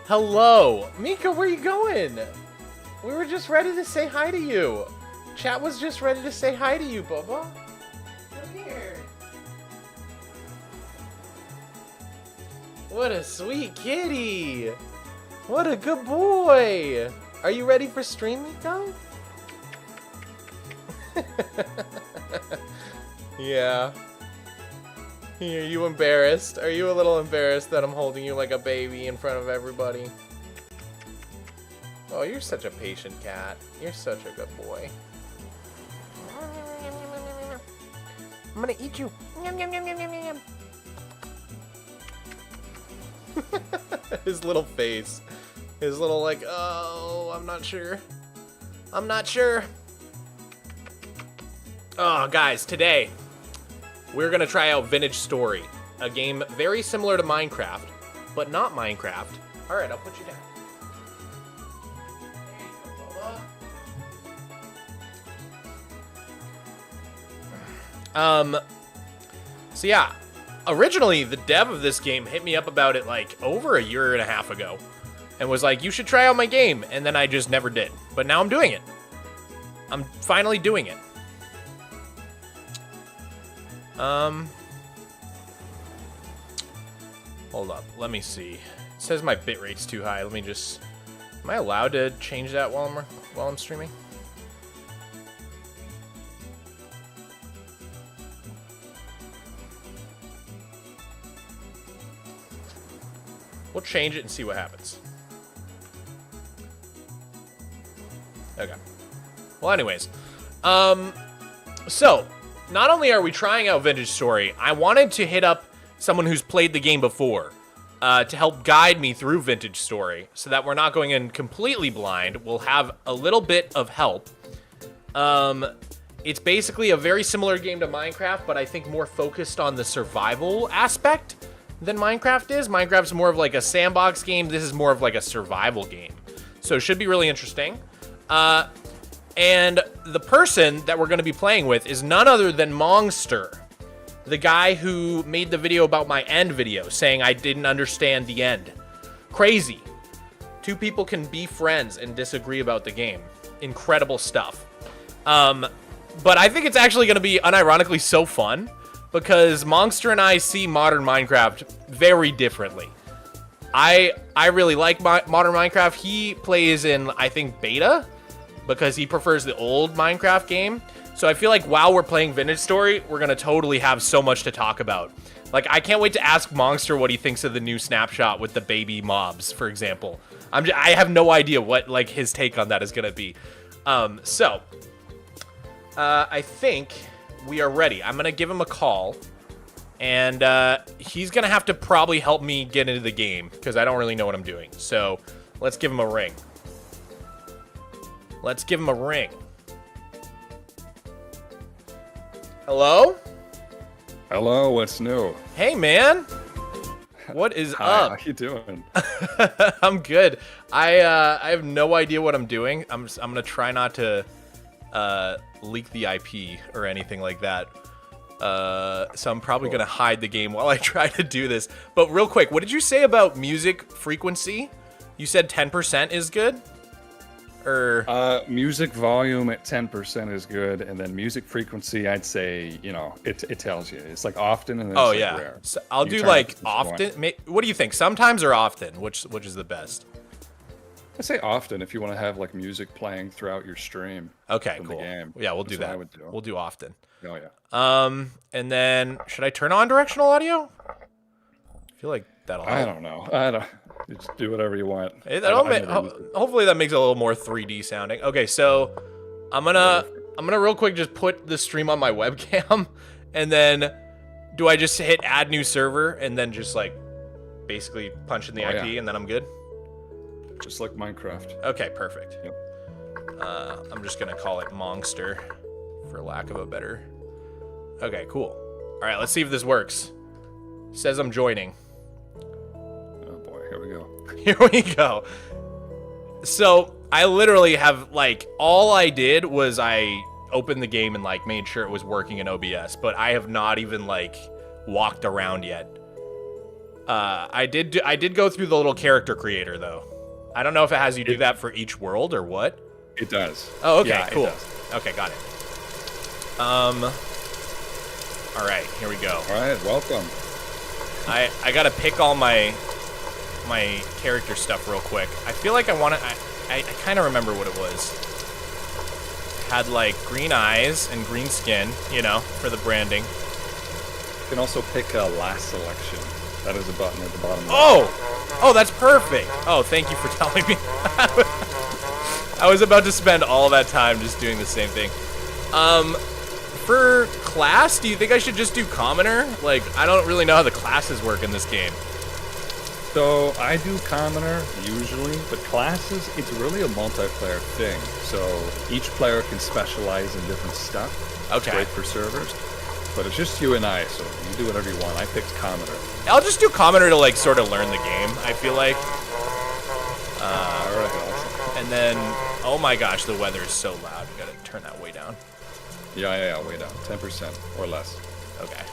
Hello. Mika, where you going? We were just ready to say hi to you. Chat was just ready to say hi to you, Bubba. Come here. What a sweet kitty. What a good boy. Are you ready for stream, Miko? Yeah. Are you embarrassed? Are you a little embarrassed that I'm holding you like a baby in front of everybody? Oh, you're such a patient cat. You're such a good boy. I'm gonna eat you. His little face. His little like, oh, I'm not sure. I'm not sure. Oh, guys, today we're gonna try out Vintage Story, a game very similar to Minecraft, but not Minecraft. All right, I'll put you down. So yeah, originally the dev of this game hit me up about it like over a year and a half ago and was like, you should try out my game. And then I just never did, but now I'm doing it. I'm finally doing it. Hold up, let me see. It says my bitrate's too high. Let me just, am I allowed to change that while I'm streaming? We'll change it and see what happens. Okay. Well, anyways. So, not only are we trying out Vintage Story, I wanted to hit up someone who's played the game before to help guide me through Vintage Story so that we're not going in completely blind. We'll have a little bit of help. It's basically a very similar game to Minecraft, but I think more focused on the survival aspect than Minecraft is. Minecraft's more of like a sandbox game. This is more of like a survival game. So it should be really interesting. And the person that we're going to be playing with is none other than Mongster, the guy who made the video about my end video saying I didn't understand the end. Crazy. Two people can be friends and disagree about the game. Incredible stuff. But I think it's actually going to be unironically so fun because Mongster and I see modern Minecraft very differently. I really like modern Minecraft. He plays in, I think, beta because he prefers the old Minecraft game. So I feel like while we're playing Vintage Story, we're going to totally have so much to talk about. Like, I can't wait to ask Mongster what he thinks of the new snapshot with the baby mobs, for example. I have no idea what, like, his take on that is going to be. I think we are ready. I'm going to give him a call. And he's going to have to probably help me get into the game because I don't really know what I'm doing. So let's give him a ring. Let's give him a ring. Hello? Hello, what's new? Hey, man. What is up? How you doing? I'm good. I have no idea what I'm doing. I'm gonna try not to leak the IP or anything like that. So I'm probably gonna hide the game while I try to do this. But real quick, what did you say about music frequency? You said 10% is good? Or music volume at 10% is good, and then music frequency, I'd say, you know, it tells you. It's like often and then it's like rare. So I'll do like often. What do you think? Sometimes or often? Which is the best? I'd say often if you want to have like music playing throughout your stream. Okay, from cool. The game. Yeah, we'll do That's what that. I would do. We'll do often. Oh yeah. And then should I turn on directional audio? I feel like that'll help. I don't know. I don't. Just do whatever you want. Hopefully that makes it a little more 3D sounding. Okay, so I'm gonna real quick just put the stream on my webcam, and then do I just hit add new server and then just like basically punch in the IP and then I'm good? Just like Minecraft. Okay, perfect. Yep. I'm just gonna call it Mongster for lack of a better. Okay, cool. All right, let's see if this works. It says I'm joining. Here we go. Here we go. So I literally have like all I did was I opened the game and like made sure it was working in OBS, but I have not even like walked around yet. I did go through the little character creator though. I don't know if it has you do that for each world or what. It does. Oh, okay, yeah, cool. Okay, got it. All right, here we go. All right, welcome. I gotta pick all my character stuff real quick. I feel like I kind of remember what it was. Had like green eyes and green skin, you know, for the branding. You can also pick a last selection. That is a button at the bottom. Oh, that's perfect. Oh, thank you for telling me. I was about to spend all that time just doing the same thing. For class, do you think I should just do commoner? Like, I don't really know how the classes work in this game. So I do commoner usually, but classes, it's really a multiplayer thing. So each player can specialize in different stuff. Okay. It's great for servers. But it's just you and I, so you do whatever you want. I picked commoner. I'll just do commoner to like sort of learn the game, I feel like. Alright, awesome. And then, oh my gosh, the weather is so loud. We gotta turn that way down. Yeah, way down. 10% or less. Okay.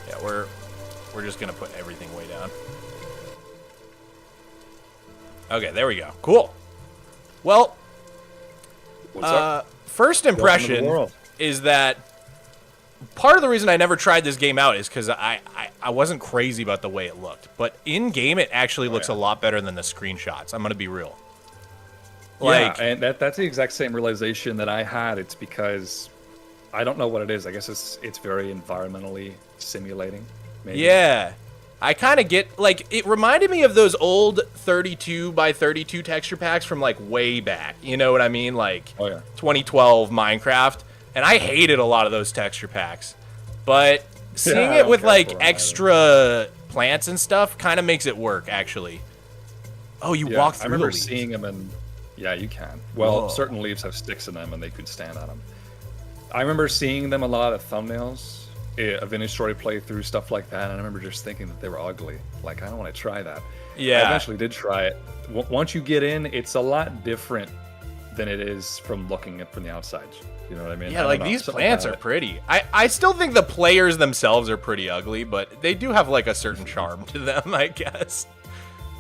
Yeah, we're just gonna put everything way down. Okay, there we go. Cool. Well, What's up? first impression is that part of the reason I never tried this game out is because I wasn't crazy about the way it looked. But in-game, it actually looks a lot better than the screenshots. I'm going to be real. Like, yeah, and that's the exact same realization that I had. It's because I don't know what it is. I guess it's very environmentally simulating. Maybe. Yeah. I kind of get, like, it reminded me of those old 32 by 32 texture packs from, like, way back. You know what I mean? Like, 2012 Minecraft. And I hated a lot of those texture packs. But seeing it with, like, extra plants and stuff kind of makes it work, actually. Oh, you walk through the leaves. I remember seeing them in... Yeah, you can. Well, certain leaves have sticks in them, and they could stand on them. I remember seeing them a lot of thumbnails. A vintage story playthrough, stuff like that, and I remember just thinking that they were ugly. Like, I don't want to try that. Yeah. I eventually did try it. Once you get in, it's a lot different than it is from looking at from the outside. You know what I mean? Yeah, like these plants are pretty. I still think the players themselves are pretty ugly, but they do have like a certain charm to them, I guess.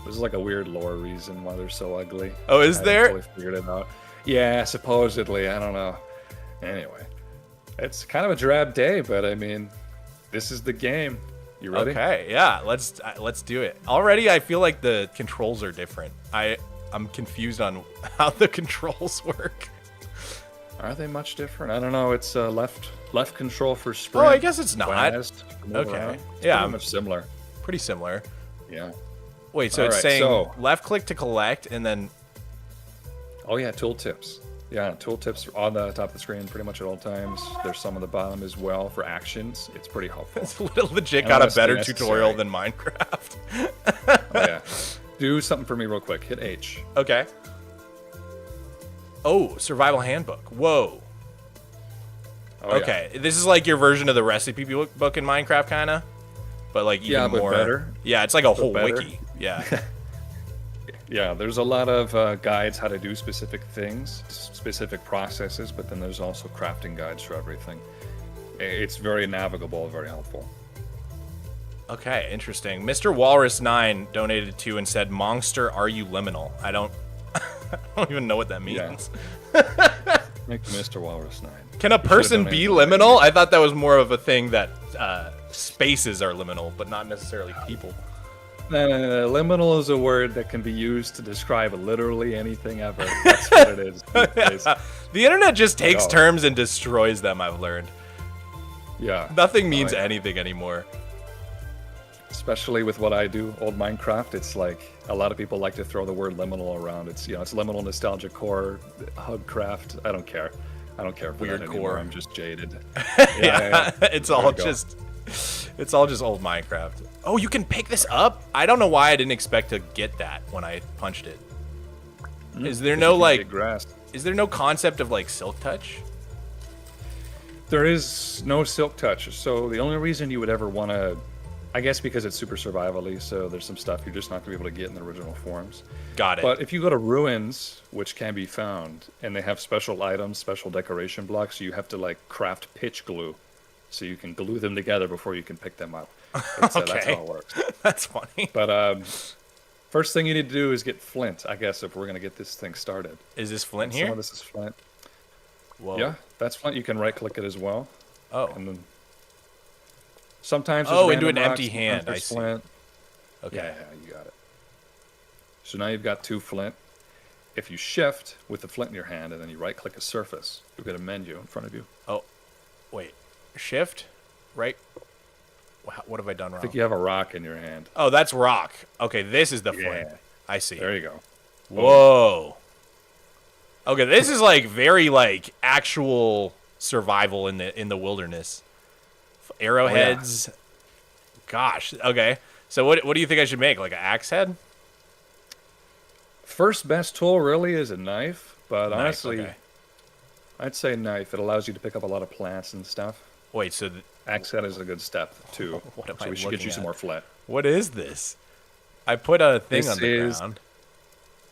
There's like a weird lore reason why they're so ugly. Oh, is there? I totally figured it out. Yeah, supposedly. I don't know. Anyway. It's kind of a drab day, but I mean, this is the game. You ready? Okay, yeah, let's do it. Already, I feel like the controls are different. I'm confused on how the controls work. Are they much different? I don't know. It's left control for sprint. Oh, I guess it's not. Okay. It's pretty much similar. Pretty similar. Yeah. Wait, so it's saying left click to collect, and then. Oh yeah, tooltips. Yeah, tooltips on the top of the screen pretty much at all times. There's some on the bottom as well for actions. It's pretty helpful. It's legit got a better tutorial than Minecraft. Oh, yeah. Do something for me real quick. Hit H. Okay. Oh, survival handbook. Whoa. Oh, okay, this is like your version of the recipe book in Minecraft, kind of, but like even more. Better. Yeah, it's like a whole wiki. Yeah. Yeah, there's a lot of guides how to do specific things, specific processes, but then there's also crafting guides for everything. It's very navigable, very helpful. Okay, interesting. Mr. Walrus9 donated to and said, "Monster, are you liminal?" I don't even know what that means. Yeah. Like Mr. Walrus9. Can a person be liminal? I thought that was more of a thing that spaces are liminal, but not necessarily people. No. Liminal is a word that can be used to describe literally anything ever. That's what it is. Yeah. The internet just takes terms and destroys them, I've learned. Yeah. Nothing means anything anymore. Especially with what I do, old Minecraft, it's like a lot of people like to throw the word liminal around. It's it's liminal nostalgia core, hugcraft. I don't care. I don't care for weird that core. anymore. I'm just jaded. Yeah. It's all just old Minecraft. Oh, you can pick this up? I don't know why I didn't expect to get that when I punched it. Is there no is there no concept of like silk touch? There is no silk touch. So the only reason you would ever want to, I guess because it's super survival-y, so there's some stuff you're just not going to be able to get in the original forms. Got it. But if you go to ruins, which can be found, and they have special items, special decoration blocks, so you have to like craft pitch glue so you can glue them together before you can pick them up. That's how it works. That's funny. But first thing you need to do is get flint, I guess, if we're going to get this thing started. Is this flint here? Some of this is flint. Whoa. Yeah, that's flint. You can right-click it as well. Oh. And then sometimes into an empty hand. I see. Flint. Okay. Yeah, you got it. So now you've got 2 flint. If you shift with the flint in your hand and then you right-click a surface, you'll get a menu in front of you. Oh, wait. Shift? Right? What have I done wrong? I think you have a rock in your hand. Oh, that's rock. Okay, this is the flint. I see. There you go. Whoa. Okay, this is like very like actual survival in the wilderness. Arrowheads. Oh, yeah. Gosh. Okay. So what do you think I should make? Like an axe head? First best tool really is a knife, but honestly, okay. I'd say knife. It allows you to pick up a lot of plants and stuff. Wait, so axe head is a good step too. So we should get you some more flint. What is this? I put a thing on the ground.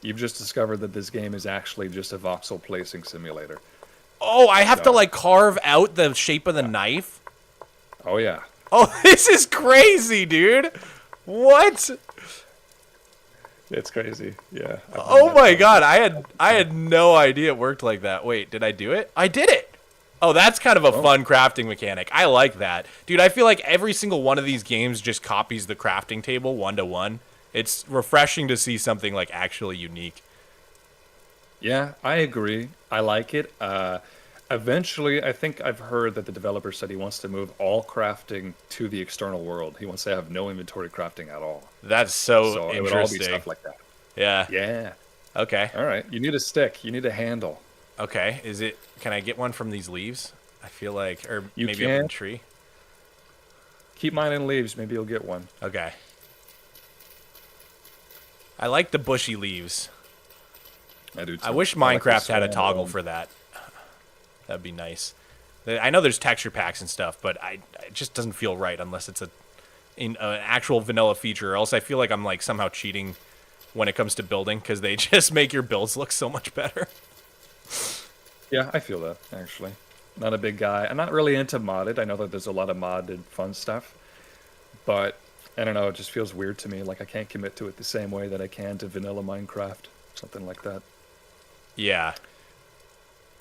You've just discovered that this game is actually just a voxel placing simulator. Oh, I have to like carve out the shape of the knife? Oh yeah. Oh, this is crazy, dude. What? It's crazy. Yeah. Oh my god, I had no idea it worked like that. Wait, did I do it? I did it. Oh, that's kind of a fun crafting mechanic. I like that. Dude, I feel like every single one of these games just copies the crafting table 1-to-1. It's refreshing to see something like actually unique. Yeah, I agree. I like it. Eventually, I think I've heard that the developer said he wants to move all crafting to the external world. He wants to have no inventory crafting at all. That's so interesting. It would all be stuff like that. Yeah. Yeah. Okay. All right. You need a stick. You need a handle. Okay. Can I get one from these leaves? I feel like, or maybe up in the tree. Keep mine in leaves. Maybe you'll get one. Okay. I like the bushy leaves. I do too. I wish Minecraft had a toggle for that. That'd be nice. I know there's texture packs and stuff, but it just doesn't feel right unless it's an actual vanilla feature. Or else I feel like I'm like somehow cheating when it comes to building because they just make your builds look so much better. Yeah, I feel that actually. Not a big guy. I'm not really into modded. I know that there's a lot of modded fun stuff, but I don't know. It just feels weird to me. Like I can't commit to it the same way that I can to vanilla Minecraft, something like that. Yeah.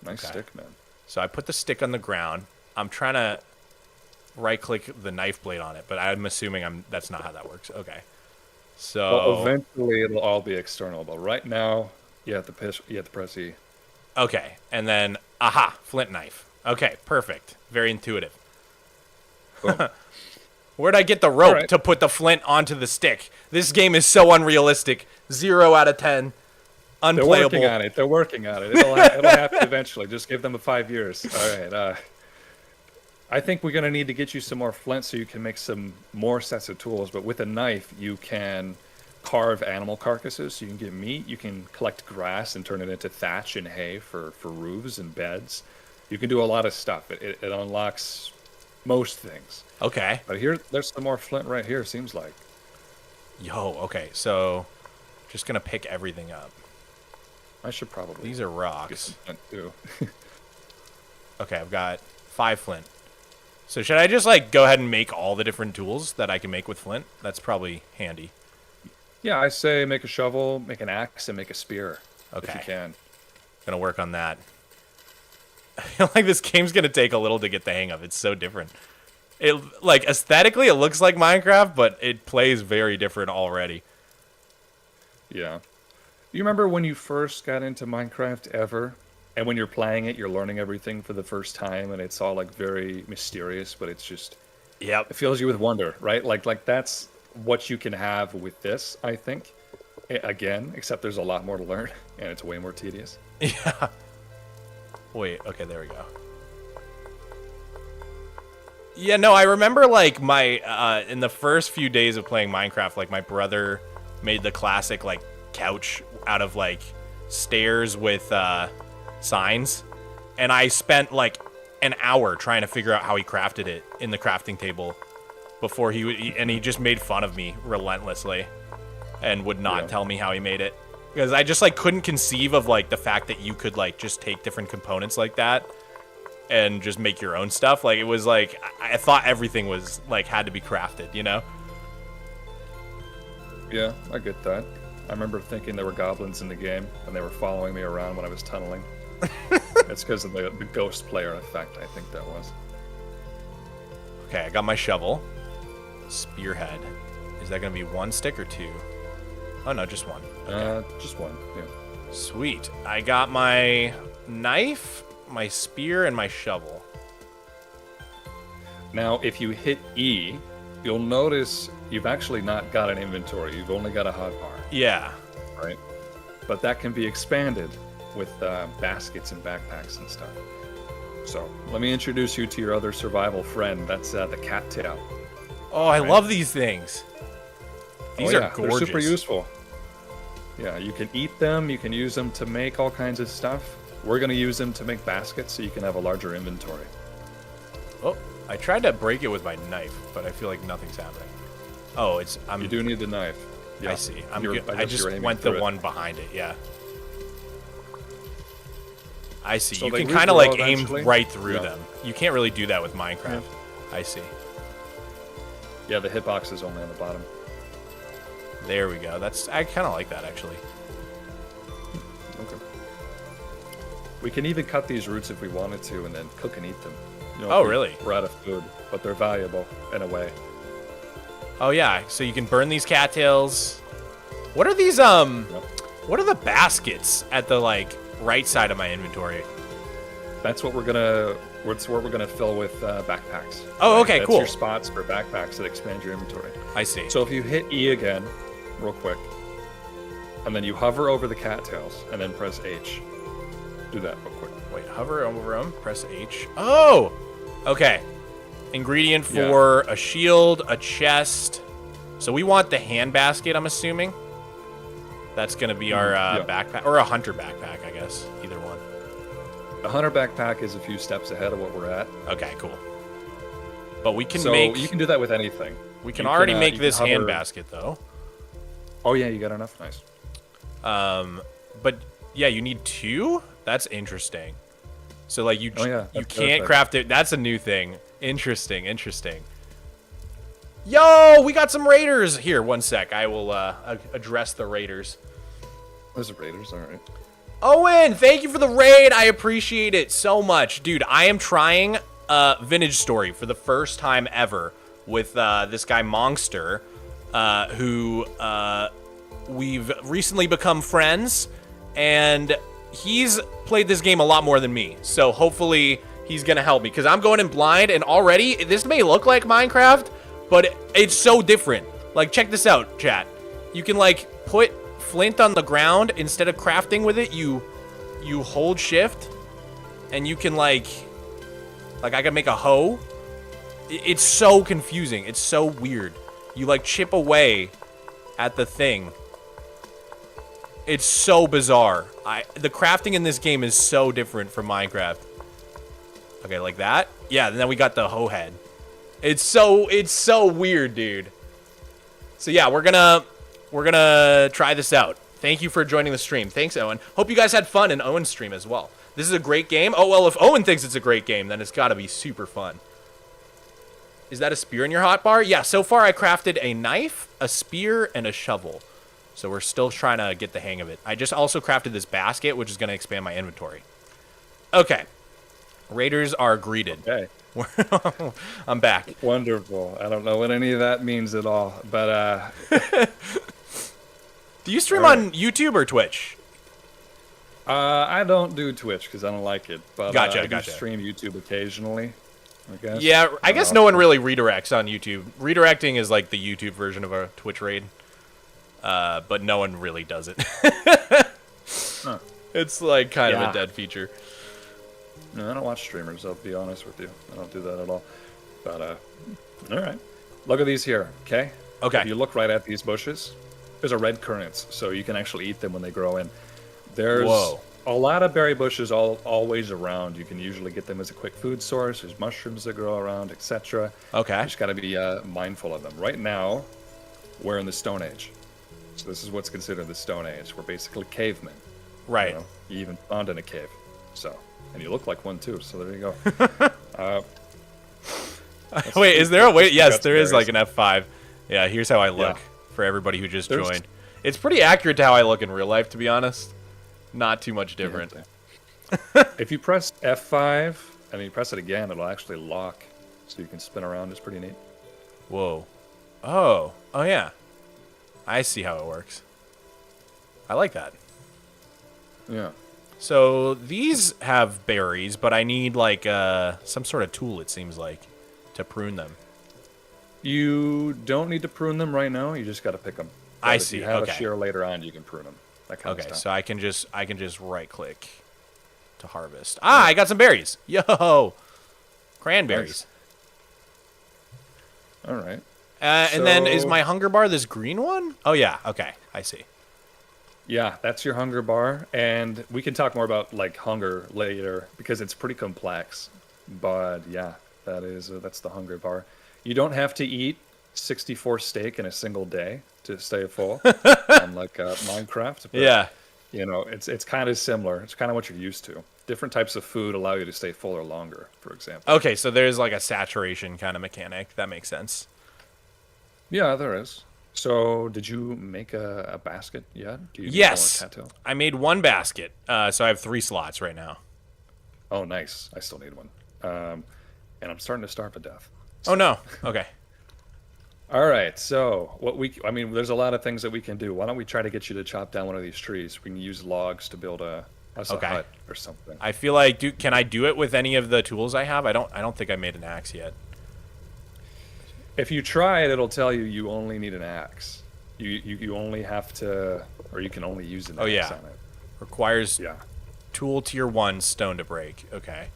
Nice stick, man. So I put the stick on the ground. I'm trying to right-click the knife blade on it, but I'm assuming that's not how that works. Okay. So well, eventually it'll all be external, but right now you have to press E. Okay, and then aha, flint knife. Okay, perfect. Very intuitive. Where'd I get the rope to put the flint onto the stick? This game is so unrealistic. 0 out of 10. Unplayable. They're working on it. It'll happen eventually. Just give them 5 years. All right. I think we're going to need to get you some more flint so you can make some more sets of tools. But with a knife, you can carve animal carcasses. So you can get meat. You can collect grass and turn it into thatch and hay for roofs and beds. You can do a lot of stuff. It unlocks most things. Okay. But there's some more flint right here, seems like. Yo, okay. So just going to pick everything up. I should probably. These are rocks. Get some flint too. Okay, I've got 5 flint. So should I just like go ahead and make all the different tools that I can make with flint? That's probably handy. Yeah, I say make a shovel, make an axe, and make a spear. Okay. If you can. Gonna work on that. I feel like this game's gonna take a little to get the hang of. It's so different. It like aesthetically it looks like Minecraft, but it plays very different already. Yeah. You remember when you first got into Minecraft ever? And when you're playing it, you're learning everything for the first time, and it's all like very mysterious, but it's just it fills you with wonder, right? Like that's what you can have with this, I think. Again, except there's a lot more to learn, and it's way more tedious. Yeah. Wait, okay, there we go. Yeah, no, I remember like my in the first few days of playing Minecraft, like my brother made the classic like couch out of like stairs with signs, and I spent like an hour trying to figure out how he crafted it in the crafting table before he just made fun of me relentlessly and would not tell me how he made it, because I just like couldn't conceive of like the fact that you could like just take different components like that and just make your own stuff. Like, it was like, I thought everything was like had to be crafted, you know? Yeah, I get that. I remember thinking there were goblins in the game, and they were following me around when I was tunneling. It's because of the ghost player effect, I think that was. Okay, I got my shovel. Spearhead. Is that going to be 1 stick or 2? Oh, no, just 1. Okay. Just 1, yeah. Sweet. I got my knife, my spear, and my shovel. Now, if you hit E, you'll notice you've actually not got an inventory. You've only got a hotbar. Yeah. Right? But that can be expanded with baskets and backpacks and stuff. So, let me introduce you to your other survival friend. That's the cattail. Oh, I love these things. These are gorgeous. They're super useful. Yeah, you can eat them. You can use them to make all kinds of stuff. We're going to use them to make baskets so you can have a larger inventory. Oh, I tried to break it with my knife, but I feel like nothing's happening. Oh, You do need the knife. Yeah. I see. I just went the one behind it, yeah. I see. So you can kind of like aim right through them. You can't really do that with Minecraft. Yeah. I see. Yeah, the hitbox is only on the bottom. There we go. I kind of like that, actually. Okay. We can even cut these roots if we wanted to, and then cook and eat them. You know, oh, really? We're out of food, but they're valuable in a way. Oh yeah. So you can burn these cattails. What are these? What are the baskets at the like right side of my inventory? That's what we're gonna. What's what we're gonna fill with backpacks. Oh, okay, That's cool. Your spots for backpacks that expand your inventory. I see. So if you hit E again, real quick, and then you hover over the cattails, and then press H. Do that real quick. Wait, hover over them, press H. Oh, okay. Ingredient for a shield, a chest. So we want the hand basket, I'm assuming. That's gonna be our backpack, or a hunter backpack, I guess. Either one. The hunter backpack is a few steps ahead of what we're at. Okay, cool. But we can you can do that with anything. We can already make this hand basket, though. Oh, yeah, you got enough? Nice. But, yeah, you need 2? That's interesting. So, like, you can't craft it. That's a new thing. Interesting. Yo, we got some raiders. Here, 1 sec. I will address the raiders. Those are raiders, all right. Owen, thank you for the raid. I appreciate it so much. Dude, I am trying Vintage Story for the first time ever with this guy Monster, who we've recently become friends, and he's played this game a lot more than me, so hopefully he's gonna help me, because I'm going in blind, and already, this may look like Minecraft, but it's so different. Like, check this out, chat. You can, like, put flint on the ground. Instead of crafting with it, you hold shift, and you can, like I can make a hoe. It's so confusing. It's so weird. You, like, chip away at the thing. It's so bizarre. The crafting in this game is so different from Minecraft. Okay, like that. Yeah, and then we got the hoe head. It's so weird, dude. So yeah, we're gonna try this out. Thank you for joining the stream. Thanks, Owen. Hope you guys had fun in Owen's stream as well. This is a great game. Oh, well, if Owen thinks it's a great game, then it's got to be super fun. Is that a spear in your hotbar? Yeah, so far I crafted a knife, a spear, and a shovel. So we're still trying to get the hang of it. I just also crafted this basket, which is going to expand my inventory. Okay. Raiders are greeted. Okay. I'm back. Wonderful. I don't know what any of that means at all, but Do you stream on YouTube or Twitch? I don't do Twitch because I don't like it, but gotcha. I do stream YouTube occasionally, I guess. Yeah, I guess no one really redirects on YouTube. Redirecting is like the YouTube version of a Twitch raid, but no one really does it. Huh. It's like kind of a dead feature. No, I don't watch streamers, I'll be honest with you. I don't do that at all. But, all right. Look at these here, okay? Okay. If you look right at these bushes, there's a red currants, so you can actually eat them when they grow in. There's a lot of berry bushes always around. You can usually get them as a quick food source. There's mushrooms that grow around, etc. Okay. You just got to be mindful of them. Right now, we're in the Stone Age. So this is what's considered the Stone Age. We're basically cavemen. Right. You even found in a cave. So, and you look like one too. So there you go. Wait, is there a way? Yes, there is berries. like an F5. Yeah, here's how I look Yeah. for everybody who just There's- joined. It's pretty accurate to how I look in real life, to be honest. Not too much different. If you press F5 and then you press it again, it'll actually lock, so you can spin around. It's pretty neat. Whoa. Oh yeah. I see how it works. I like that. Yeah. So these have berries, but I need like some sort of tool, it seems like, to prune them. You don't need to prune them right now. You just got to pick them. I If see, you have okay. a shear later on, you can prune them. That kind Okay, of stuff. so I can just right click to harvest. Ah, I got some berries. Yo, cranberries. All right. And then is So- my hunger bar this green one? Oh yeah. Okay, I see. Yeah, that's your hunger bar, and we can talk more about like hunger later because it's pretty complex. But yeah, that's the hunger bar. You don't have to eat 64 steak in a single day to stay full, unlike Minecraft. But, Yeah. you know, it's kind of similar. It's kind of what you're used to. Different types of food allow you to stay full or longer, for example. Okay, so there's like a saturation kind of mechanic. That makes sense. Yeah, there is. So, did you make a basket yet? Do you need Yes. more cattail? I made one basket, so I have 3 slots right now. Oh, nice. I still need one. And I'm starting to starve to death. Oh no. Okay. All right. So, I mean, there's a lot of things that we can do. Why don't we try to get you to chop down one of these trees? We can use logs to build us a Okay. hut or something. I feel like can I do it with any of the tools I have? I don't think I made an axe yet. If you try it, it'll tell you only need an axe. You only have to, or you can only use an axe yeah. on it. Requires Yeah. tool tier 1 stone to break. Okay.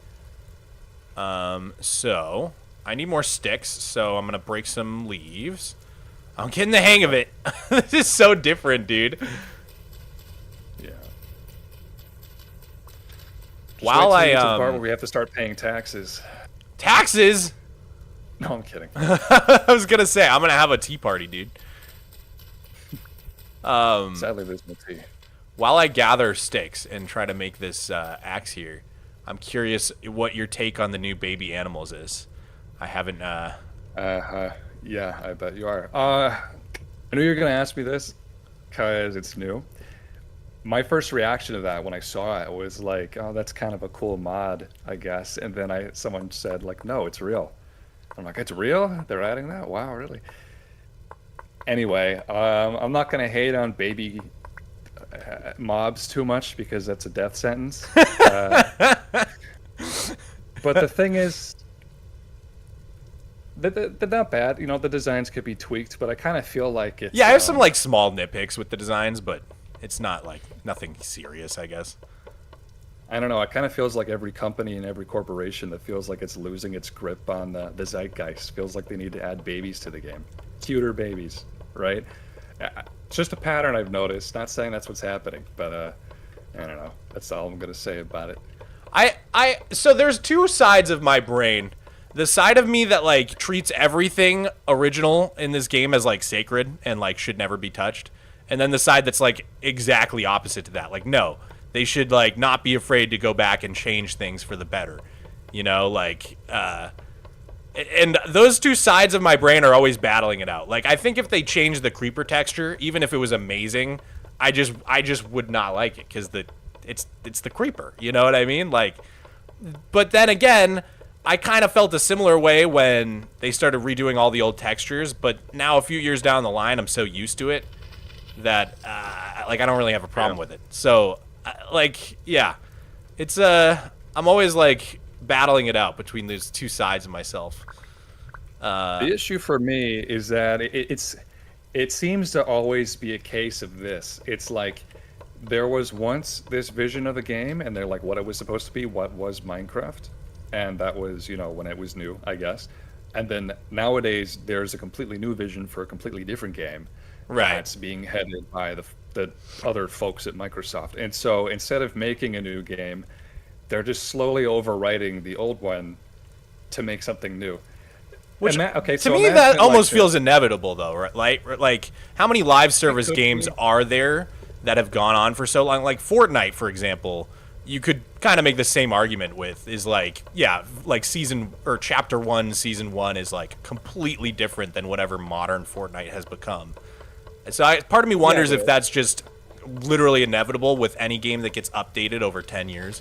So I need more sticks, so I'm gonna break some leaves. I'm getting the hang of it. This is so different, dude. Yeah. Just While wait till I, you get to the part where we have to start paying taxes. Taxes? No, I'm kidding. I was gonna say I'm gonna have a tea party, dude. Sadly, there's no tea. While I gather sticks and try to make this axe here, I'm curious what your take on the new baby animals is. I haven't. Yeah, I bet you are. I knew you were gonna ask me this because it's new. My first reaction to that when I saw it was like, "Oh, that's kind of a cool mod, I guess." And then someone said like, "No, it's real." I'm like, "It's real? They're adding that? Wow, really?" Anyway, I'm not gonna hate on baby mobs too much because that's a death sentence. But the thing is, they're not bad. You know, the designs could be tweaked, but I kind of feel like it's. Yeah, I have some like small nitpicks with the designs, but it's not like nothing serious, I guess. I don't know. It kind of feels like every company and every corporation that feels like it's losing its grip on the zeitgeist feels like they need to add babies to the game, cuter babies, right? It's just a pattern I've noticed. Not saying that's what's happening, but I don't know. That's all I'm gonna say about it. So there's 2 sides of my brain. The side of me that like treats everything original in this game as like sacred and like should never be touched. And then the side that's like exactly opposite to that. Like, no, they should like not be afraid to go back and change things for the better. You know, like and those 2 sides of my brain are always battling it out. Like, I think if they changed the creeper texture, even if it was amazing, I just would not like it because it's the creeper. You know what I mean? Like, but then again, I kind of felt a similar way when they started redoing all the old textures. But now, a few years down the line, I'm so used to it that like I don't really have a problem with it. So, like, yeah, it's I'm always like battling it out between these 2 sides of myself. The issue for me is that it seems to always be a case of this. It's like there was once this vision of the game, and they're like what it was supposed to be, what was Minecraft, and that was, you know, when it was new, I guess. And then nowadays there's a completely new vision for a completely different game. Right. That's being headed by the other folks at Microsoft. And so instead of making a new game, they're just slowly overwriting the old one to make something new. Which, okay, to so me, imagine that it almost like feels inevitable, though, right? Like, how many live service could games be. are there that have gone on for so long? Like Fortnite, for example, you could kind of make the same argument with is like, yeah, like season or chapter 1, season 1 is like completely different than whatever modern Fortnite has become. And so part of me wonders if that's just literally inevitable with any game that gets updated over 10 years.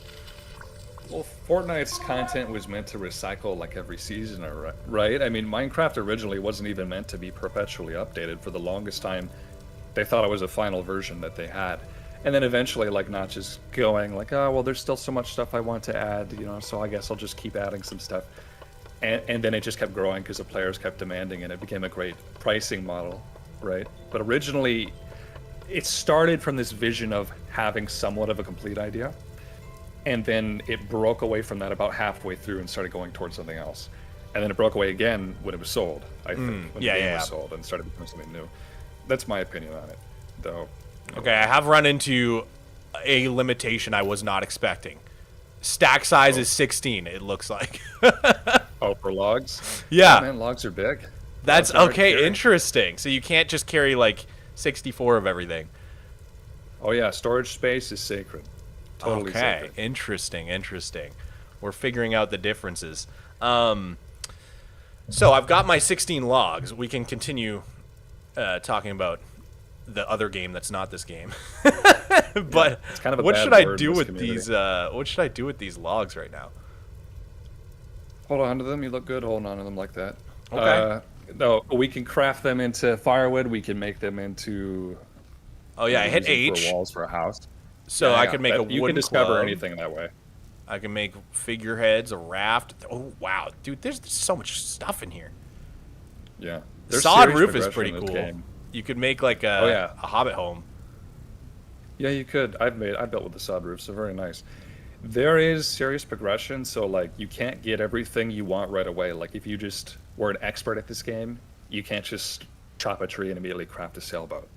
Well, Fortnite's content was meant to recycle like every season, right? I mean, Minecraft originally wasn't even meant to be perpetually updated. For the longest time, they thought it was a final version that they had. And then eventually, like, Notch's going, like, oh, well, there's still so much stuff I want to add, you know, so I guess I'll just keep adding some stuff. And then it just kept growing because the players kept demanding, and it became a great pricing model, right? But originally, it started from this vision of having somewhat of a complete idea. And then it broke away from that about halfway through and started going towards something else. And then it broke away again when it was sold, I think. When the game was sold and started becoming something new. That's my opinion on it, though. Okay, I have run into a limitation I was not expecting. Stack size is 16, it looks like. Oh, for logs? Yeah. Oh, man, logs are big. That's okay, interesting. So you can't just carry like 64 of everything. Oh yeah, storage space is sacred. Totally sacred. Interesting. We're figuring out the differences. So I've got my 16 logs. We can continue talking about the other game that's not this game. But it's kind of a what bad should I word do in this with community. these? What should I do with these logs right now? Hold on to them. You look good holding on to them like that. Okay. No, we can craft them into firewood. We can make them into. Oh yeah, I hit H. For walls for a house. So I could make a wooden You can discover club. anything that way. I can make figureheads, a raft. Oh wow, dude, there's so much stuff in here. Yeah. The sod roof is pretty cool. You could make like a hobbit home. Yeah, you could. I built with the sod roof, so very nice. There is serious progression, so like you can't get everything you want right away. Like if you just were an expert at this game, you can't just chop a tree and immediately craft a sailboat.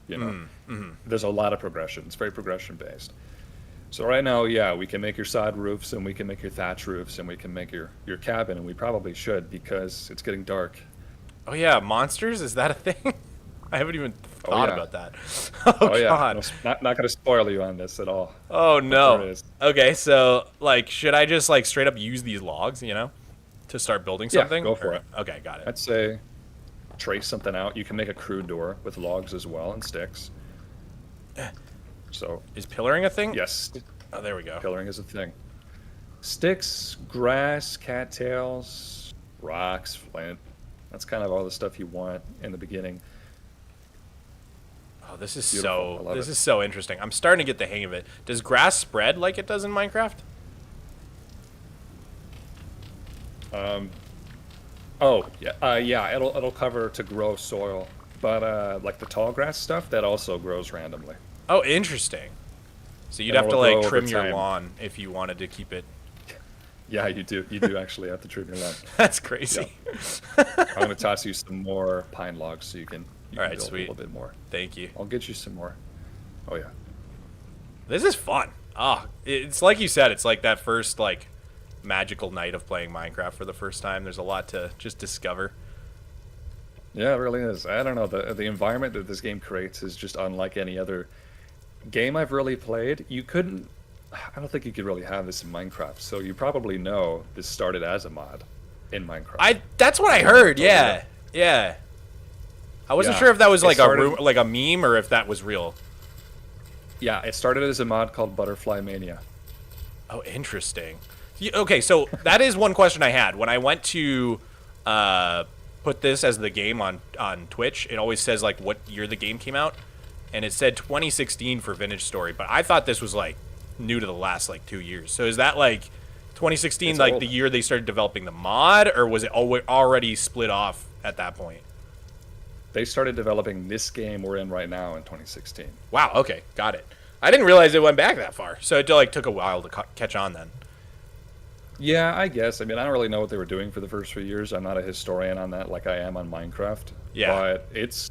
You know, there's a lot of progression. It's very progression based. So right now, yeah, we can make your sod roofs and we can make your thatch roofs and we can make your cabin, and we probably should because it's getting dark. Oh yeah, monsters? Is that a thing? I haven't even thought about that. Oh yeah, God. Not going to spoil you on this at all. Oh no. Okay, so like, should I just like straight up use these logs, you know, to start building something? Yeah, go for it. Okay, got it. I'd say trace something out. You can make a crude door with logs as well and sticks. So is pillaring a thing? Yes. Oh, there we go. Pillaring is a thing. Sticks, grass, cattails, rocks, flint. That's kind of all the stuff you want in the beginning. Oh, this is so interesting. I'm starting to get the hang of it. Does grass spread like it does in Minecraft? Oh yeah, yeah. It'll cover to grow soil, but like the tall grass stuff that also grows randomly. Oh, interesting. So you'd have to like trim your lawn if you wanted to keep it. Yeah, you do. You do actually have to trim your lawn. That's crazy. Yeah. I'm gonna toss you some more pine logs so you can. All right, build sweet. A little bit more. Thank you. I'll get you some more. Oh yeah. This is fun. It's like you said. It's like that first like magical night of playing Minecraft for the first time. There's a lot to just discover. Yeah, it really is. I don't know. The environment that this game creates is just unlike any other game I've really played. I don't think you could really have this in Minecraft. So you probably know this started as a mod in Minecraft. That's what I heard. Yeah. Yeah. I wasn't sure if that was like a meme or if that was real. Yeah, it started as a mod called Butterfly Mania. Oh, interesting. Okay, so that is one question I had. When I went to put this as the game on Twitch, it always says like what year the game came out, and it said 2016 for Vintage Story, but I thought this was like new to the last like 2 years. So is that like 2016 it's like old. the year they started developing the mod, or was it already split off at that point? They started developing this game we're in right now in 2016. Wow, okay, got it. I didn't realize it went back that far, so it like took a while to catch on then. Yeah, I guess. I mean, I don't really know what they were doing for the first few years. I'm not a historian on that like I am on Minecraft. Yeah. But it's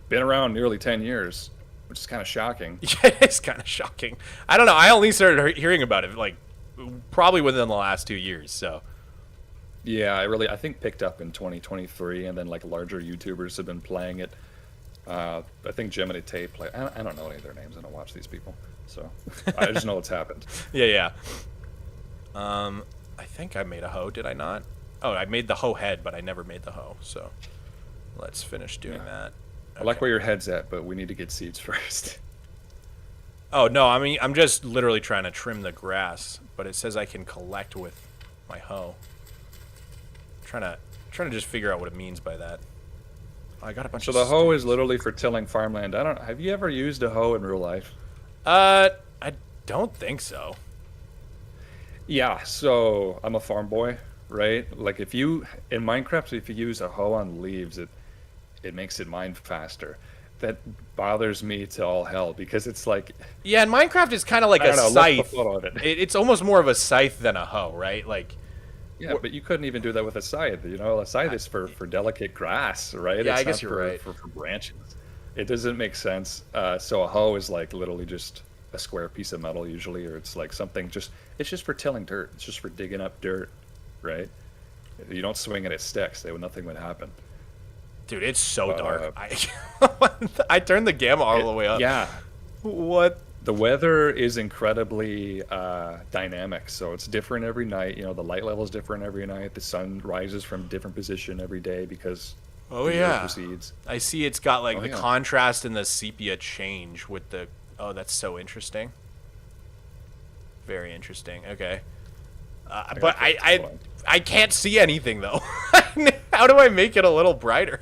been around nearly 10 years, which is kind of shocking. Yeah, it's kind of shocking. I don't know. I only started hearing about it like probably within the last 2 years, so. Yeah, I think picked up in 2023, and then like larger YouTubers have been playing it. I think Gemini Tate play. I don't know any of their names. I don't watch these people. So I just know it's happened. Yeah. I think I made a hoe, did I not? Oh, I made the hoe head, but I never made the hoe, so let's finish doing that. I like where your head's at, but we need to get seeds first. Oh, no, I mean, I'm just literally trying to trim the grass, but it says I can collect with my hoe. Trying to just figure out what it means by that. Oh, I got a bunch of So the hoe is literally for tilling farmland. Have you ever used a hoe in real life? I don't think so. Yeah, so I'm a farm boy, right? Like if you in Minecraft, if you use a hoe on leaves, it makes it mine faster. That bothers me to all hell because it's like, Yeah, in Minecraft it's kind of like I a don't know, look scythe. the photo of it. It's almost more of a scythe than a hoe, right? Like, Yeah, but you couldn't even do that with a scythe. You know, a scythe is for delicate grass, right? Yeah, It's I guess not you're for, right. for branches. It doesn't make sense. So a hoe is like literally just a square piece of metal usually, or it's like something it's just for tilling dirt. It's just for digging up dirt, right? You don't swing it at sticks. Nothing would happen. dude, it's so dark. I turned the gamma all the way up. Yeah. What? The weather is incredibly dynamic, so it's different every night. You know, the light level is different every night. The sun rises from a different position every day because Oh the year yeah. proceeds. I see it's got like Oh, the yeah. contrast and the sepia change with the. Oh, that's so interesting. Very interesting. Okay. But I can't see anything though. How do I make it a little brighter?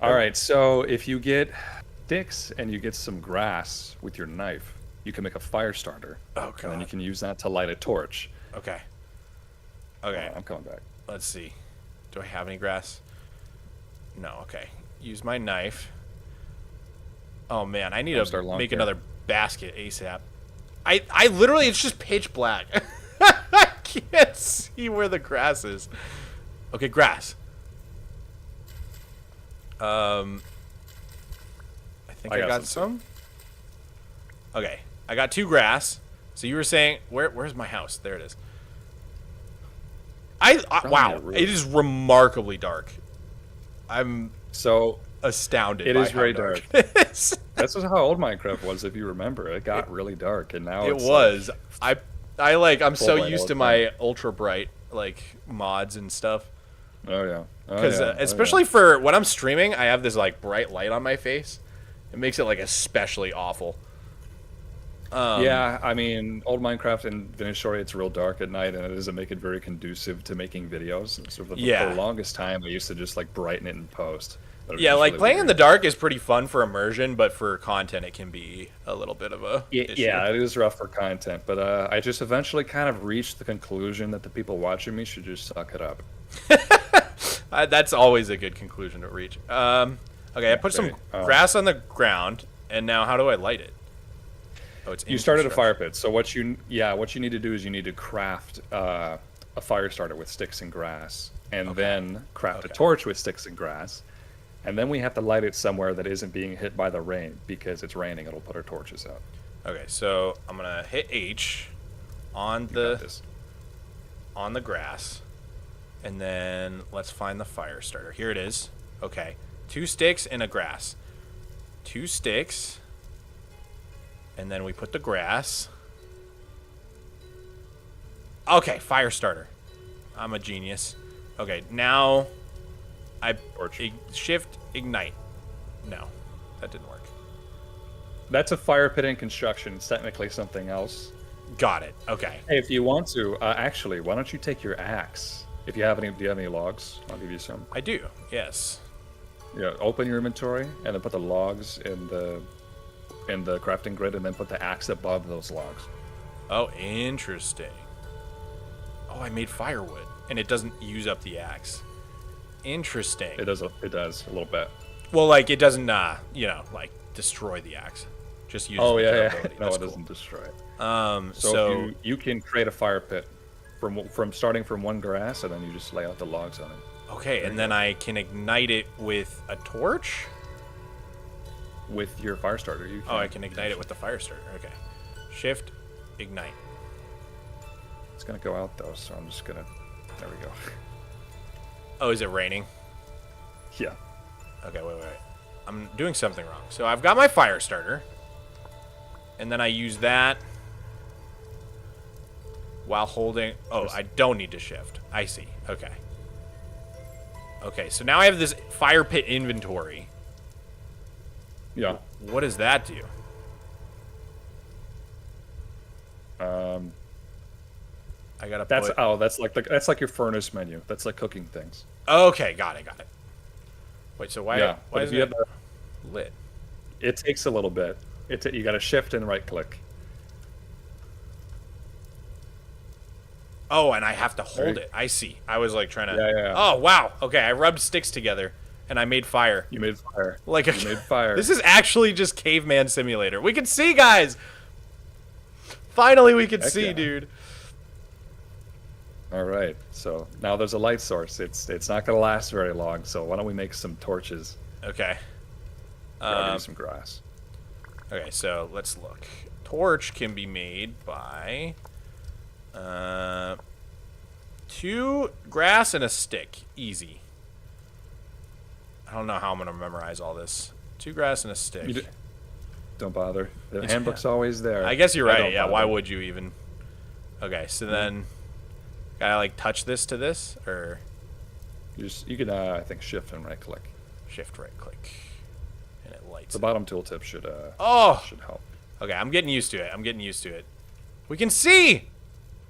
All right, so if you get sticks and you get some grass with your knife, you can make a fire starter. Oh And then you god. can use that to light a torch. Okay. Okay. I'm coming back. Let's see. Do I have any grass? No. Okay. Use my knife. Oh man, I need Start to lawn make care. another basket ASAP. I literally, it's just pitch black. I can't see where the grass is. Okay, grass. I think I got some. Okay, I got 2 grass. So you were saying, where's my house? There it is. Wow, it is remarkably dark. I'm So astounded. it by is how very dark. it is. that's just how old Minecraft was, if you remember. It got really dark, and now It it's was. I'm so light used all to the my ultra bright like mods and stuff. Like, oh yeah. Oh, Because yeah. especially for when I'm streaming, I have this like bright light on my face. It makes it like especially awful. Yeah, I mean, old Minecraft and Vintage Story, it's real dark at night, and it doesn't make it very conducive to making videos. So for Yeah. the longest time, I used to just like brighten it in post. But it was Yeah, just like really playing in weird. the dark is pretty fun for immersion, but for content, it can be a little bit of a issue. Yeah, it is rough for content, but I just eventually kind of reached the conclusion that the people watching me should just suck it up. That's always a good conclusion to reach. Okay, I put some grass on the ground, and now how do I light it? Oh, it's You started a fire pit, so what you need to do is you need to craft a fire starter with sticks and grass, and then craft a torch with sticks and grass, and then we have to light it somewhere that isn't being hit by the rain, because it's raining. It'll put our torches out. Okay, so I'm gonna hit H on You got the this. grass, and then let's find the fire starter. Here it is. Okay, 2 sticks and a grass. 2 sticks, and then we put the grass. Okay, fire starter. I'm a genius. Okay, now I shift ignite. No, that didn't work. That's a fire pit in construction. It's technically something else. Got it. Okay. Hey, if you want to, actually, why don't you take your axe? If you have any, do you have any logs? I'll give you some. I do. Yes. Yeah, open your inventory and then put the logs in the crafting grid, and then put the axe above those logs. Oh, interesting. Oh, I made firewood, and it doesn't use up the axe. Interesting. It does a little bit. Well, like it doesn't, like destroy the axe. Just use. Oh the yeah. durability. No, That's it cool. doesn't destroy it. So So you can create a fire pit from starting from 1 grass, and then you just lay out the logs on it okay, and then I can ignite it with a torch. with your fire starter. You Oh, I can ignite it with the fire starter. Okay. Shift, ignite. It's gonna go out though, so I'm just gonna. There we go. Oh, is it raining? Yeah. Okay, wait. I'm doing something wrong. So I've got my fire starter. And then I use that while holding... Oh, I don't need to shift. I see. Okay. Okay, so now I have this fire pit inventory. Yeah. What does that do? I gotta put... that's like your furnace menu. That's like cooking things. Okay, got it. Wait, so why but is if you it have lit? it takes a little bit. You got to shift and right click. Oh, and I have to hold it. I see. I was like trying to... Yeah. Oh, wow. Okay, I rubbed sticks together, and I made fire. You made fire. You made fire. This is actually just Caveman Simulator. We can see, guys! Finally, we can see, dude. All right. So now there's a light source. It's not going to last very long, so why don't we make some torches? Okay. Do some grass. Okay, so let's look. Torch can be made by 2 grass and a stick. Easy. I don't know how I'm going to memorize all this. 2 grass and a stick. Don't bother. The handbook's always there. I guess you're right. Yeah, why would you even? Okay, so then... Gotta, like, touch this to this? Or... You can, I think, shift and right-click. Shift, right-click. And it lights. The bottom tooltip should help. Okay, I'm getting used to it. We can see!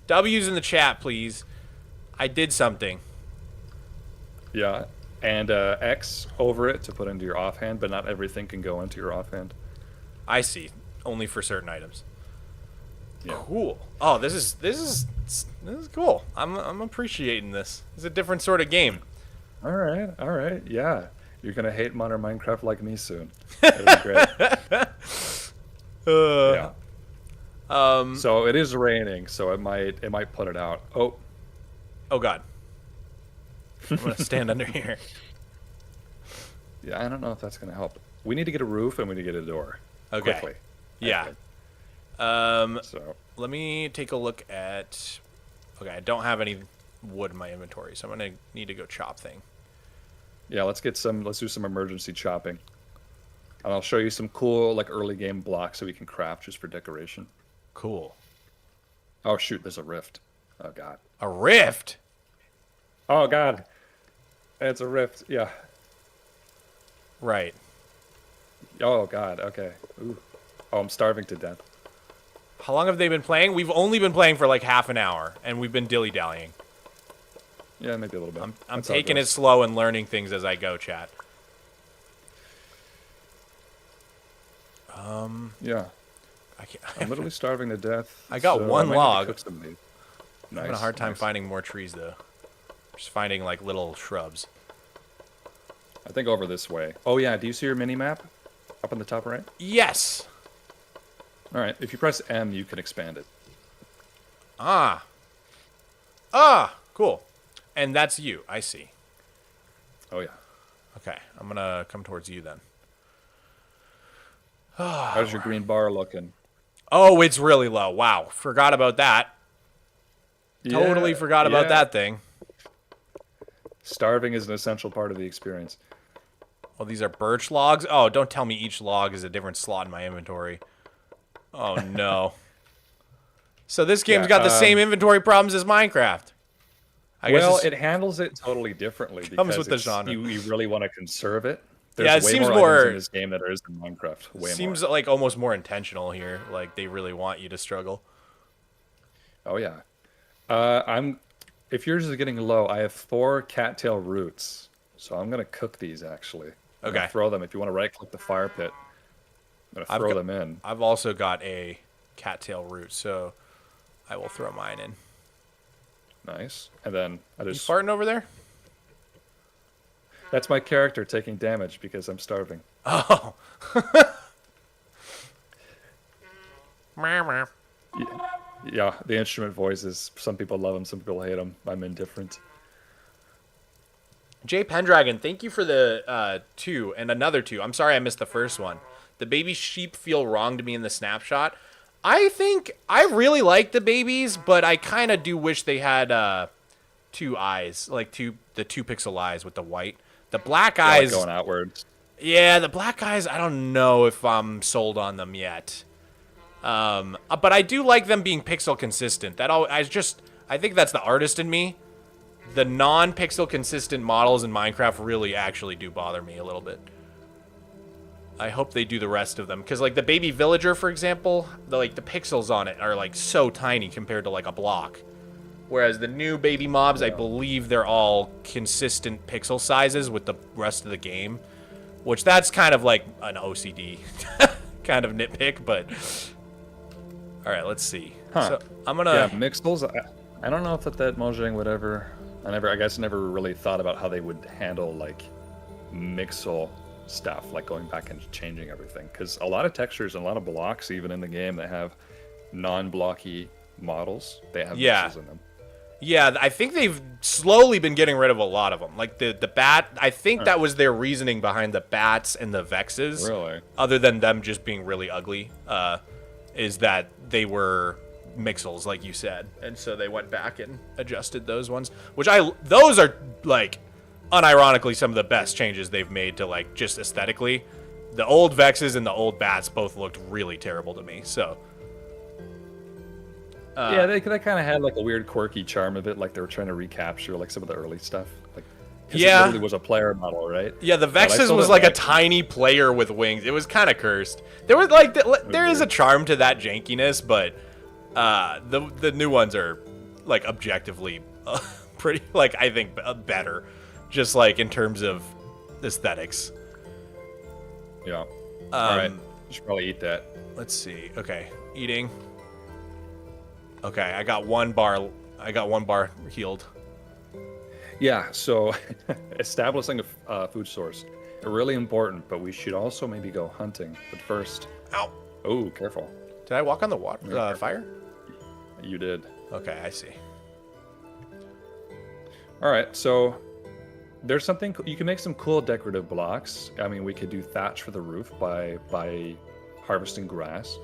W's in the chat, please. I did something. Yeah, and X over it to put into your offhand, but not everything can go into your offhand. I see. Only for certain items. Yeah. Cool. Oh, this is cool. I'm appreciating this. It's a different sort of game. All right. Yeah. You're going to hate modern Minecraft like me soon. That'd be great. Yeah. So it is raining, so it might put it out. Oh God. I'm gonna stand under here. Yeah, I don't know if that's gonna help. We need to get a roof and we need to get a door. Okay. Quickly. Yeah. So let me take a look at... Okay, I don't have any wood in my inventory, so I'm gonna need to go chop thing. Yeah, let's do some emergency chopping. And I'll show you some cool like early game blocks that we can craft just for decoration. Cool. Oh shoot, there's a rift. Oh god. A rift? Oh god. It's a rift, yeah. Right. Oh god, okay. Ooh. Oh, I'm starving to death. How long have they been playing? We've only been playing for like half an hour, and we've been dilly-dallying. Yeah, maybe a little bit. I'm taking it slow and learning things as I go, chat. Yeah. I'm literally starving to death. I got one log. Nice, I'm having a hard time finding more trees, though. Just finding, like, little shrubs. I think over this way. Oh, yeah. Do you see your mini-map up on the top right? Yes. All right. If you press M, you can expand it. Ah, cool. And that's you. I see. Oh, yeah. Okay. I'm going to come towards you, then. How's your green bar looking? Oh, it's really low. Wow. Forgot about that. Totally forgot about that thing. Starving is an essential part of the experience. Oh, these are birch logs? Oh, don't tell me each log is a different slot in my inventory. Oh, no. So this game's got the same inventory problems as Minecraft. Well, it handles it totally differently comes with the genre. You really want to conserve it. There's way seems more items in this game than there is in Minecraft. Way seems more. like almost more intentional here. Like they really want you to struggle. Oh yeah. If yours is getting low, I have 4 cattail roots, so I'm gonna cook these actually. I'm gonna throw them. If you want to right-click the fire pit, I'm gonna throw them in. I've also got a cattail root, so I will throw mine in. Nice. And then I just... You farting over there? That's my character taking damage because I'm starving. Oh. Yeah, the instrument voices. Some people love them, some people hate them. I'm indifferent. Jay Pendragon, thank you for the 2 and another 2. I'm sorry I missed the first one. The baby sheep feel wrong to me in the snapshot. I think I really like the babies, but I kind of do wish they had 2 eyes, like the 2 pixel eyes with the white. The black eyes... Like going outwards. Yeah, the black eyes, I don't know if I'm sold on them yet. But I do like them being pixel consistent. I think that's the artist in me. The non-pixel consistent models in Minecraft really actually do bother me a little bit. I hope they do the rest of them, because like the baby villager, for example, the pixels on it are like so tiny compared to like a block. Whereas the new baby mobs, I believe they're all consistent pixel sizes with the rest of the game, which that's kind of like an OCD kind of nitpick, but all right, let's see. So I'm gonna mixels. I don't know if that Mojang would ever. I guess never really thought about how they would handle like mixel stuff, like going back and changing everything, because a lot of textures and a lot of blocks, even in the game, that have non-blocky models, they have mixels in them. Yeah, I think they've slowly been getting rid of a lot of them. Like the bat, I think that was their reasoning behind the bats and the vexes. Really? Other than them just being really ugly, is that they were mixels, like you said, and so they went back and adjusted those ones. Those are like, unironically, some of the best changes they've made to like just aesthetically. The old vexes and the old bats both looked really terrible to me. So. Yeah, they kind of had like a weird quirky charm of it, like they were trying to recapture like some of the early stuff. Like, it literally was a player model, right? Yeah, the Vexes was like a tiny player with wings. It was kind of cursed. There was like there is a charm to that jankiness, but the new ones are like objectively pretty, like I think better, just like in terms of aesthetics. Yeah. All right. You should probably eat that. Let's see. Okay, eating. Okay, I got one bar. Healed. Yeah, so establishing a food source, really important, but we should also maybe go hunting. But first... Ow! Oh, careful. Did I walk on the water? Fire? You did. Okay, I see. All right, so there's something... You can make some cool decorative blocks. I mean, we could do thatch for the roof by harvesting grass.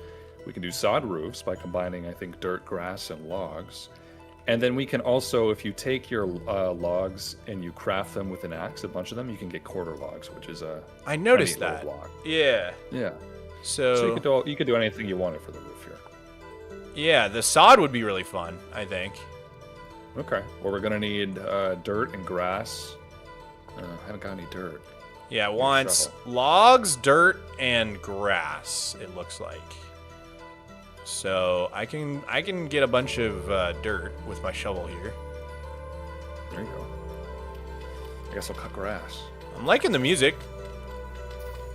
We can do sod roofs by combining, I think, dirt, grass, and logs. And then we can also, if you take your logs and you craft them with an axe, a bunch of them, you can get quarter logs, which is a I noticed that. Block. Yeah. Yeah. So you could do anything you wanted for the roof here. Yeah, the sod would be really fun, I think. Okay. Well, we're gonna need dirt and grass. I haven't got any dirt. Yeah, it wants logs, dirt, and grass. It looks like. So I can get a bunch of dirt with my shovel here. There you go. I guess I'll cut grass. I'm liking the music.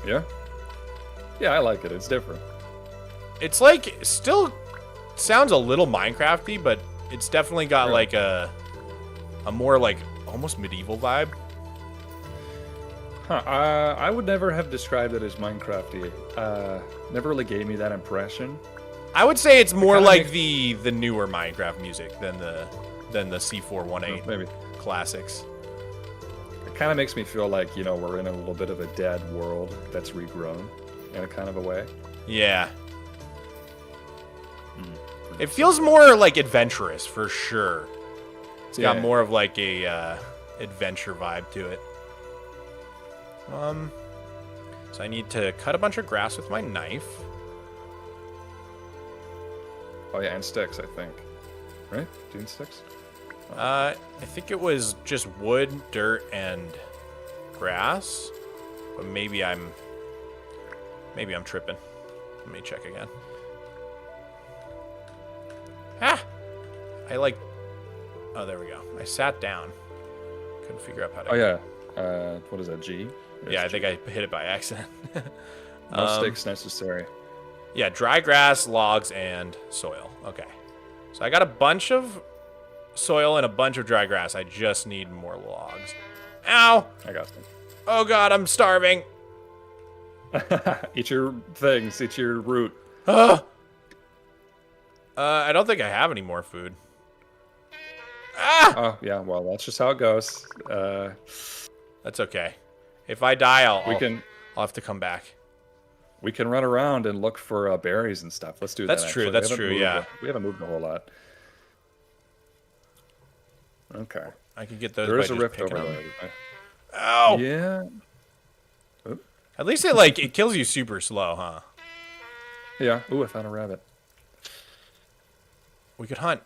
Yeah? Yeah, I like it. It's different. It's like, still sounds a little Minecraft-y, but it's definitely got like a more like almost medieval vibe. Huh. I would never have described it as Minecraft-y. Never really gave me that impression. I would say it's more like the newer Minecraft music than the C418 maybe classics. It kind of makes me feel like, you know, we're in a little bit of a dead world that's regrown in a kind of a way. Yeah. It feels more like adventurous for sure. It's got more of like a adventure vibe to it. So I need to cut a bunch of grass with my knife. Oh yeah, and sticks, I think. Right? Doing sticks? Oh. I think it was just wood, dirt, and grass. But maybe I'm tripping. Let me check again. Ah! Oh, there we go. I sat down. Couldn't figure out how to... Oh yeah. What is that, G? Yeah, I think I hit it by accident. No sticks necessary. Yeah, dry grass, logs, and soil. Okay. So I got a bunch of soil and a bunch of dry grass. I just need more logs. Ow! I got some. Oh god, I'm starving. Eat your things. Eat your root. I don't think I have any more food. Ah! Oh, yeah, well, that's just how it goes. That's okay. If I die, I'll have to come back. We can run around and look for berries and stuff. Let's do that. That's true. That's true. Yeah. We haven't moved a whole lot. Okay. I can get those. There is a rift over there. Ow! Yeah. At least it kills you super slow, huh? Yeah. Ooh, I found a rabbit. We could hunt.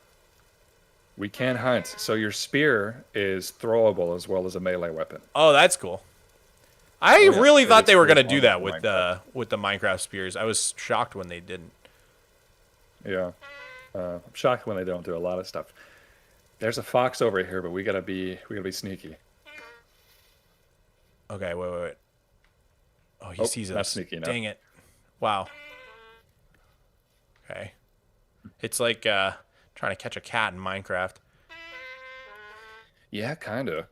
We can hunt. So your spear is throwable as well as a melee weapon. Oh, that's cool. I Oh, yeah. really It thought is they were cool gonna do on that with Minecraft. the Minecraft spears. I was shocked when they didn't. Yeah. I'm shocked when they don't do a lot of stuff. There's a fox over here, but we gotta be sneaky. Okay, wait. Oh, he sees us. Not sneaky enough. Dang it! Wow. Okay. It's like trying to catch a cat in Minecraft. Yeah, kinda.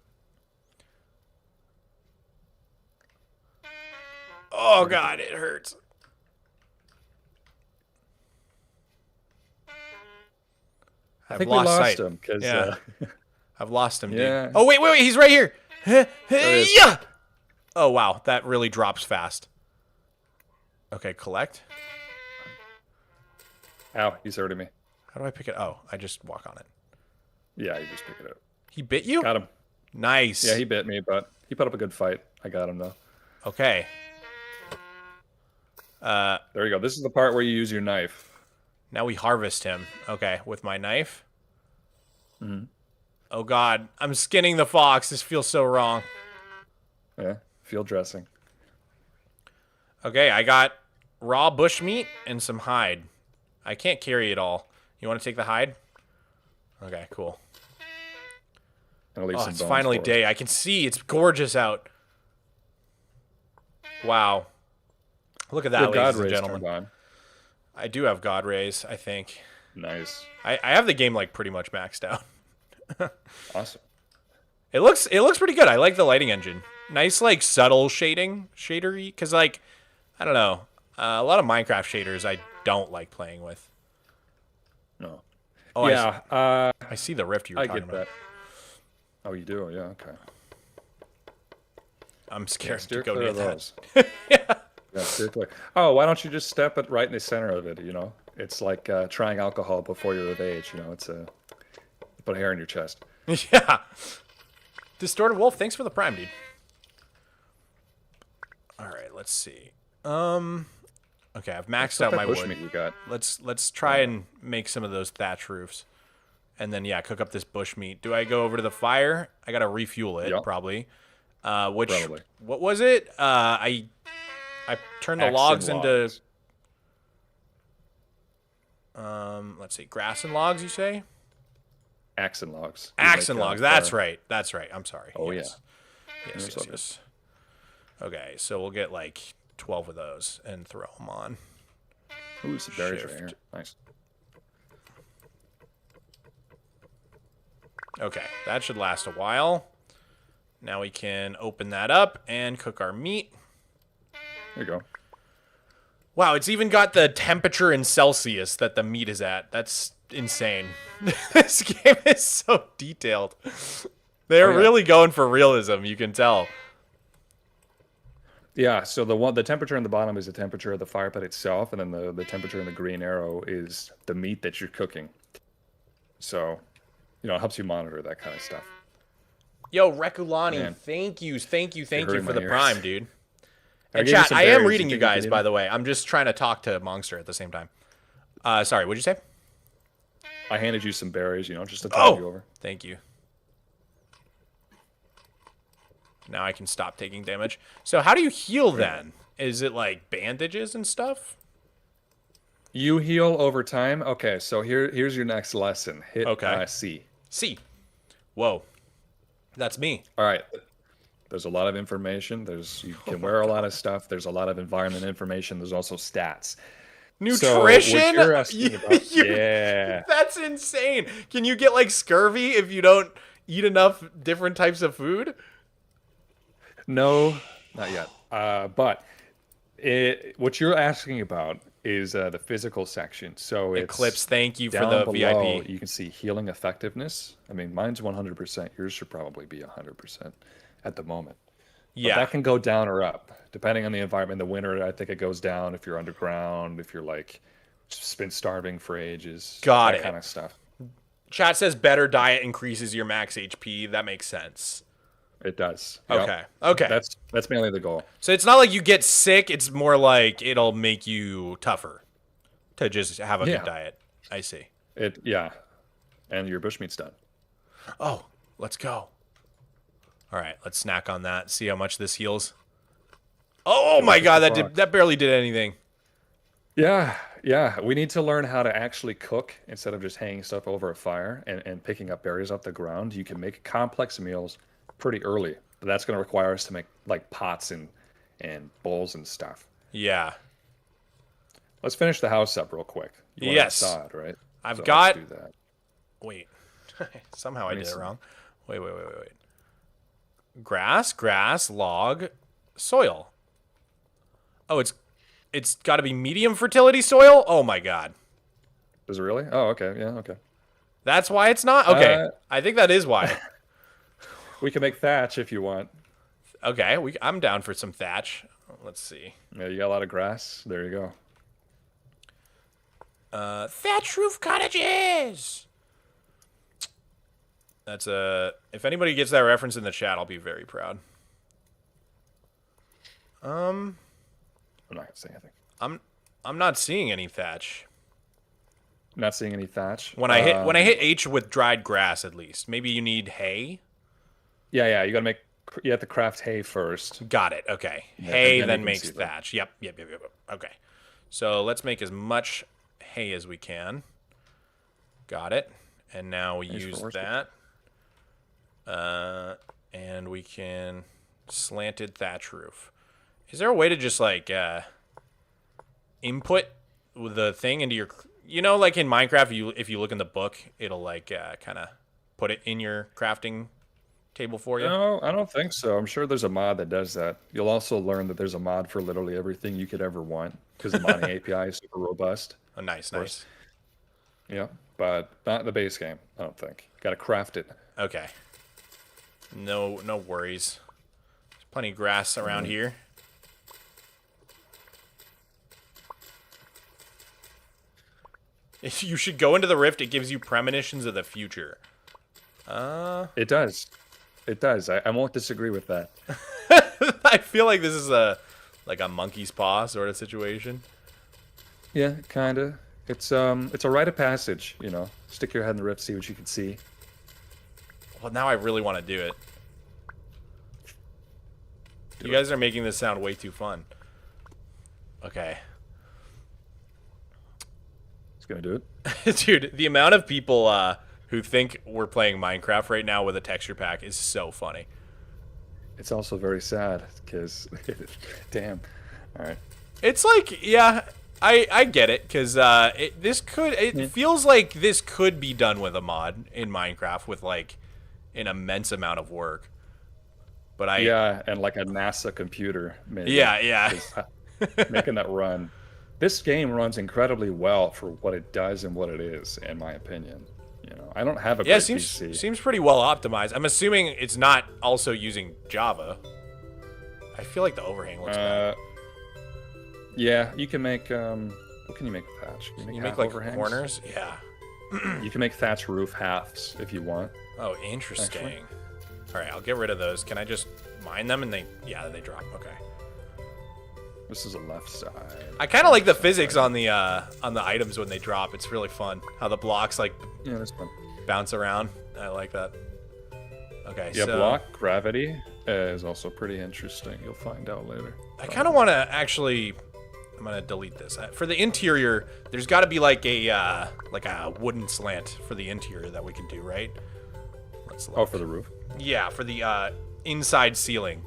Oh God, it hurts. I think we lost him because Yeah. I've lost him, Yeah. dude. Oh wait, he's right here. is. Yeah. Oh wow, that really drops fast. Okay, collect. ow, he's hurting me. How do I pick it? Oh, I just walk on it. Yeah, you just pick it up. He bit you? Got him. Nice. Yeah, he bit me, but he put up a good fight. I got him though. Okay. There you go. This is the part where you use your knife. Now we harvest him. Okay, with my knife. Mm-hmm. Oh God, I'm skinning the fox. This feels so wrong. Yeah, field dressing. Okay, I got raw bush meat and some hide. I can't carry it all. You want to take the hide? Okay, cool. And I'll leave Oh, some it's bones finally for us. day. I can see. It's gorgeous out. Wow. Look at that, Your God ladies and rays gentlemen. turned on. I do have God rays, I think. Nice. I have the game like pretty much maxed out. Awesome. It looks pretty good. I like the lighting engine. Nice like subtle shadery, because like I don't know, a lot of Minecraft shaders I don't like playing with. No. Oh Yeah, I see the rift you were I talking get about. that. Oh, you do? Yeah, okay. I'm scared Steer to go clear near of that. those. Yeah, steer clear. Oh, why don't you just step it right in the center of it, you know? It's like trying alcohol before you're of age, you know? It's a... Put hair in your chest. Yeah. Distorted Wolf, thanks for the prime, dude. All right, let's see. Okay, I've maxed out my wood. Bushmeat you got. Let's try and make some of those thatch roofs. And then yeah, cook up this bush meat. Do I go over to the fire? I got to refuel it Yep. probably. Probably. What was it? I turned the Axe logs and into logs. let's see, grass and logs, you say? Axe and logs. You Axe make, and logs. That's fire. right. That's right. I'm sorry. Oh, Yes. Yes, You're so yes. Okay, so we'll get like 12 of those and throw them on. Ooh, some berries right Shift. here. Nice. Okay, that should last a while. Now we can open that up and cook our meat. There you go. Wow, it's even got the temperature in Celsius that the meat is at. That's insane. This game is so detailed. They're Oh, yeah. really going for realism, you can tell. Yeah, so the temperature in the bottom is the temperature of the fire pit itself, and then the temperature in the green arrow is the meat that you're cooking. So, you know, it helps you monitor that kind of stuff. Yo, Rekulani, Man. thank you hurting for the my ears. prime, dude. I And gave you chat, some I am berries. reading you think can guys, eat by them? the way. I'm just trying to talk to Monster at the same time. Sorry, what'd you say? I handed you some berries, you know, just to tide you over. Thank you. Now I can stop taking damage. So how do you heal then? Is it like bandages and stuff? You heal over time. Okay, so here's your next lesson. Hit C. C. Whoa. That's me. All right. There's a lot of information. You can wear a lot of stuff. There's a lot of environment information. There's also stats. Nutrition? So what you're asking about, yeah. That's insane. Can you get like scurvy if you don't eat enough different types of food? No, not yet. But what you're asking about is the physical section. So it's Eclipse, thank you for down the below, VIP. you can see healing effectiveness. I mean, mine's 100%. Yours should probably be 100% at the moment. But Yeah. that can go down or up depending on the environment. In the winter, I think it goes down if you're underground, if you're like just been starving for ages. Got that it. kind of stuff. Chat says better diet increases your max HP. That makes sense. It does. Yep. Okay. Okay. That's mainly the goal. So it's not like you get sick. It's more like it'll make you tougher to just have a Yeah. good diet. I see. Yeah, and your bushmeat's done. Oh, let's go. All right, let's snack on that. See how much this heals. Oh my god, that barely did anything. Yeah, yeah. We need to learn how to actually cook instead of just hanging stuff over a fire and picking up berries off the ground. You can make complex meals pretty early, but that's going to require us to make like pots and bowls and stuff. Yeah. Let's finish the house up real quick. You want Yes. sod, right? I've So got. let's do that. Wait. Somehow I did it wrong. Wait. Grass, log, soil. Oh, it's got to be medium fertility soil? Oh my god. Does it really? Oh, okay. Yeah, okay. That's why it's not? Okay. I think that is why. We can make thatch if you want. Okay, I'm down for some thatch. Let's see. Yeah, you got a lot of grass. There you go. Thatch roof cottages. That's if anybody gets that reference in the chat, I'll be very proud. I'm not gonna say anything. I'm not seeing any thatch. Not seeing any thatch. When I hit H with dried grass, at least. Maybe you need hay. Yeah. You have to craft hay first. Got it. Okay. Yeah, Hay then then you can makes see that. thatch. Yep. Okay. So let's make as much hay as we can. Got it. And now we use that. And we can slanted thatch roof. Is there a way to just like input the thing into your, like in Minecraft, if you look in the book, it'll like kind of put it in your crafting table for you? No, I don't think so. I'm sure there's a mod that does that. You'll also learn that there's a mod for literally everything you could ever want because the modding API is super robust. Oh, nice. Yeah, but not the base game, I don't think. Got to craft it. Okay. No worries. There's plenty of grass around here. If you should go into the rift, it gives you premonitions of the future. It does. It does. I won't disagree with that. I feel like this is a monkey's paw sort of situation. Yeah, kind of. It's a rite of passage, Stick your head in the rift, see what you can see. Well, now I really want to do it. You guys are making this sound way too fun. Okay. It's gonna do it. Dude, the amount of people who think we're playing Minecraft right now with a texture pack is so funny. It's also very sad, because... Damn. Alright. It's like, yeah, I get it, because it feels like this could be done with a mod in Minecraft with, like, an immense amount of work. But Yeah, and like a NASA computer, maybe. Yeah. Making that run. This game runs incredibly well for what it does and what it is, in my opinion. I don't have a great PC. Seems pretty well optimized. I'm assuming it's not also using Java. I feel like the overhang looks bad. Yeah, you can make what can you make with thatch? Can you make like overhangs? Corners? Yeah. You can make thatch roof halves if you want. Oh, interesting. All right, I'll get rid of those. Can I just mine them and they drop? Okay. This is a left side. I kind of like the physics on the items when they drop. It's really fun how the blocks like that's fun. Bounce around. I like that. Okay. Yeah, so block gravity is also pretty interesting. You'll find out later. I kind of want to actually. I'm gonna delete this. For the interior, there's got to be like a wooden slant for the interior that we can do, right? Let's look. Oh, for the roof? Yeah, for the inside ceiling.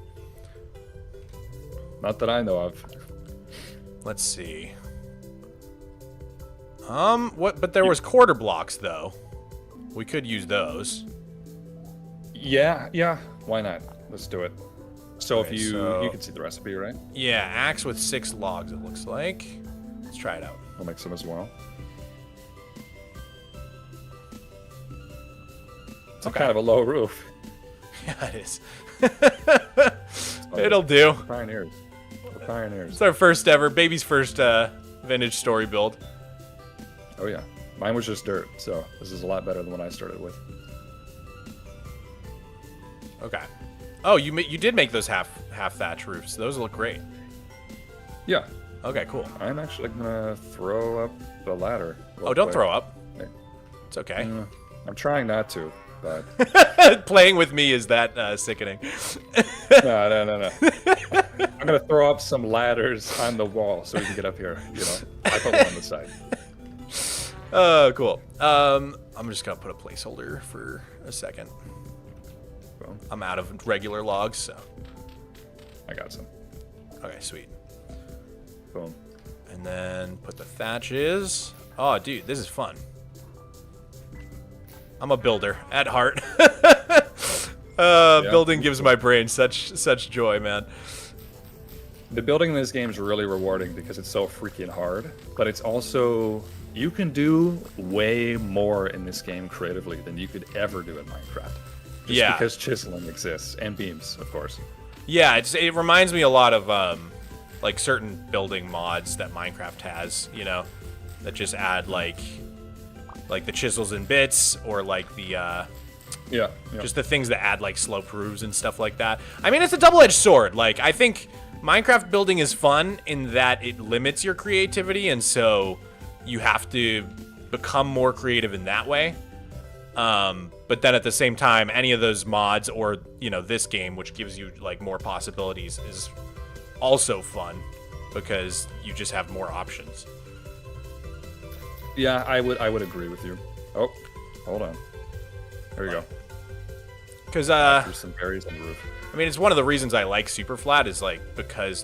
Not that I know of. Let's see. What? But there was quarter blocks though. We could use those. Yeah. Why not? Let's do it. So okay, if you can see the recipe, right? Yeah, axe with 6 logs. It looks like. Let's try it out. I'll make some as well. It's kind of a low roof. Yeah, it is. It'll do. Pioneers. We're pioneers. It's our first ever, baby's first vintage story build. Oh yeah, mine was just dirt, so this is a lot better than what I started with. Okay. Oh, you did make those half thatch roofs. Those look great. Yeah. Okay, cool. I'm actually gonna throw up the ladder. Oh, don't throw up. It's okay. I'm trying not to, but Playing with me is that sickening. no. I'm gonna throw up some ladders on the wall so we can get up here. You know, I put one on the side. Oh, cool. I'm just gonna put a placeholder for a second. Well, I'm out of regular logs, so. I got some. Okay, sweet. Boom. And then put the thatches. Oh, dude, this is fun. I'm a builder at heart. Building gives my brain such joy, man. The building in this game is really rewarding because it's so freaking hard, but it's also, you can do way more in this game creatively than you could ever do in Minecraft. Just because chiseling exists, and beams, of course. Yeah, it reminds me a lot of like certain building mods that Minecraft has, you know, that just add like the chisels and bits, or like the just the things that add like sloped roofs and stuff like that. I mean, it's a double-edged sword. Like, I think Minecraft building is fun in that it limits your creativity, and so you have to become more creative in that way. But then at the same time, any of those mods, or, you know, this game, which gives you like more possibilities, is also fun because you just have more options. Yeah, I would agree with you. Oh, hold on. There you go. Because there's some berries on the roof. I mean, it's one of the reasons I like Superflat is like because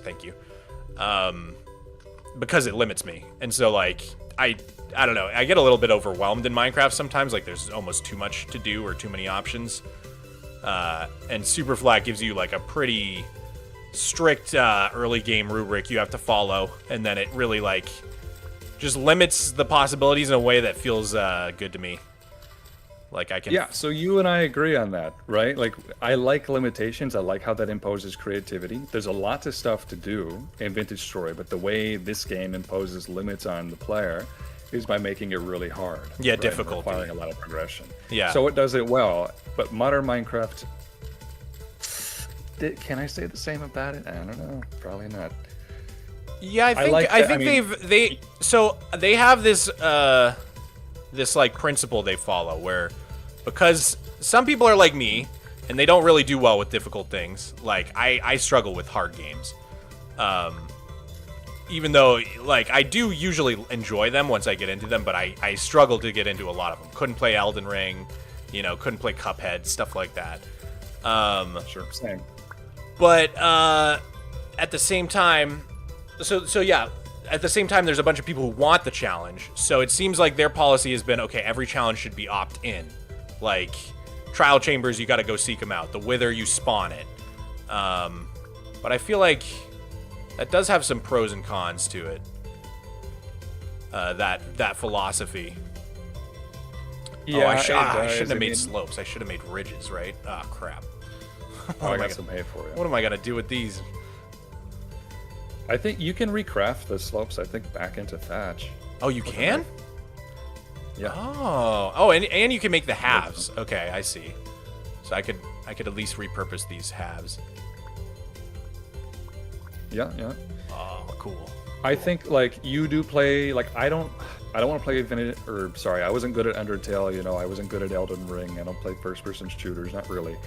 because it limits me, and so like I don't know, I get a little bit overwhelmed in Minecraft sometimes. Like, there's almost too much to do or too many options. And Superflat gives you like a pretty strict early game rubric you have to follow, and then it really like just limits the possibilities in a way that feels good to me. Like, I can... Yeah, so you and I agree on that, right? Like, I like limitations. I like how that imposes creativity. There's a lot of stuff to do in Vintage Story, but the way this game imposes limits on the player is by making it really hard. Yeah, right? difficult. Requiring a lot of progression. Yeah. So it does it well, but modern Minecraft... Can I say the same about it? I don't know. Probably not. Yeah, I think they have this this like principle they follow where, because some people are like me and they don't really do well with difficult things. Like, I struggle with hard games. Even though like I do usually enjoy them once I get into them, but I struggle to get into a lot of them. Couldn't play Elden Ring, you know, couldn't play Cuphead, stuff like that. Sure, same. But at the same time, so yeah, at the same time, there's a bunch of people who want the challenge. So it seems like their policy has been, okay, every challenge should be opt-in. Like, trial chambers, you got to go seek them out. The Wither, you spawn it. But I feel like that does have some pros and cons to it. That philosophy. Yeah, I shouldn't have made slopes. I should have made ridges, right? Ah, crap. I got some hay for you. What am I gonna do with these? I think you can recraft the slopes, I think, back into thatch. Oh, you can? Yeah. Oh, and you can make the halves. Okay, I see. So I could at least repurpose these halves. Yeah. Oh, cool. I think like you do play like I don't want to play Vintage, or sorry, I wasn't good at Undertale. You know, I wasn't good at Elden Ring. I don't play first-person shooters, not really.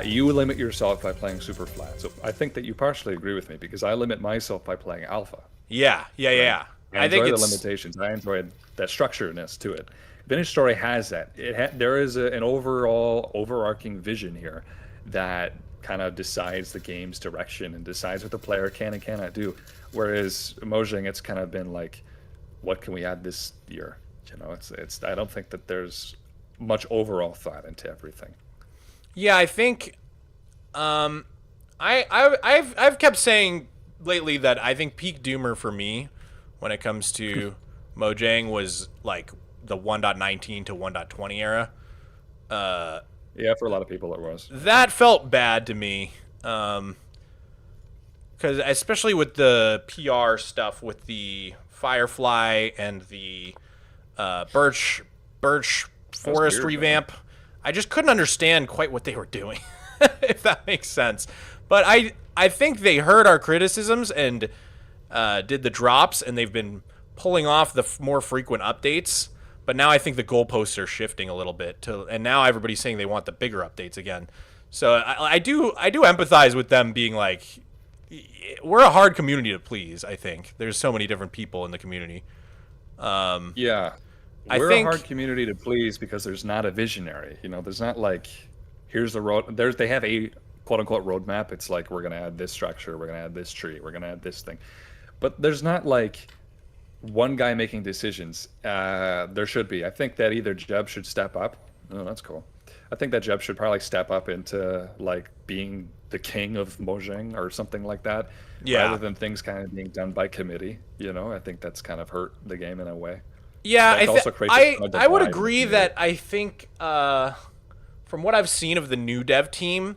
You limit yourself by playing Superflat. So I think that you partially agree with me because I limit myself by playing Alpha. Yeah. I think enjoy it's the limitations. I enjoy that structuredness to it. Vintage Story has that. There is an overall overarching vision here that kind of decides the game's direction and decides what the player can and cannot do. Whereas Mojang, it's kind of been like, what can we add this year? You know, it's. I don't think that there's much overall thought into everything. Yeah, I think I've kept saying lately that I think peak doomer for me when it comes to Mojang was like the 1.19 to 1.20 era. Yeah, for a lot of people it was. That felt bad to me. Because especially with the PR stuff with the Firefly and the Birch Forest revamp. Man. I just couldn't understand quite what they were doing, if that makes sense. But I think they heard our criticisms and did the drops, and they've been pulling off the more frequent updates. But now I think the goalposts are shifting a little bit and now everybody's saying they want the bigger updates again. So I do empathize with them being like, we're a hard community to please. I think there's so many different people in the community. Yeah, we're a hard community to please because there's not a visionary. You know, there's not like, here's the road. They have a quote unquote roadmap. It's like, we're gonna add this structure, we're gonna add this tree, we're gonna add this thing, but there's not like one guy making decisions. There should be. I think that either Jeb should step up. Oh, that's cool. I think that Jeb should probably step up into like being the king of Mojang or something like that, rather than things kind of being done by committee. You know, I think that's kind of hurt the game in a way. Yeah, I would agree that I think from what I've seen of the new dev team,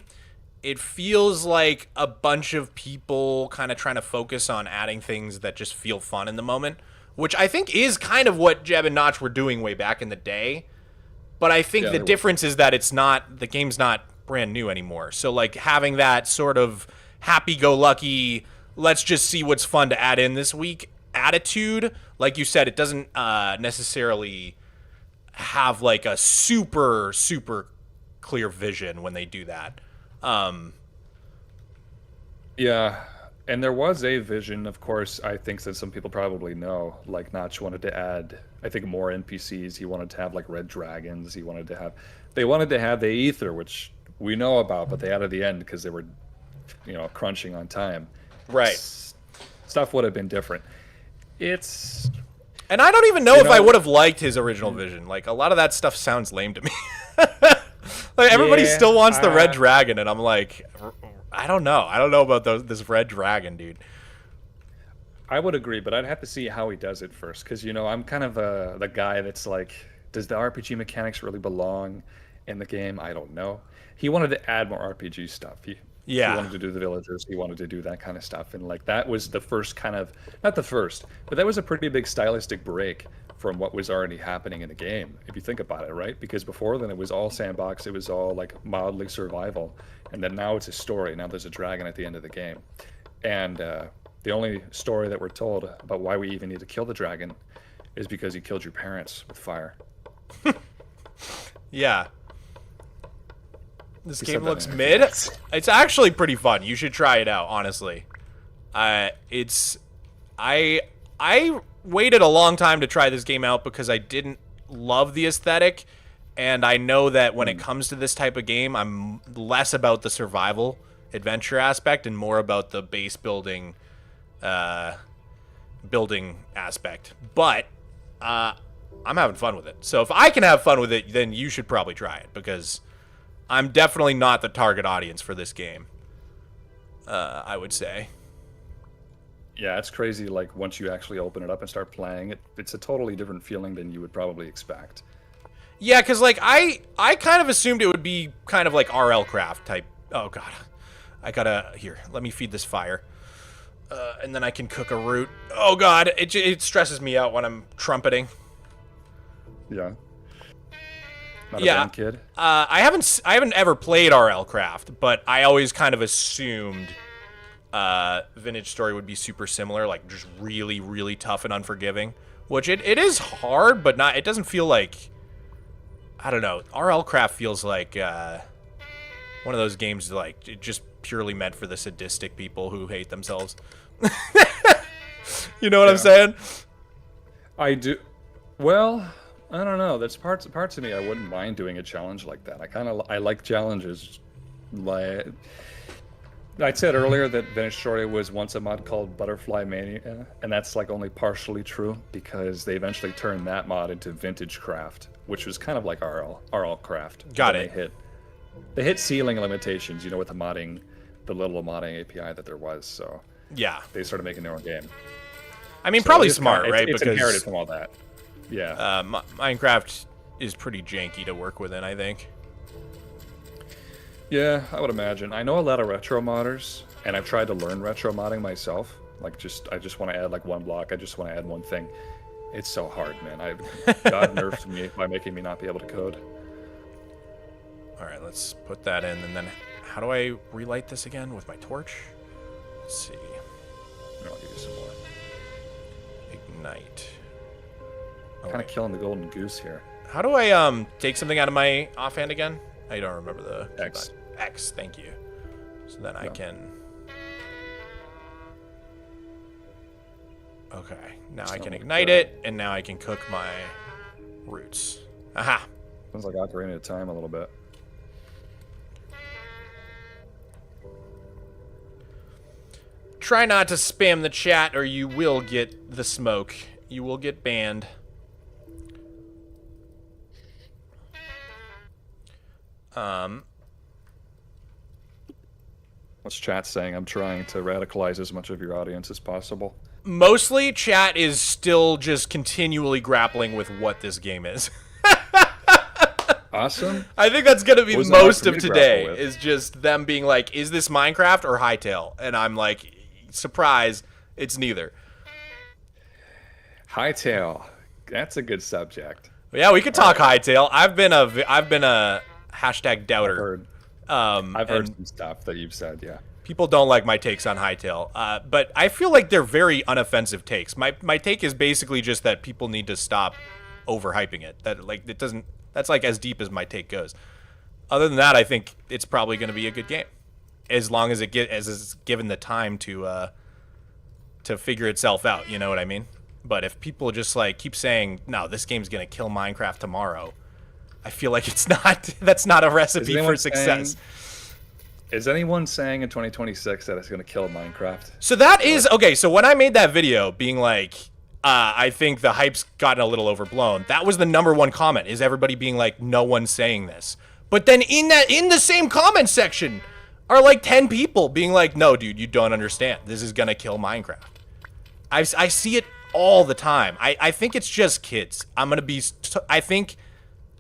it feels like a bunch of people kind of trying to focus on adding things that just feel fun in the moment, which I think is kind of what Jeb and Notch were doing way back in the day. But I think the difference is that the game's not brand new anymore. So like having that sort of happy-go-lucky, let's just see what's fun to add in this week attitude, like you said, it doesn't necessarily have like a super, super clear vision when they do that. Yeah, and there was a vision, of course, I think that some people probably know, like Notch wanted to add, I think, more NPCs. He wanted to have like red dragons. They wanted to have the ether, which we know about, but they added the end because they were, you know, crunching on time. Right. Stuff would have been different. And I don't even know if I would have liked his original vision. Like, a lot of that stuff sounds lame to me. Like, everybody still wants the red dragon, and I'm like, I don't know. I don't know about this red dragon, dude. I would agree, but I'd have to see how he does it first, because, you know, I'm kind of the guy that's like, does the RPG mechanics really belong in the game? I don't know. He wanted to add more RPG stuff. He wanted to do the villagers. He wanted to do that kind of stuff. And like that was the first kind of, not the first, but that was a pretty big stylistic break from what was already happening in the game, if you think about it, right? Because before then it was all sandbox. It was all like mildly survival. And then now it's a story. Now there's a dragon at the end of the game. And the only story that we're told about why we even need to kill the dragon is because he killed your parents with fire. Yeah. This game looks mid. It's actually pretty fun. You should try it out, honestly. I waited a long time to try this game out because I didn't love the aesthetic, and I know that when it comes to this type of game, I'm less about the survival adventure aspect and more about the base building aspect. But I'm having fun with it. So if I can have fun with it, then you should probably try it, because I'm definitely not the target audience for this game, I would say. Yeah, it's crazy. Like, once you actually open it up and start playing it, it's a totally different feeling than you would probably expect. Yeah, because, like, I kind of assumed it would be kind of like RL Craft type. Oh, God. I gotta... Here, let me feed this fire. And then I can cook a root. Oh, God. It stresses me out when I'm trumpeting. Yeah. Not a bad kid. I haven't ever played RL Craft, but I always kind of assumed Vintage Story would be super similar, like just really, really tough and unforgiving. Which it is hard, but not. It doesn't feel like, I don't know. RL Craft feels like one of those games like just purely meant for the sadistic people who hate themselves. You know what I'm saying? I do. Well, I don't know. There's parts of me I wouldn't mind doing a challenge like that. I like challenges. Like I said earlier, that Vintage Story was once a mod called Butterfly Mania, and that's like only partially true because they eventually turned that mod into Vintage Craft, which was kind of like RL Craft. Got it. They hit ceiling limitations, you know, with the little modding API that there was. So yeah, they started making their own game. I mean, probably smart, right? It's inherited from all that. Yeah. Minecraft is pretty janky to work within, I think. Yeah, I would imagine. I know a lot of retro modders, and I've tried to learn retro modding myself. Like, I just want to add like one block. I just want to add one thing. It's so hard, man. God nerfed me by making me not be able to code. All right, let's put that in, and then how do I relight this again with my torch? Let's see. I'll give you some more. Ignite. Kind of killing the golden goose here. How do I take something out of my offhand again? I don't remember the X. X, thank you. So then I can. Okay, now I can ignite it, and now I can cook my roots. Aha. Sounds like Ocarina of Time a little bit. Try not to spam the chat, or you will get the smoke. You will get banned. What's chat saying? I'm trying to radicalize as much of your audience as possible. Mostly, chat is still just continually grappling with what this game is. Awesome. I think that's gonna be What was most that of for you to grapple today, with? is just them being like, is this Minecraft or Hytale? And I'm like, surprise, it's neither. Hytale. That's a good subject. But yeah, we could talk Hytale. I've been a hashtag doubter. I've heard and some stuff that you've said, yeah. people don't like my takes on Hytale, but I feel like they're very unoffensive takes. My take is basically just that people need to stop overhyping it. That like it doesn't. That's like as deep as my take goes. Other than that, I think it's probably going to be a good game, as long as it's given the time to figure itself out. You know what I mean? But if people just like keep saying, "No, this game's going to kill Minecraft tomorrow," I feel like it's not. That's not a recipe for success. Is anyone saying in 2026 that it's going to kill Minecraft? So that is okay. So when I made that video, being like, I think the hype's gotten a little overblown. That was the #1 comment. Is everybody being like, no one's saying this? But then in the same comment section are like 10 people being like, no, dude, you don't understand. This is gonna kill Minecraft. I see it all the time. I think it's just kids. I think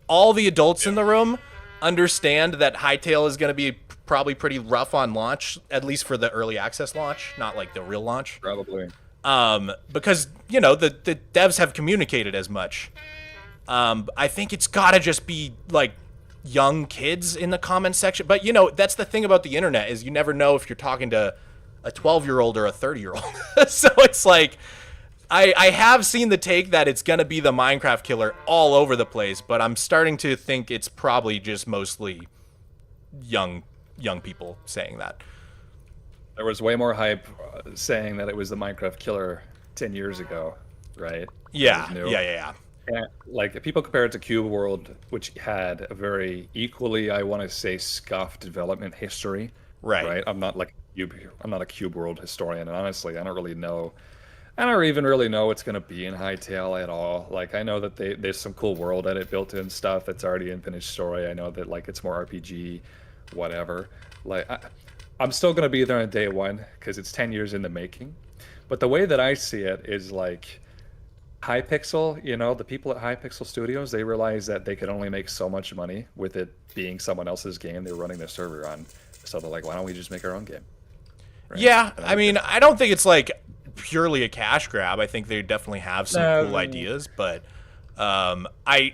all the adults in the room understand that Hytale is gonna be probably pretty rough on launch, at least for the early access launch, not like the real launch. Probably. Because, you know, the devs have communicated as much. I think it's gotta just be like young kids in the comment section. But, you know, that's the thing about the internet, is you never know if you're talking to a 12-year-old or a 30-year-old. So it's like, I have seen the take that it's gonna be the Minecraft killer all over the place, but I'm starting to think it's probably just mostly young people saying that. There was way more hype saying that it was the Minecraft killer 10 years ago, right? Yeah. And, like, people compare it to Cube World, which had a very equally, I want to say, scuffed development history. Right. I'm not a Cube World historian, and honestly, I don't really know. I don't even really know what's going to be in Hytale at all. Like, I know that there's some cool world edit built in stuff that's already in finished story. I know that, like, it's more RPG, whatever. Like, I'm still going to be there on day one because it's 10 years in the making. But the way that I see it is like Hypixel, you know, the people at Hypixel Studios, they realize that they could only make so much money with it being someone else's game they're running their server on. So they're like, why don't we just make our own game? Right? Yeah, I mean, I don't think it's like purely a cash grab. I think they definitely have some cool ideas, but I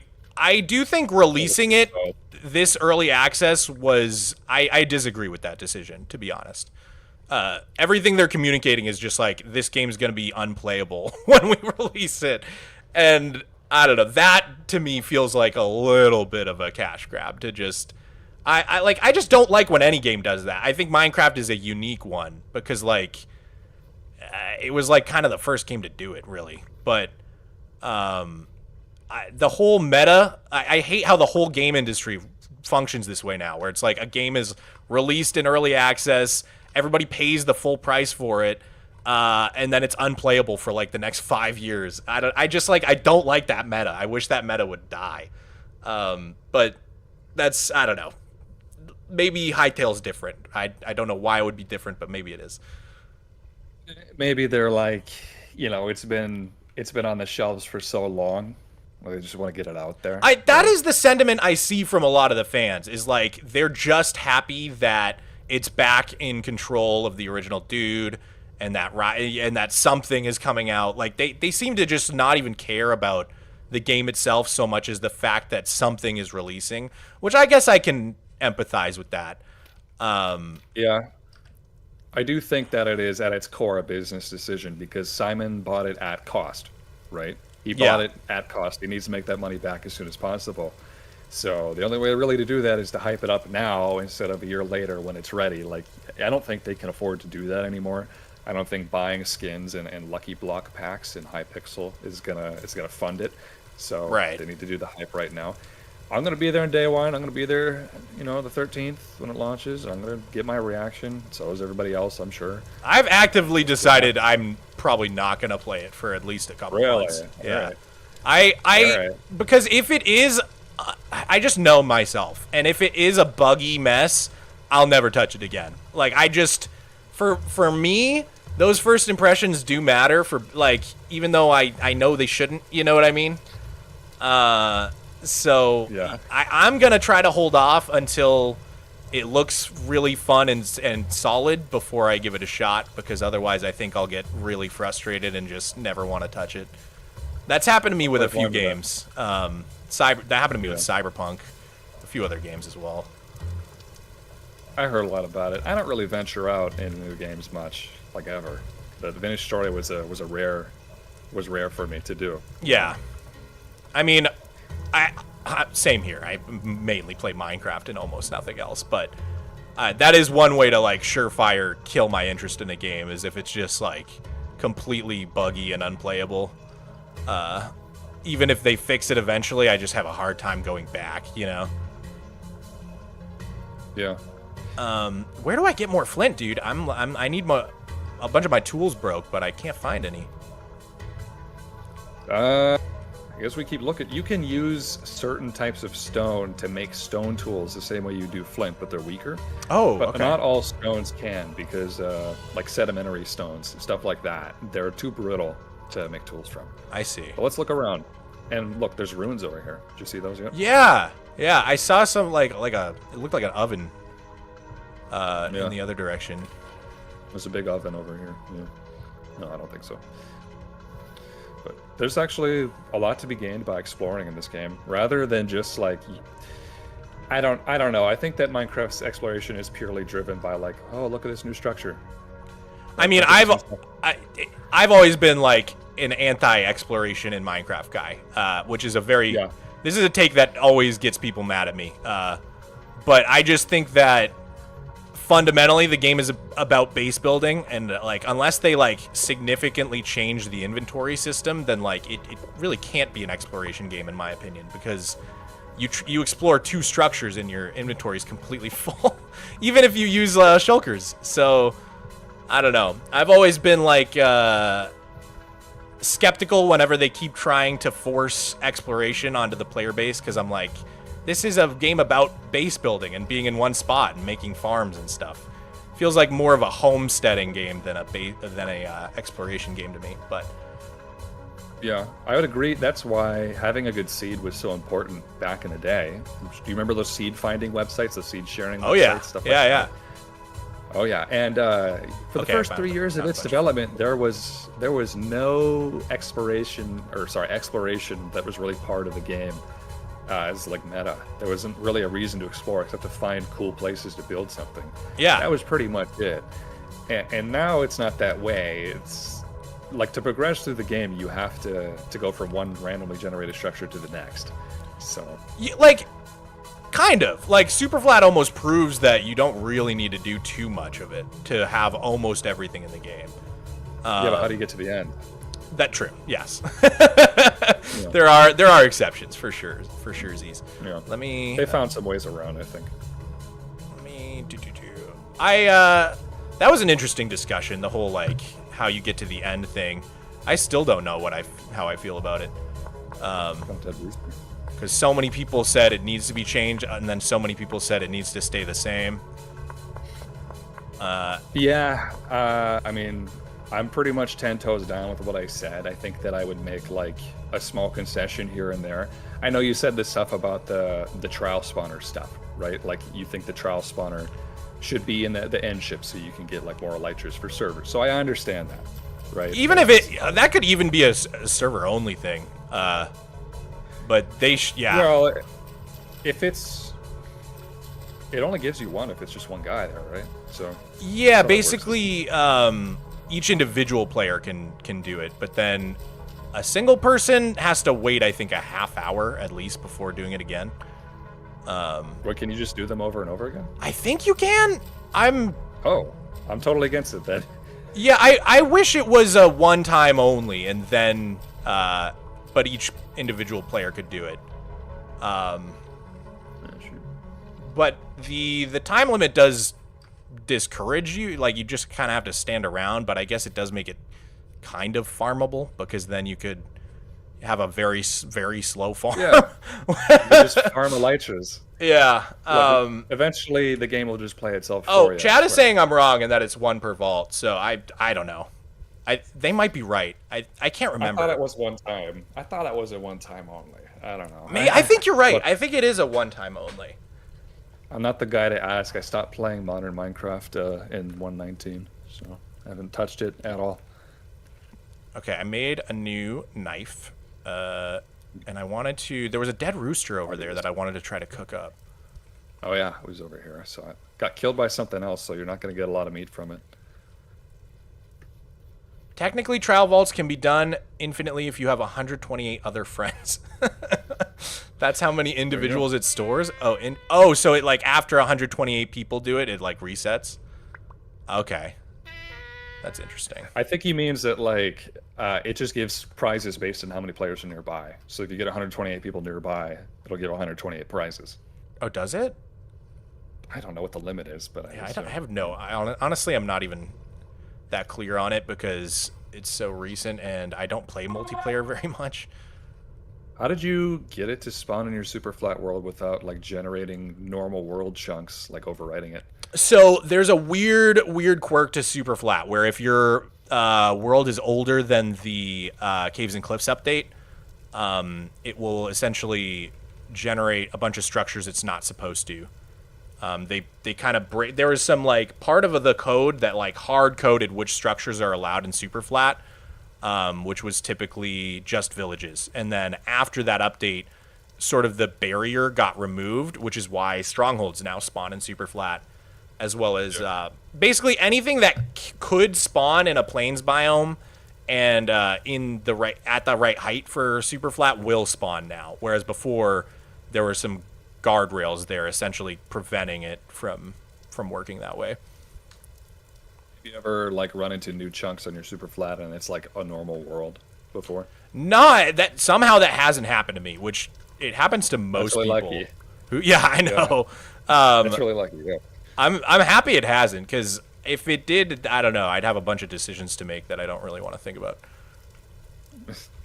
do think releasing it this early access was, I disagree with that decision, to be honest. Everything they're communicating is just like, this game's going to be unplayable when we release it. And I don't know, that to me feels like a little bit of a cash grab to just, I just don't like when any game does that. I think Minecraft is a unique one because like, it was like kind of the first game to do it, really. But, the whole meta, I hate how the whole game industry functions this way now, where it's like a game is released in early access, everybody pays the full price for it, and then it's unplayable for like the next 5 years. I don't like that meta. I wish that meta would die. But that's, I don't know. Maybe Hytale's different. I don't know why it would be different, but maybe it is. Maybe they're like, you know, it's been on the shelves for so long. They just want to get it out there. That is the sentiment I see from a lot of the fans, is like they're just happy that it's back in control of the original dude, and that something is coming out. Like they seem to just not even care about the game itself so much as the fact that something is releasing, which I guess I can empathize with that. Yeah. I do think that it is at its core a business decision because Simon bought it at cost, right? He bought it at cost. He needs to make that money back as soon as possible. So the only way really to do that is to hype it up now instead of a year later when it's ready. Like, I don't think they can afford to do that anymore. I don't think buying skins and lucky block packs in Hypixel is gonna fund it. So they need to do the hype right now. I'm gonna be there on day one. I'm gonna be there, the 13th when it launches. I'm gonna get my reaction. So is everybody else, I'm sure. I've actively decided I'm probably not gonna play it for at least a couple months. Yeah, because if it is, I just know myself, and if it is a buggy mess, I'll never touch it again. Like, for me, those first impressions do matter. For like, even though I know they shouldn't, you know what I mean? So yeah. I'm gonna try to hold off until it looks really fun and solid before I give it a shot, because otherwise I think I'll get really frustrated and just never want to touch it. That's happened to me with a few games. That happened to me with Cyberpunk, a few other games as well. I heard a lot about it. I don't really venture out in new games much, like ever. The finished story was rare for me to do. Yeah, I mean, same here. I mainly play Minecraft and almost nothing else, but that is one way to like surefire kill my interest in a game, is if it's just like completely buggy and unplayable. Even if they fix it eventually, I just have a hard time going back, Yeah. Where do I get more flint, dude? I need a bunch of my tools broke, but I can't find any. I guess we keep looking. You can use certain types of stone to make stone tools the same way you do flint, but they're weaker. Oh, but not all stones can, because like sedimentary stones, stuff like that, they're too brittle to make tools from. I see. But let's look around. And look, there's ruins over here. Did you see those yet? Yeah. I saw some it looked like an oven in the other direction. There's a big oven over here. Yeah. No, I don't think so. But there's actually a lot to be gained by exploring in this game, rather than just like, I don't know. I think that Minecraft's exploration is purely driven by like, oh, look at this new structure. I mean, I've always been like an anti-exploration in Minecraft guy, which is a very this is a take that always gets people mad at me. But I just think that fundamentally the game is about base building, and like unless they like significantly change the inventory system, then like it really can't be an exploration game in my opinion, because you explore 2 structures and your inventory is completely full, even if you use shulkers. So I don't know. I've always been like skeptical whenever they keep trying to force exploration onto the player base, because I'm like, this is a game about base building and being in one spot and making farms and stuff. Feels like more of a homesteading game than a exploration game to me. But yeah, I would agree. That's why having a good seed was so important back in the day. Do you remember those seed finding websites, the seed sharing websites, stuff like that? Yeah. Oh yeah, and for the first 3 years of its development, there was no exploration that was really part of the game as like meta. There wasn't really a reason to explore except to find cool places to build something. Yeah, that was pretty much it. And now it's not that way. It's like, to progress through the game, you have to go from one randomly generated structure to the next. So like, kind of like Superflat almost proves that you don't really need to do too much of it to have almost everything in the game. Yeah, but how do you get to the end? That true. Yes. Yeah. There are exceptions for sure. For sure, Z's. Yeah. Let me. They found some ways around, I think. Let me do. That was an interesting discussion. The whole like how you get to the end thing. I still don't know how I feel about it. Because so many people said it needs to be changed, and then so many people said it needs to stay the same. I mean, I'm pretty much 10 toes down with what I said. I think that I would make like a small concession here and there. I know you said this stuff about the trial spawner stuff, right? Like, you think the trial spawner should be in the end ship so you can get like more elytras for servers. So I understand that, right? Even if that could even be a server only thing. But they Well, if it only gives you one if it's just one guy there, right? So yeah, basically each individual player can do it, but then A single person has to wait, I think, a half hour at least before doing it again. What, can you just do them over and over again? I think you can. I'm totally against it then. Yeah, I wish it was a one-time only, and then, but each individual player could do it. But the time limit does discourage you. Like, you just kind of have to stand around, but I guess it does make it kind of farmable, because then you could have a very, very slow farm. Yeah, you just farm elytras. Yeah. Eventually, the game will just play itself for you. Chad is saying I'm wrong and that it's 1 per vault, so I don't know. They might be right. I can't remember. I thought it was one time. I thought it was a one-time only. I don't know. I think you're right. I think it is a one-time only. I'm not the guy to ask. I stopped playing modern Minecraft in 1.19, so I haven't touched it at all. Okay, I made a new knife, and I wanted to... There was a dead rooster over there that I wanted to try to cook up. Oh yeah, it was over here. I saw it. Got killed by something else, so you're not going to get a lot of meat from it. Technically, trial vaults can be done infinitely if you have 128 other friends. That's how many individuals it stores. So it, like, after 128 people do it, it like resets. Okay, that's interesting. I think he means that, like, it just gives prizes based on how many players are nearby. So if you get 128 people nearby, it'll give 128 prizes. Oh, does it? I don't know what the limit is, but I have no. Honestly, I'm not even that clear on it because it's so recent and I don't play multiplayer very much. How did you get it to spawn in your super flat world without, like, generating normal world chunks, like overwriting it? So there's a weird quirk to super flat where if your world is older than the Caves and Cliffs update, it will essentially generate a bunch of structures it's not supposed to. They kind of break. There was some, like, part of the code that, like, hard coded which structures are allowed in super flat, which was typically just villages. And then after that update, sort of the barrier got removed, which is why strongholds now spawn in super flat, as well as basically anything that could spawn in a plains biome and at the right height for super flat will spawn now. Whereas before there were some guardrails there essentially preventing it from working that way. Have you ever, like, run into new chunks on your super flat and it's like a normal world before? No, that somehow that hasn't happened to me, which it happens to most really people. Lucky. Yeah, I know. Yeah. That's really lucky. Yeah. I'm happy it hasn't, because if it did, I don't know, I'd have a bunch of decisions to make that I don't really want to think about.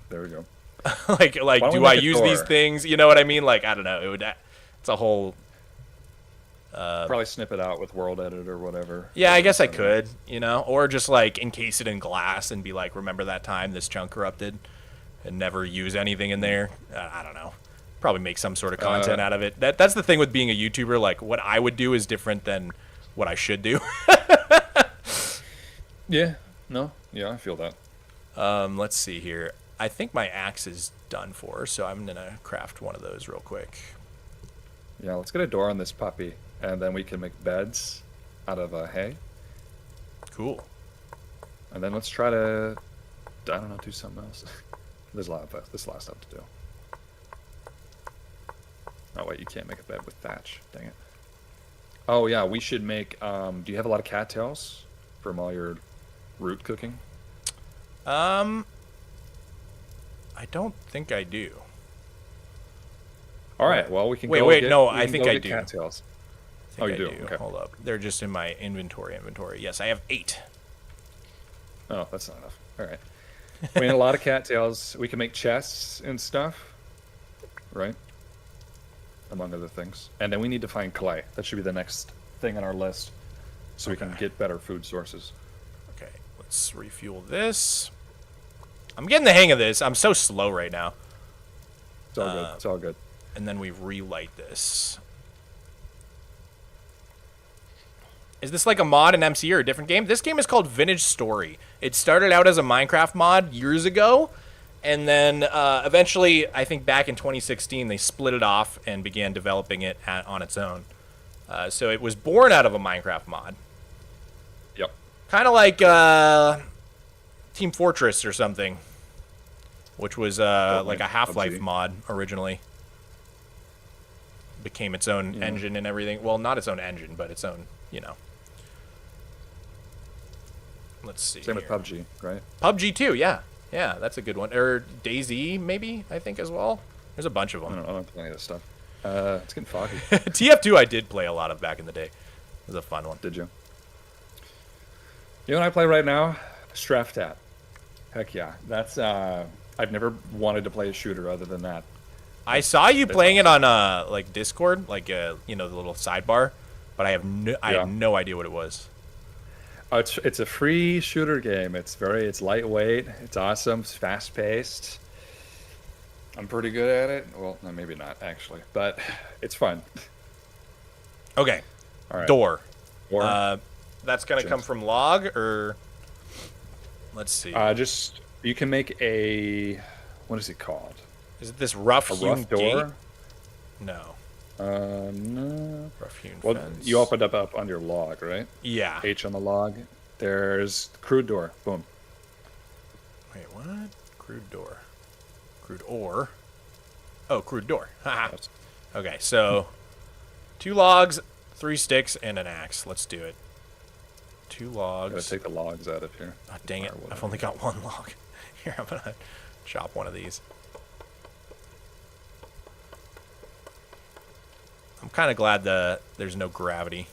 There we go. like do I use these things? You know what I mean? Like, I don't know. It's a whole. Probably snip it out with World Edit or whatever. Yeah, I guess I could, or just, like, encase it in glass and be like, remember that time this chunk corrupted, and never use anything in there. I don't know. Probably make some sort of content out of it. That's the thing with being a YouTuber. Like, what I would do is different than what I should do. Yeah. No. Yeah, I feel that. Let's see here. I think my axe is done for, so I'm gonna craft one of those real quick. Yeah, let's get a door on this puppy, and then we can make beds out of hay. Cool. And then let's try to, I don't know, do something else. There's a lot of stuff to do. Oh wait, you can't make a bed with thatch. Dang it. Oh yeah, we should make. Do you have a lot of cattails from all your root cooking? I don't think I do. All right. Well, we can. I think I do. Cattails. I think you I do. Okay. Hold up. They're just in my inventory. Yes, I have 8. Oh, that's not enough. All right. We need a lot of cattails. We can make chests and stuff, right? Among other things. And then we need to find clay. That should be the next thing on our list, so we can get better food sources. Okay, let's refuel this. I'm getting the hang of this. I'm so slow right now. It's all good. It's all good. And then we relight this. Is this like a mod in MC or a different game? This game is called Vintage Story. It started out as a Minecraft mod years ago, and then eventually, I think back in 2016, they split it off and began developing it on its own. So it was born out of a Minecraft mod. Yep. Kind of like Team Fortress or something, which was like a Half-Life PUBG. mod originally. Became its own engine and everything. Well, not its own engine, but its own, you know. Let's see. Same with PUBG, right? PUBG too, yeah. Yeah, that's a good one. Or DayZ, maybe, I think, as well. There's a bunch of them. I don't play any of this stuff. It's getting foggy. TF2 I did play a lot of back in the day. It was a fun one. Did you? You know what I play right now? STRUCTURELESS. Heck yeah. That's, I've never wanted to play a shooter other than that. I saw you playing it on, like, Discord, like, you know, the little sidebar, but I have no idea what it was. It's a free shooter game. It's lightweight. It's awesome. It's fast paced. I'm pretty good at it. Well, no, maybe not actually, but it's fun. Okay. All right. Door. Or That's gonna come from log or let's see. just you can make a what is it called? Is it this rough hewn door? gate? No. No. Rough hewn Well, fence. you opened up on your log, right? Yeah. H on the log. There's crude door. Boom. Wait, what? Crude door. Crude ore. Oh, crude door. Haha. Okay, so 2 logs, 3 sticks, and an axe. Let's do it. 2 logs. Gotta take the logs out of here. Oh, dang it. I've only got 1 log. Here, I'm gonna chop one of these. I'm kind of glad there's no gravity.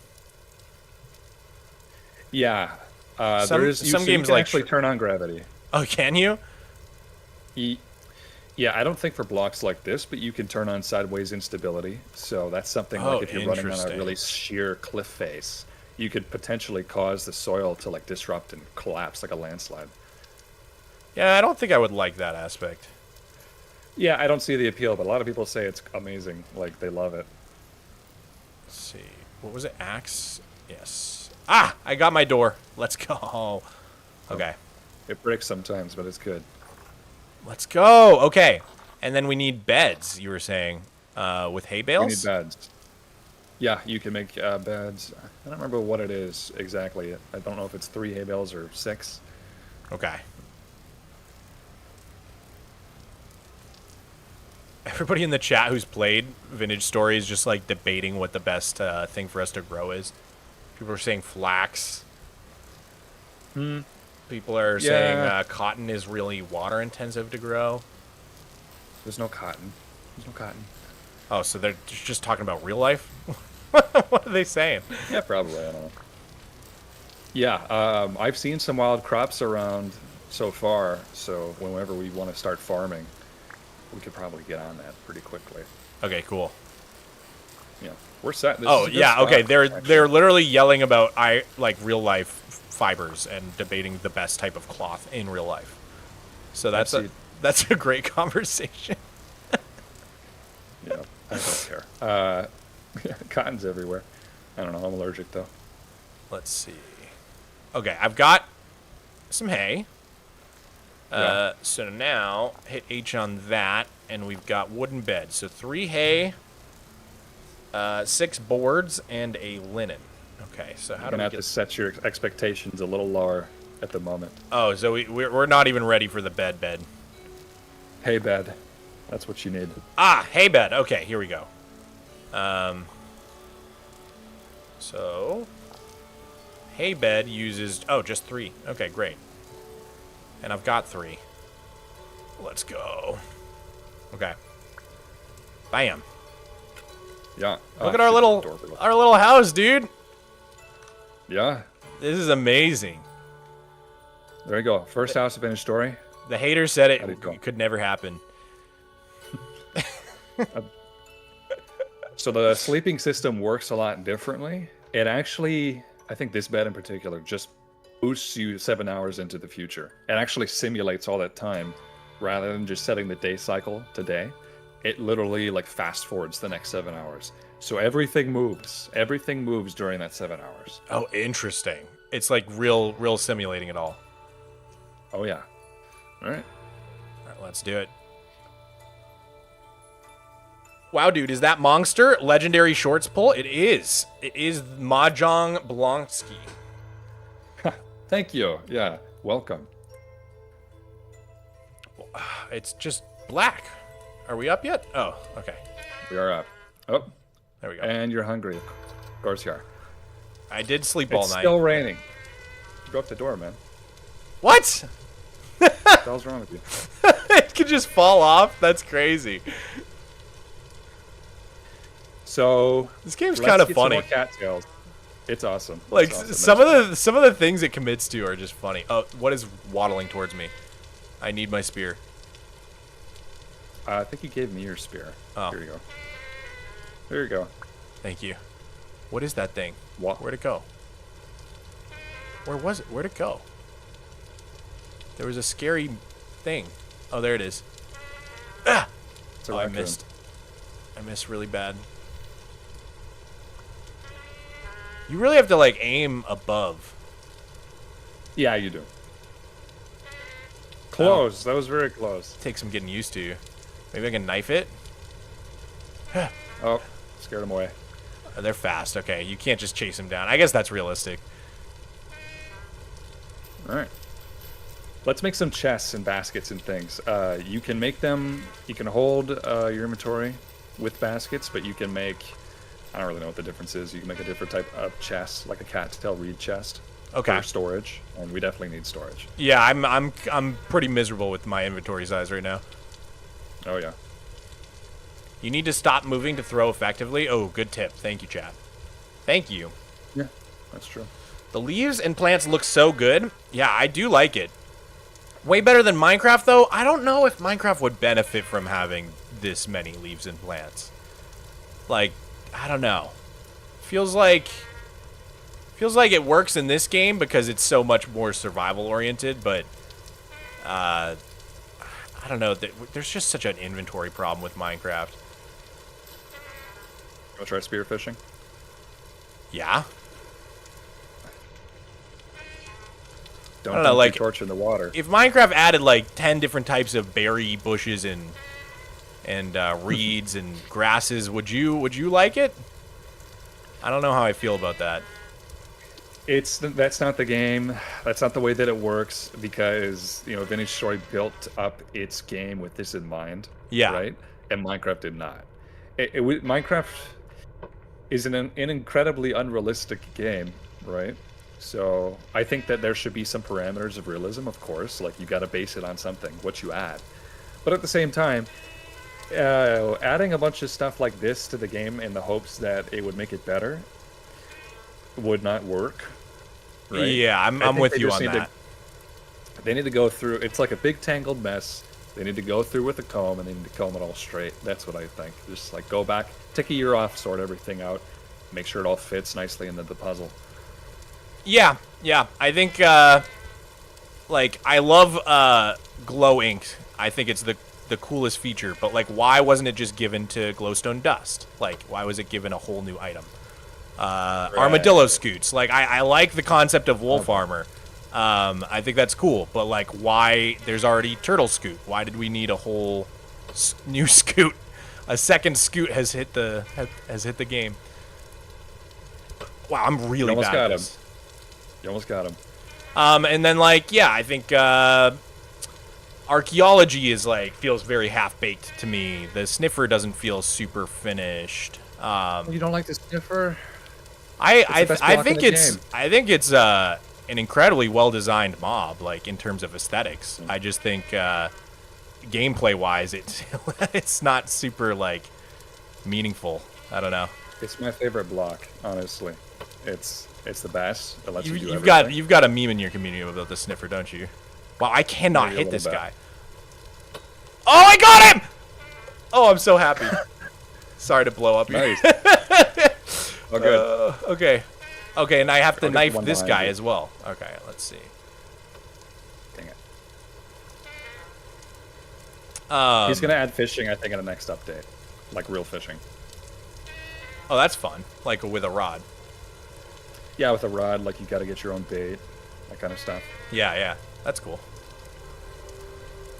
Yeah. Some there is some you games can like actually turn on gravity. Oh, can you? Yeah, I don't think for blocks like this, but you can turn on sideways instability. So that's something Oh, like if you're running on a interesting. really sheer cliff face, you could potentially cause the soil to like disrupt and collapse like a landslide. Yeah, I don't think I would like that aspect. Yeah, I don't see the appeal, but a lot of people say it's amazing. Like they love it. Let's see. What was it? Axe? Yes. Ah! I got my door. Let's go. Okay. It breaks sometimes, but it's good. Let's go. Okay. And then we need beds, you were saying, with hay We bales? need beds. Yeah, you can make beds. I don't remember what it is exactly. I don't know if it's 3 hay bales or 6. Okay. Everybody in the chat who's played Vintage Story is just like debating what the best thing for us to grow is. People are saying flax. People are saying cotton is really water intensive to grow. There's no cotton. There's no cotton. Oh, so they're just talking about real life? What are they saying? Yeah, probably. I don't know. Yeah, I've seen some wild crops around so far, so whenever we want to start farming, we could probably get on that pretty quickly. Okay, cool. Yeah, we're set. This Oh, is a good yeah, spot, okay. They're actually. literally yelling about like real life fibers and debating the best type of cloth in real life. So that's a great conversation. Yeah, I don't care. Cotton's everywhere. I don't know. I'm allergic though. Let's see. Okay, I've got some hay. Yeah. So now hit H on that, and we've got wooden beds. So 3 hay, 6 boards, and a linen. Okay, so how You're do gonna we have get? to set your expectations a little lower at the moment. Oh, so we're not even ready for the bed. Hay bed. That's what you need. Ah, hay bed. Okay, here we go. So hay bed uses just 3. Okay, great. And I've got 3. Let's go. Okay. Bam. Yeah. Look at our little house, dude. Yeah. This is amazing. There you go. First house of Vintage Story. The haters said How'd it go? it could never happen. So the sleeping system works a lot differently. It actually, I think this bed in particular, just boosts you 7 hours into the future. It actually simulates all that time rather than just setting the day cycle to day. It literally like fast forwards the next 7 hours. So everything moves. Everything moves during that 7 hours. Oh, interesting. It's like real simulating it all. Oh yeah. All right. All right, let's do it. Wow, dude, is that Monster legendary shorts pull? It is. It is Mahjong Blonsky. Thank you. Yeah. Welcome. It's just black. Are we up yet? Oh, okay. We are up. Oh, there we go. and you're hungry. Of course you are. I did sleep all It's night. still raining. Go up the door, man. What? What the hell's wrong with you? It could just fall off? That's crazy. So This game's let's kind of get some funny. more cattails. It's awesome. Like It's awesome. some of the things it commits to are just funny. Oh, what is waddling towards me? I need my spear. I think you gave me your spear. Oh. Here you go. There you go. Thank you. What is that thing? What? Where'd it go? Where was it? Where'd it go? There was a scary thing. Oh, there it is. Ah! It's a Oh, I raccoon. missed. I missed really bad. You really have to, like, aim above. Yeah, you do. Close. That was very close. Takes some getting used to. Maybe I can knife it? Oh, scared him away. Oh, they're fast. Okay, you can't just chase them down. I guess that's realistic. All right. Let's make some chests and baskets and things. You can make them. You can hold your inventory with baskets, but you can make. I don't really know what the difference is. You can make a different type of chest, like a cattail reed chest. Okay. For storage, and we definitely need storage. Yeah, I'm pretty miserable with my inventory size right now. Oh yeah. You need to stop moving to throw effectively. Oh, good tip. Thank you, chat. Thank you. Yeah, that's true. The leaves and plants look so good. Yeah, I do like it. Way better than Minecraft, though. I don't know if Minecraft would benefit from having this many leaves and plants. Like, I don't know. Feels like it works in this game because it's so much more survival oriented, but I don't know. There's just such an inventory problem with Minecraft. Wanna try spearfishing? Yeah. Don't know, dunk like, your torch in the water. If Minecraft added like 10 different types of berry bushes and reeds and grasses, would you like it? I don't know how I feel about that. That's not the game. That's not the way that it works because Vintage Story built up its game with this in mind. Yeah. Right. And Minecraft did not. Minecraft is an incredibly unrealistic game, right? So I think that there should be some parameters of realism, of course. Like you got to base it on something, what you add. But at the same time, adding a bunch of stuff like this to the game in the hopes that it would make it better would not work. Right? Yeah, I'm with you on that. They need to go through. It's like a big tangled mess. They need to go through with a comb and they need to comb it all straight. That's what I think. Just like go back, take a year off, sort everything out, make sure it all fits nicely into the puzzle. Yeah. I think like I love glow ink. I think it's the coolest feature. But like, why wasn't it just given to glowstone dust? Like, why was it given a whole new item? Right. Armadillo scoots. Like, I like the concept of wolf armor. I think that's cool, but like, why? There's already turtle scoot. Why did we need a whole new scoot? A second scoot has hit the game. Wow, I'm really bad at this. You almost got him. And then like, yeah, I think archaeology is like feels very half baked to me. The sniffer doesn't feel super finished. You don't like the sniffer? I think it's an incredibly well designed mob, like in terms of aesthetics. I just think gameplay wise it's not super like meaningful. I don't know. It's my favorite block, honestly. It's the best. It lets you do You've got a meme in your community about the sniffer, don't you? Wow, I cannot hit this guy. Oh, I got him! Oh, I'm so happy. Sorry to blow up here. Nice. Oh, good. Okay, and I have to knife this guy you. as well. Okay, let's see. Dang it. Um, He's gonna add fishing, I think, in the next update, like real fishing. Oh, that's fun. Like with a rod. Yeah, with a rod, like you got to get your own bait, that kind of stuff. Yeah, that's cool.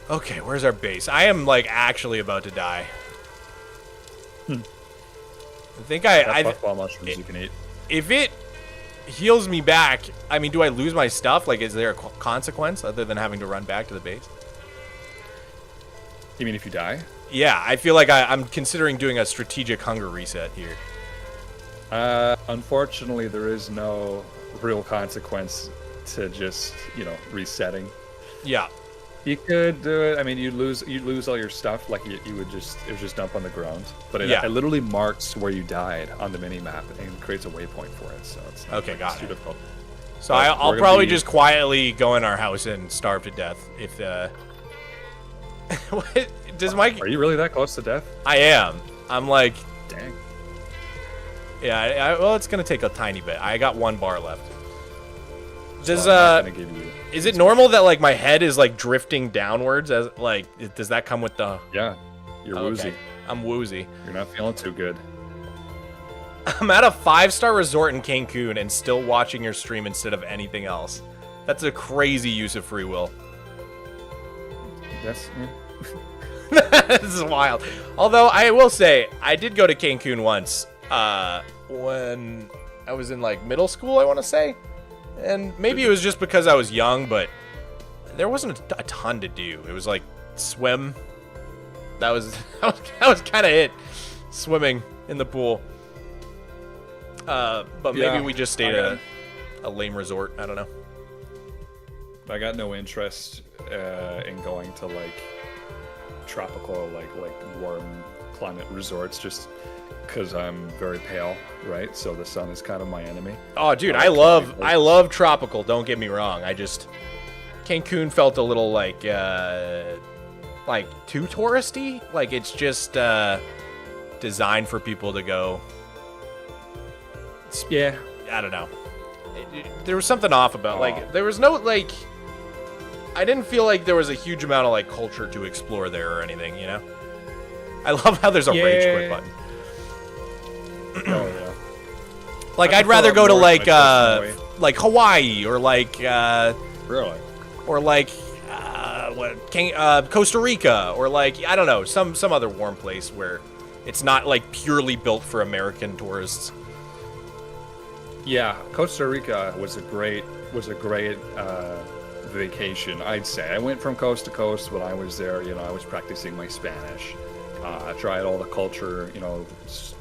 Okay, where's our base? I am like actually about to die. I think puffball mushrooms you can eat. If it heals me back, I mean, do I lose my stuff? Like, is there a consequence other than having to run back to the base? You mean if you die? Yeah, I feel like I'm considering doing a strategic hunger reset here. Unfortunately, there is no real consequence to just, resetting. Yeah. You could do it. I mean, you'd lose all your stuff. Like it would just dump on the ground. But it literally marks where you died on the mini map and creates a waypoint for it. So it's not too difficult. So I'll probably just quietly go in our house and starve to death if what does Mike? Are you really that close to death? I am. I'm like, dang. Yeah. Well, it's gonna take a tiny bit. I got 1 bar left. Does is it normal that like my head is like drifting downwards as like does that come with the? Yeah, you're woozy. I'm woozy. You're not feeling too good. I'm at a 5-star resort in Cancun and still watching your stream instead of anything else. That's a crazy use of free will. That's this is wild. Although I will say I did go to Cancun once when I was in like middle school, I want to say. And maybe it was just because I was young, but there wasn't a ton to do. It was like swim. That was kind of it. Swimming in the pool. But maybe we just stayed at a lame resort. I don't know. I got no interest in going to like tropical, like warm climate resorts, just because I'm very pale, right? So the sun is kind of my enemy. Oh, dude, I love tropical. Don't get me wrong. Cancun felt a little like too touristy. Like it's just designed for people to go. Yeah, I don't know. There was something off about like there was no like. I didn't feel like there was a huge amount of like culture to explore there or anything, you know. I love how there's a rage quit button. Oh yeah. Like I'd rather go to like Hawaii or like really, or like Costa Rica or like I don't know some other warm place where it's not like purely built for American tourists. Yeah, Costa Rica was a great vacation, I'd say. I went from coast to coast when I was there. I was practicing my Spanish. I tried all the culture.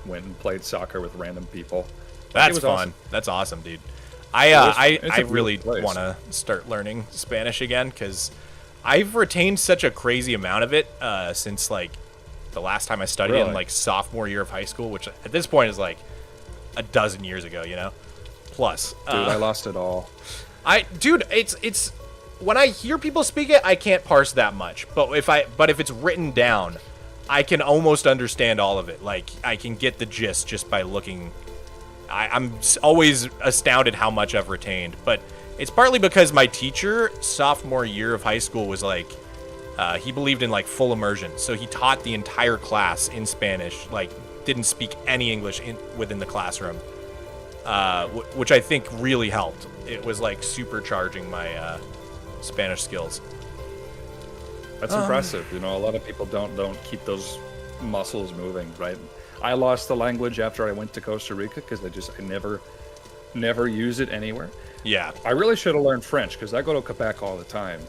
Went and played soccer with random people. That's fun. Awesome. That's awesome, dude. I really want to start learning Spanish again because I've retained such a crazy amount of it since like the last time I studied in like sophomore year of high school, which at this point is like a dozen years ago, Plus, dude, I lost it all. It's when I hear people speak it, I can't parse that much. But if it's written down, I can almost understand all of it. Like I can get the gist just by looking. I'm always astounded how much I've retained. But it's partly because my teacher, sophomore year of high school, was like, he believed in like full immersion. So he taught the entire class in Spanish. Like didn't speak any English within the classroom. Which I think really helped. It was like supercharging my Spanish skills. That's impressive. A lot of people don't keep those muscles moving, right? I lost the language after I went to Costa Rica because I never use it anywhere. Yeah. I really should have learned French because I go to Quebec all the time,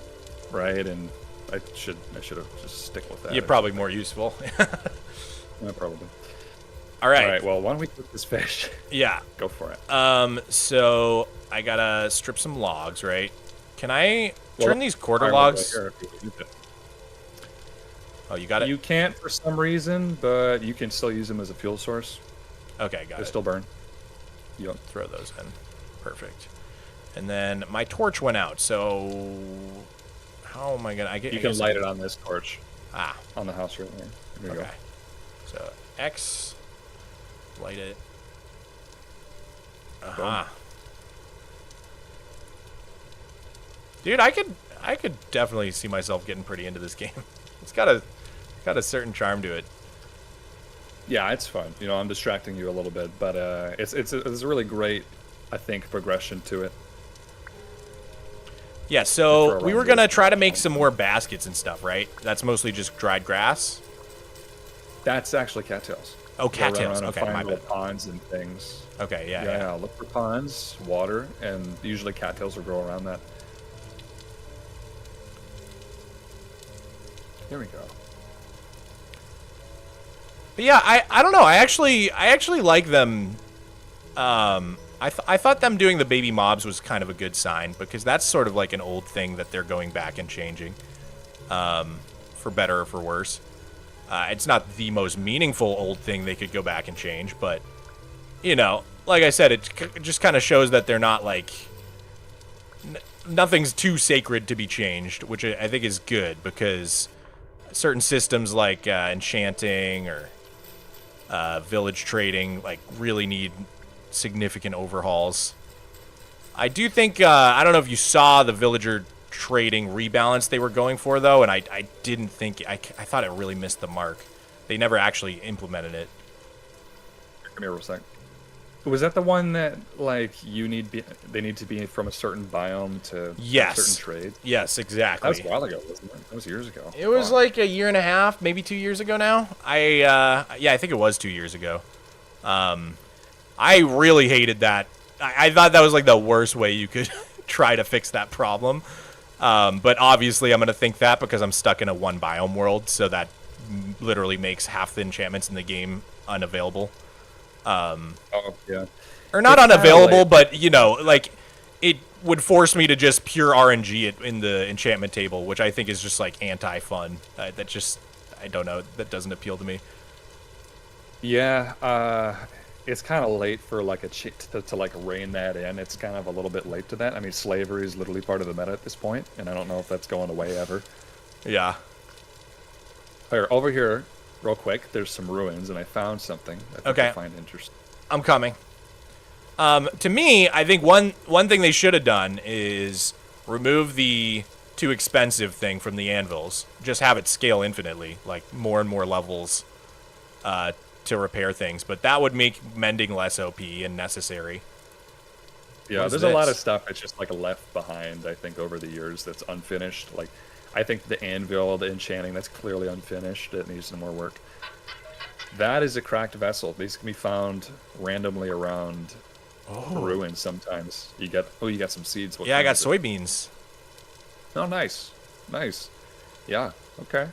right? And I should have just stick with that. You're probably more useful. Yeah, probably. All right. All right. Well, why don't we cook this fish? Yeah. Go for it. So I gotta strip some logs, right? Can I turn these quarter logs? Oh, you got it? You can't for some reason, but you can still use them as a fuel source. Okay, got it. They still burn. Yep. Throw those in. Perfect. And then my torch went out, so how am I gonna? You can light it on this torch. On the house right there. There you go. So X. Light it. Aha. Dude, I could definitely see myself getting pretty into this game. It's got a certain charm to it. Yeah, it's fun. I'm distracting you a little bit, but it's a really great, I think, progression to it. Yeah, so we were gonna try to make some more baskets and stuff, right? That's mostly just dried grass. That's actually cattails. Oh, cattails. Okay, my bad. Ponds and things. Okay, yeah. Yeah. Look for ponds, water, and usually cattails will grow around that. Here we go. But yeah, I don't know. I actually like them. I thought them doing the baby mobs was kind of a good sign, because that's sort of like an old thing that they're going back and changing, for better or for worse. It's not the most meaningful old thing they could go back and change, but, you know, like I said, it just kind of shows that they're not, like, nothing's too sacred to be changed, which I think is good, because certain systems like enchanting or village trading, like, really need significant overhauls. I do think, I don't know if you saw the villager trading rebalance they were going for, though, and I didn't think, I thought it really missed the mark. They never actually implemented it. Come here for a sec. Was that the one that, like, they need to be from a certain biome to Yes. a certain trade? Yes, exactly. That was a while ago, wasn't it? That was years ago. It was like a year and a half, maybe 2 years ago now. Yeah, I think it was 2 years ago. I really hated that. I thought that was like the worst way you could try to fix that problem. But obviously I'm going to think that because I'm stuck in a one biome world, so that literally makes half the enchantments in the game unavailable. Oh, yeah. Or not unavailable, but, you know, like, it would force me to just pure RNG it in the enchantment table, which I think is just, like, anti-fun. That just, I don't know, that doesn't appeal to me. Yeah, it's kind of late for, like, a cheat to, like, rein that in. It's kind of a little bit late to that. I mean, slavery is literally part of the meta at this point, and I don't know if that's going away ever. Yeah. Here, over here, real quick, there's some ruins, and I found something I think you'll find interesting. I'm coming. To me, I think one thing they should have done is remove the too expensive thing from the anvils. Just have it scale infinitely, like more and more levels to repair things. But that would make mending less OP and necessary. Yeah, there's a lot of stuff that's just like left behind, I think, over the years that's unfinished. Like, I think the anvil, the enchanting, that's clearly unfinished. It needs some more work. That is a cracked vessel. These can be found randomly around ruins sometimes. You got some seeds. Yeah, I got soybeans. Oh, nice. Nice. Yeah, okay.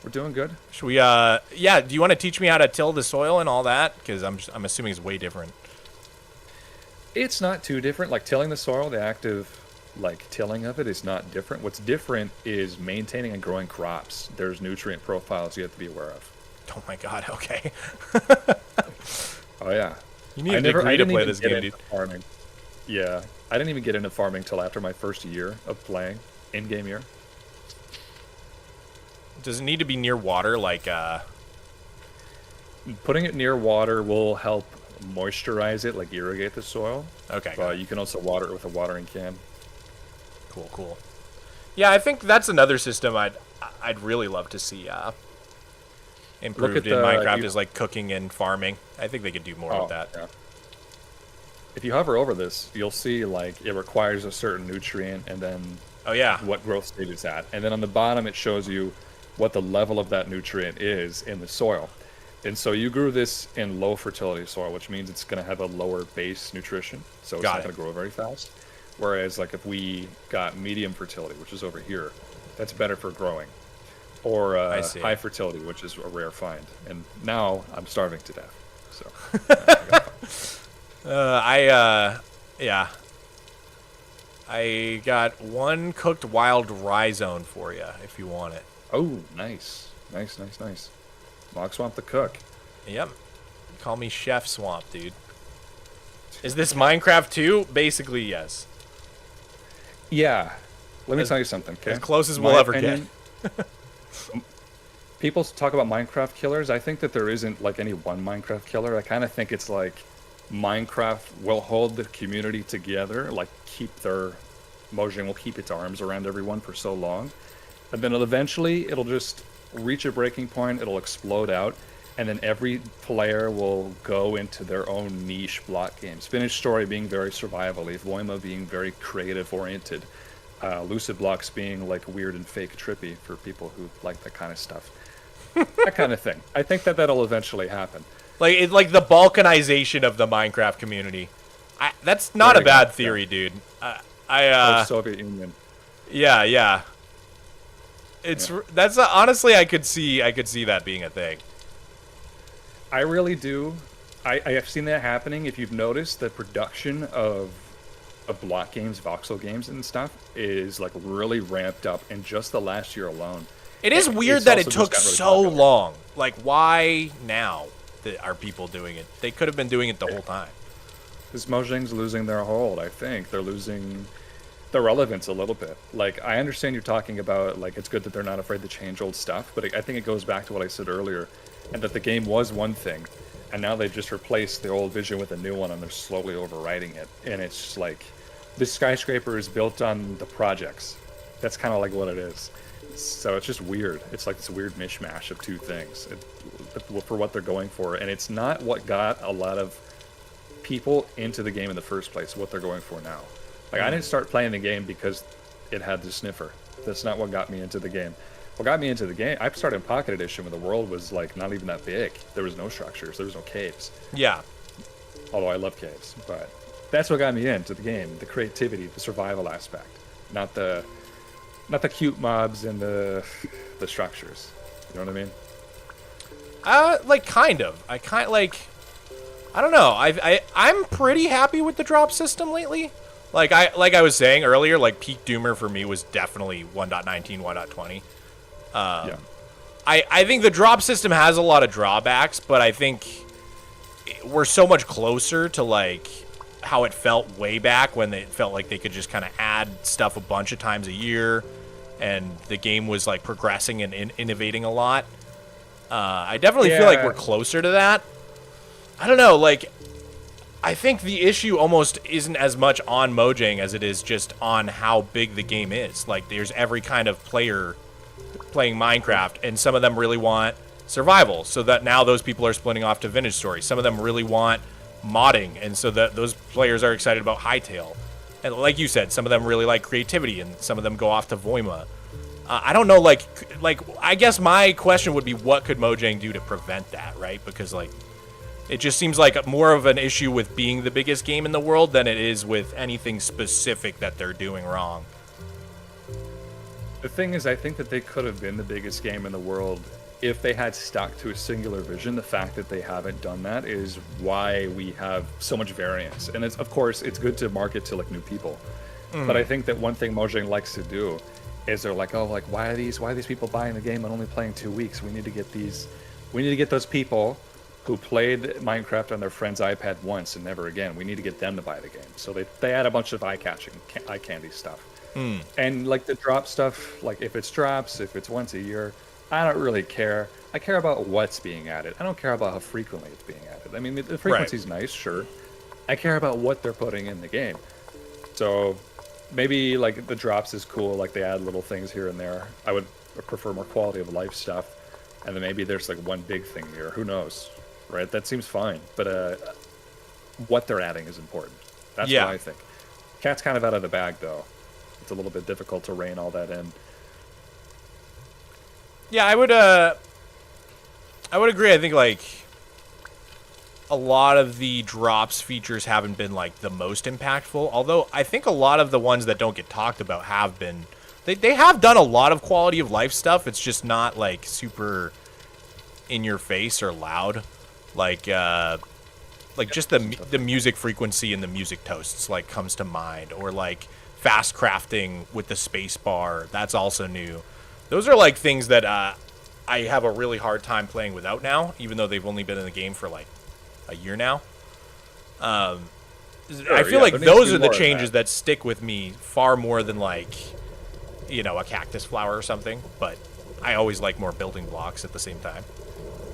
We're doing good. Should we, yeah, do you want to teach me how to till the soil and all that? Because I'm assuming it's way different. It's not too different. Like, tilling the soil, the active, like, tilling of it is not different. What's different is maintaining and growing crops. There's nutrient profiles you have to be aware of. Oh my god, okay. Oh, yeah. You need a degree to play this game, dude. Farming. Yeah. I didn't even get into farming till after my first year of playing, in-game year. Does it need to be near water, like, Putting it near water will help moisturize it, like irrigate the soil. Okay. But you can also water it with a watering can. Cool, cool. Yeah, I think that's another system I'd really love to see improved in Minecraft is like cooking and farming. I think they could do more with that. Yeah. If you hover over this, you'll see like it requires a certain nutrient and then what growth stage it's at. And then on the bottom it shows you what the level of that nutrient is in the soil. And so you grew this in low fertility soil, which means it's going to have a lower base nutrition, so it's not going to grow very fast. Whereas like if we got medium fertility, which is over here, that's better for growing. Or high fertility, which is a rare find. And now I'm starving to death. So yeah. I got one cooked wild rhizome for you if you want it. Oh, nice. Nice, nice, nice. Mogswamp the cook. Yep. Call me Chef Swamp, dude. Is this Minecraft 2? Basically, yes. Yeah. Let me tell you something, okay? As close as we'll ever get. People talk about Minecraft killers. I think that there isn't like any one Minecraft killer. I kind of think it's like Minecraft will hold the community together, like Mojang will keep its arms around everyone for so long. And then eventually it'll just reach a breaking point, it'll explode out, and then every player will go into their own niche block games. Finished Story being very survival-y, Voima being very creative-oriented, Lucid Blocks being like weird and fake trippy for people who like that kind of stuff. That kind of thing. I think that that'll eventually happen. Like the balkanization of the Minecraft community. That's not a bad theory, dude. Soviet Union. Yeah, yeah. That's honestly I could see that being a thing. I really do. I have seen that happening. If you've noticed, the production of block games, voxel games, and stuff is like really ramped up in just the last year alone. It is weird It's that also it just took got really so popular. long. Like, why now that are people doing it? They could have been doing it the whole time. Because Mojang's losing their hold, I think. They're losing their relevance a little bit. Like, I understand you're talking about, like, it's good that they're not afraid to change old stuff, but I think it goes back to what I said earlier, and that the game was one thing, and now they've just replaced the old vision with a new one, and they're slowly overriding it. And it's just like, this skyscraper is built on the projects. That's kind of like what it is. So it's just weird. It's like this weird mishmash of two things for what they're going for, and it's not what got a lot of people into the game in the first place, what they're going for now. Like, I didn't start playing the game because it had the sniffer. That's not what got me into the game. What got me into the game, I started in Pocket Edition when the world was, like, not even that big. There was no structures. There was no caves. Yeah. Although I love caves. But that's what got me into the game, the creativity, the survival aspect. Not the cute mobs and the structures. You know what I mean? Like, kind of. I don't know. I'm pretty happy with the drop system lately. Like I was saying earlier, like, peak Doomer for me was definitely 1.19, 1.20. Yeah. I think the drop system has a lot of drawbacks, but I think we're so much closer to, like, how it felt way back when it felt like they could just kind of add stuff a bunch of times a year, and the game was, like, progressing and innovating a lot. I definitely feel like we're closer to that. I don't know, like, I think the issue almost isn't as much on Mojang as it is just on how big the game is. Like, there's every kind of player playing Minecraft, and some of them really want survival, so that now those people are splitting off to Vintage Story. Some of them really want modding, and so that those players are excited about Hytale. And like you said, some of them really like creativity, and some of them go off to Voima. I don't know, like I guess my question would be, what could Mojang do to prevent that, right? Because, like, it just seems like more of an issue with being the biggest game in the world than it is with anything specific that they're doing wrong. The thing is, I think that they could have been the biggest game in the world if they had stuck to a singular vision. The fact that they haven't done that is why we have so much variance. And it's, of course, it's good to market to, like, new people. But I think that one thing Mojang likes to do is they're like, oh, like, why are these people buying the game and only playing 2 weeks? We need to get those people who played Minecraft on their friend's iPad once and never again. We need to get them to buy the game. So they add a bunch of eye candy stuff. And, like, the drop stuff, like, if it's drops, if it's once a year, I don't really care. I care about what's being added. I don't care about how frequently it's being added. I mean, the frequency's nice, sure. I care about what they're putting in the game. So maybe, like, the drops is cool, like, they add little things here and there. I would prefer more quality of life stuff. And then maybe there's, like, one big thing here. Who knows? Right? That seems fine. But what they're adding is important. That's what I think. Cat's kind of out of the bag, though. It's a little bit difficult to rein all that in. Yeah, I would agree. I think, like, a lot of the drops features haven't been, like, the most impactful. Although I think a lot of the ones that don't get talked about have been. They have done a lot of quality of life stuff. It's just not, like, super in your face or loud. Like just the music frequency and the music toasts, like, comes to mind. Or, like, fast crafting with the space bar. That's also new. Those are, like, things that I have a really hard time playing without now, even though they've only been in the game for, like, a year now. I feel like those are the changes that stick with me far more than, like, you know, a cactus flower or something. But I always like more building blocks at the same time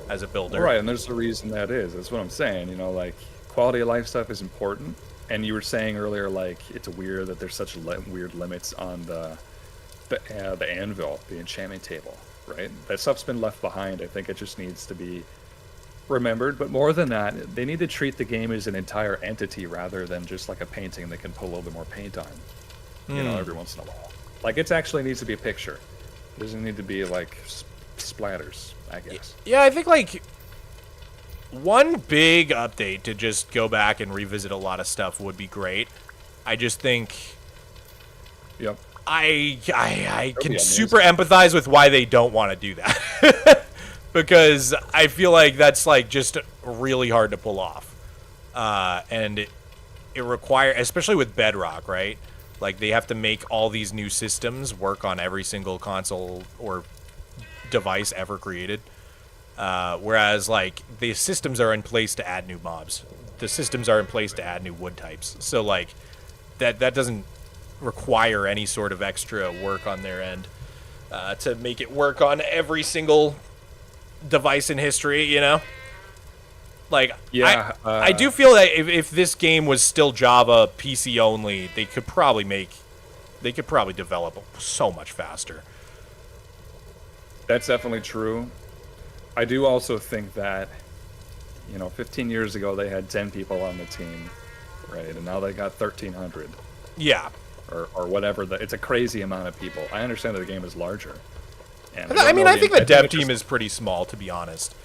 as a builder. Right, and there's a reason that is. That's what I'm saying. You know, like, quality of life stuff is important. And you were saying earlier, like, it's weird that there's such weird limits on the anvil, the enchantment table, right? That stuff's been left behind. I think it just needs to be remembered. But more than that, they need to treat the game as an entire entity rather than just like a painting they can put a little bit more paint on, you know, every once in a while. Like, it actually needs to be a picture. It doesn't need to be, like, splatters, I guess. Yeah, I think, like, one big update to just go back and revisit a lot of stuff would be great. I just think... Yep. I can super empathize with why they don't want to do that. because I feel like that's like just really hard to pull off. And it requires, especially with Bedrock, right? Like they have to make all these new systems work on every single console or device ever created. Whereas like the systems are in place to add new mobs. The systems are in place to add new wood types. So like that doesn't require any sort of extra work on their end to make it work on every single device in history, you know? Like, yeah, I do feel that if this game was still Java PC only, they could probably develop so much faster. That's definitely true. I do also think that, 15 years ago they had 10 people on the team, right? And now they got 1,300. Yeah. Or whatever. It's a crazy amount of people. I understand that the game is larger. And I think the dev team is pretty small, to be honest.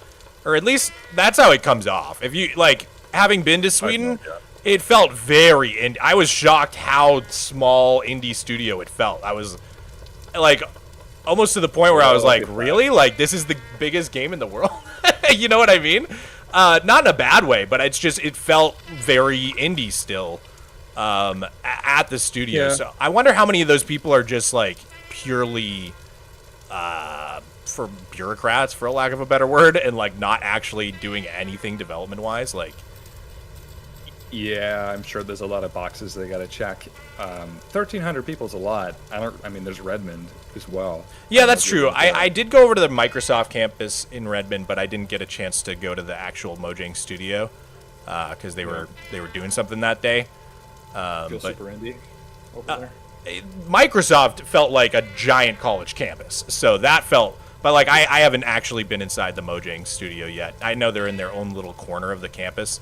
Or at least that's how it comes off. If you, like, having been to Sweden, it felt very I was shocked how small indie studio it felt. I was, like, almost to the point where I was like, really? Like, this is the biggest game in the world? You know what I mean? Not in a bad way, but it felt very indie still at the studio. Yeah. So I wonder how many of those people are just, like, purely for bureaucrats, for a lack of a better word, and like not actually doing anything development wise. Like, yeah, I'm sure there's a lot of boxes they got to check. 1,300 people is a lot. I mean, there's Redmond as well. Yeah, that's true. I did go over to the Microsoft campus in Redmond, but I didn't get a chance to go to the actual Mojang studio because they were doing something that day. Feel super indie over there. Microsoft felt like a giant college campus, so that felt. But like I haven't actually been inside the Mojang studio yet. I know they're in their own little corner of the campus,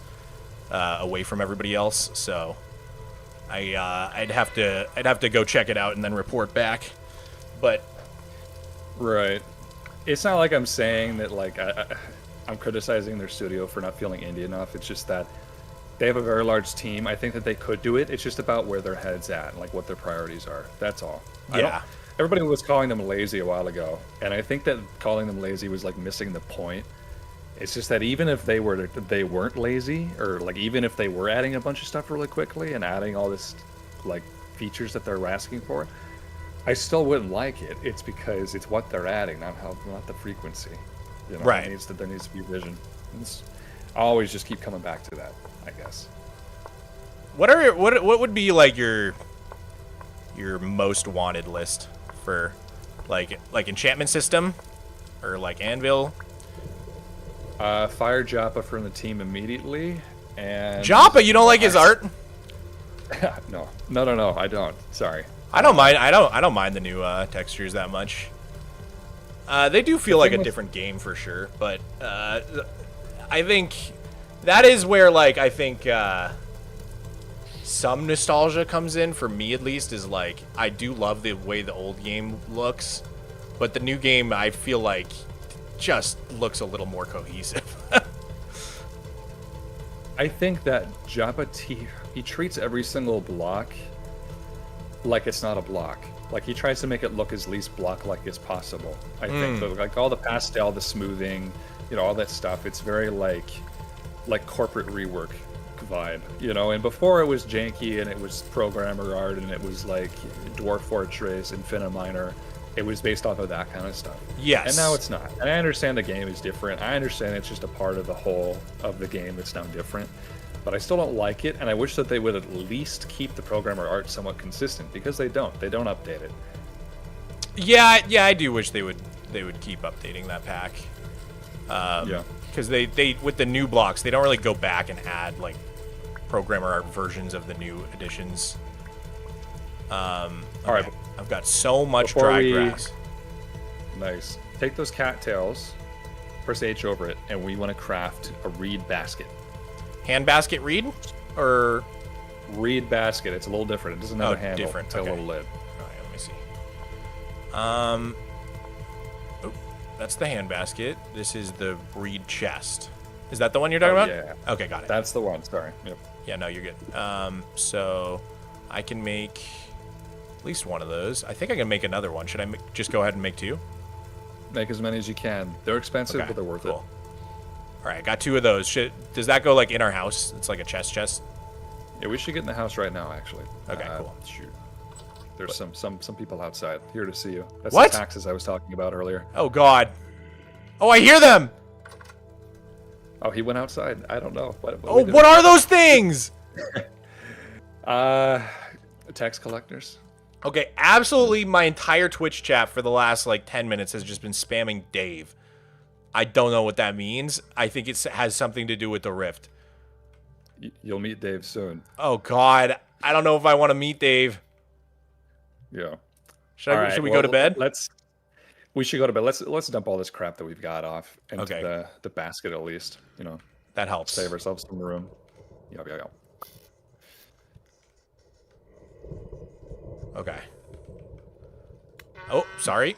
away from everybody else. So I'd have to go check it out and then report back. But right, it's not like I'm saying that like I'm criticizing their studio for not feeling indie enough. It's just that they have a very large team. I think that they could do it. It's just about where their head's at, like what their priorities are. That's all. Yeah. Everybody was calling them lazy a while ago, and I think that calling them lazy was like missing the point. It's just that even if they weren't lazy, or like even if they were adding a bunch of stuff really quickly and adding all this like features that they're asking for, I still wouldn't like it. It's because it's what they're adding, not the frequency. Right. There needs to be vision. I always just keep coming back to that, I guess. What would be like your most wanted list for like enchantment system or like anvil? Fire Joppa from the team immediately, and Joppa, you don't like his art? No, I don't. Sorry. I don't mind. I don't mind the new textures that much. They do feel like a different game for sure, but I think that is where like I think some nostalgia comes in for me at least. Is like I do love the way the old game looks, but the new game I feel like just looks a little more cohesive. I think that Joppa he treats every single block like it's not a block. Like he tries to make it look as least block-like as possible. I think so, like all the pastel, the smoothing, all that stuff. It's very like corporate rework vibe, And before it was janky and it was programmer art and it was like Dwarf Fortress, Infiniminer. It was based off of that kind of stuff. Yes. And now it's not. And I understand the game is different. I understand it's just a part of the whole of the game that's now different. But I still don't like it, and I wish that they would at least keep the programmer art somewhat consistent, because they don't. They don't update it. Yeah, I do wish they would keep updating that pack. Yeah. Because they with the new blocks, they don't really go back and add like programmer art versions of the new editions. All right. I've got so much dry grass. Nice. Take those cattails, press H over it, and we want to craft a reed basket. Hand basket reed? Or reed basket. It's a little different. It doesn't have a handle. Different. It's a little lid. All right, let me see. That's the hand basket. This is the reed chest. Is that the one you're talking about? Yeah. Okay, got it. That's the one. Sorry. Yep. Yeah, no, you're good. So I can make at least one of those. I think I can make another one. Should I just go ahead and make two? Make as many as you can. They're expensive, Okay, but they're worth it. All right, got 2 of those. Does that go like in our house? It's like a chest. Yeah, we should get in the house right now, actually. Okay, cool. Shoot. There's some people outside here to see you. That's What? the taxes I was talking about earlier. Oh God. Oh, I hear them. Oh, he went outside. I don't know. What are those things? Tax collectors. Okay, absolutely my entire Twitch chat for the last like 10 minutes has just been spamming Dave. I don't know what that means. I think it has something to do with the Rift. You'll meet Dave soon. Oh God, I don't know if I want to meet Dave. Yeah. Should we go to bed? We should go to bed. Let's dump all this crap that we've got off into Okay. the basket at least. You know, That helps. save ourselves some room. Yep. Okay. Oh, sorry.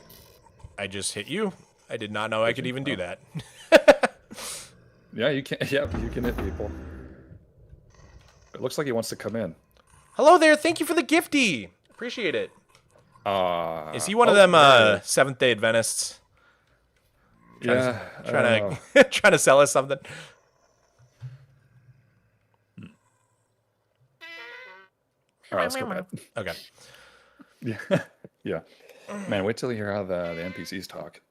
I just hit you. I did not know I could even do that. Yeah, you can. Yeah, you can hit people. It looks like he wants to come in. Hello there. Thank you for the gifty. Appreciate it. Is he one of them Seventh-day Adventists? Yeah. Trying to sell us something? All right, let's go bed. Okay. Yeah. Yeah. Man, wait till you hear how the NPCs talk.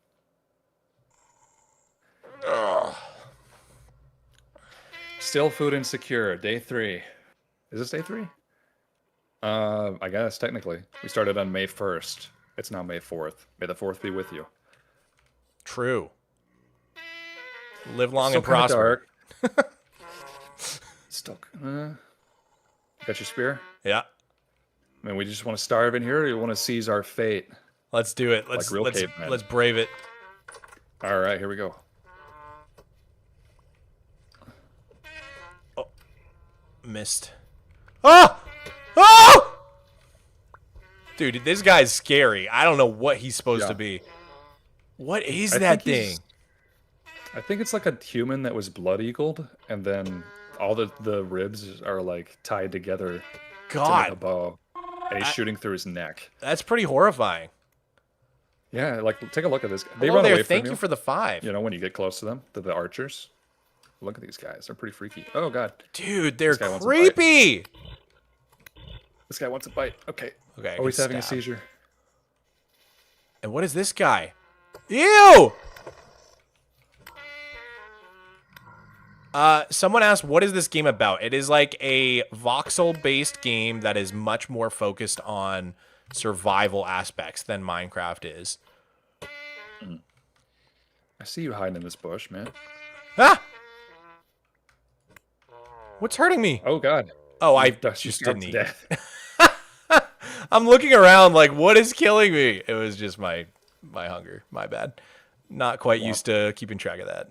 Still food insecure. Day 3. Is this day 3? I guess technically. We started on May 1st. It's now May 4th. May the 4th be with you. True. Live long Still and prosper. dark. Still. Got your spear? Yeah. I mean, we just want to starve in here, or you want to seize our fate? Let's do it. Like real cavemen. Let's brave it. All right, here we go. Oh. Missed. Oh! Oh! Dude, this guy's scary. I don't know what he's supposed to be. What is that thing? I think it's like a human that was blood eagled, and then all the ribs are like tied together to make a bow, and he's shooting through his neck. That's pretty horrifying. Yeah, like take a look at this. They Hello run there. away from Thank you for the 5. You know, when you get close to them, the archers. Look at these guys. They're pretty freaky. Oh god, dude, they're This guy wants a creepy. This guy wants a bite. Okay. Okay. Oh, he's having a seizure. And what is this guy? Ew! Someone asked, what is this game about? It is like a voxel-based game that is much more focused on survival aspects than Minecraft is. I see you hiding in this bush, man. Ah! What's hurting me? Oh god. Oh, I just didn't eat. I'm looking around like, what is killing me? It was just my hunger. My bad. Not quite used to keeping track of that.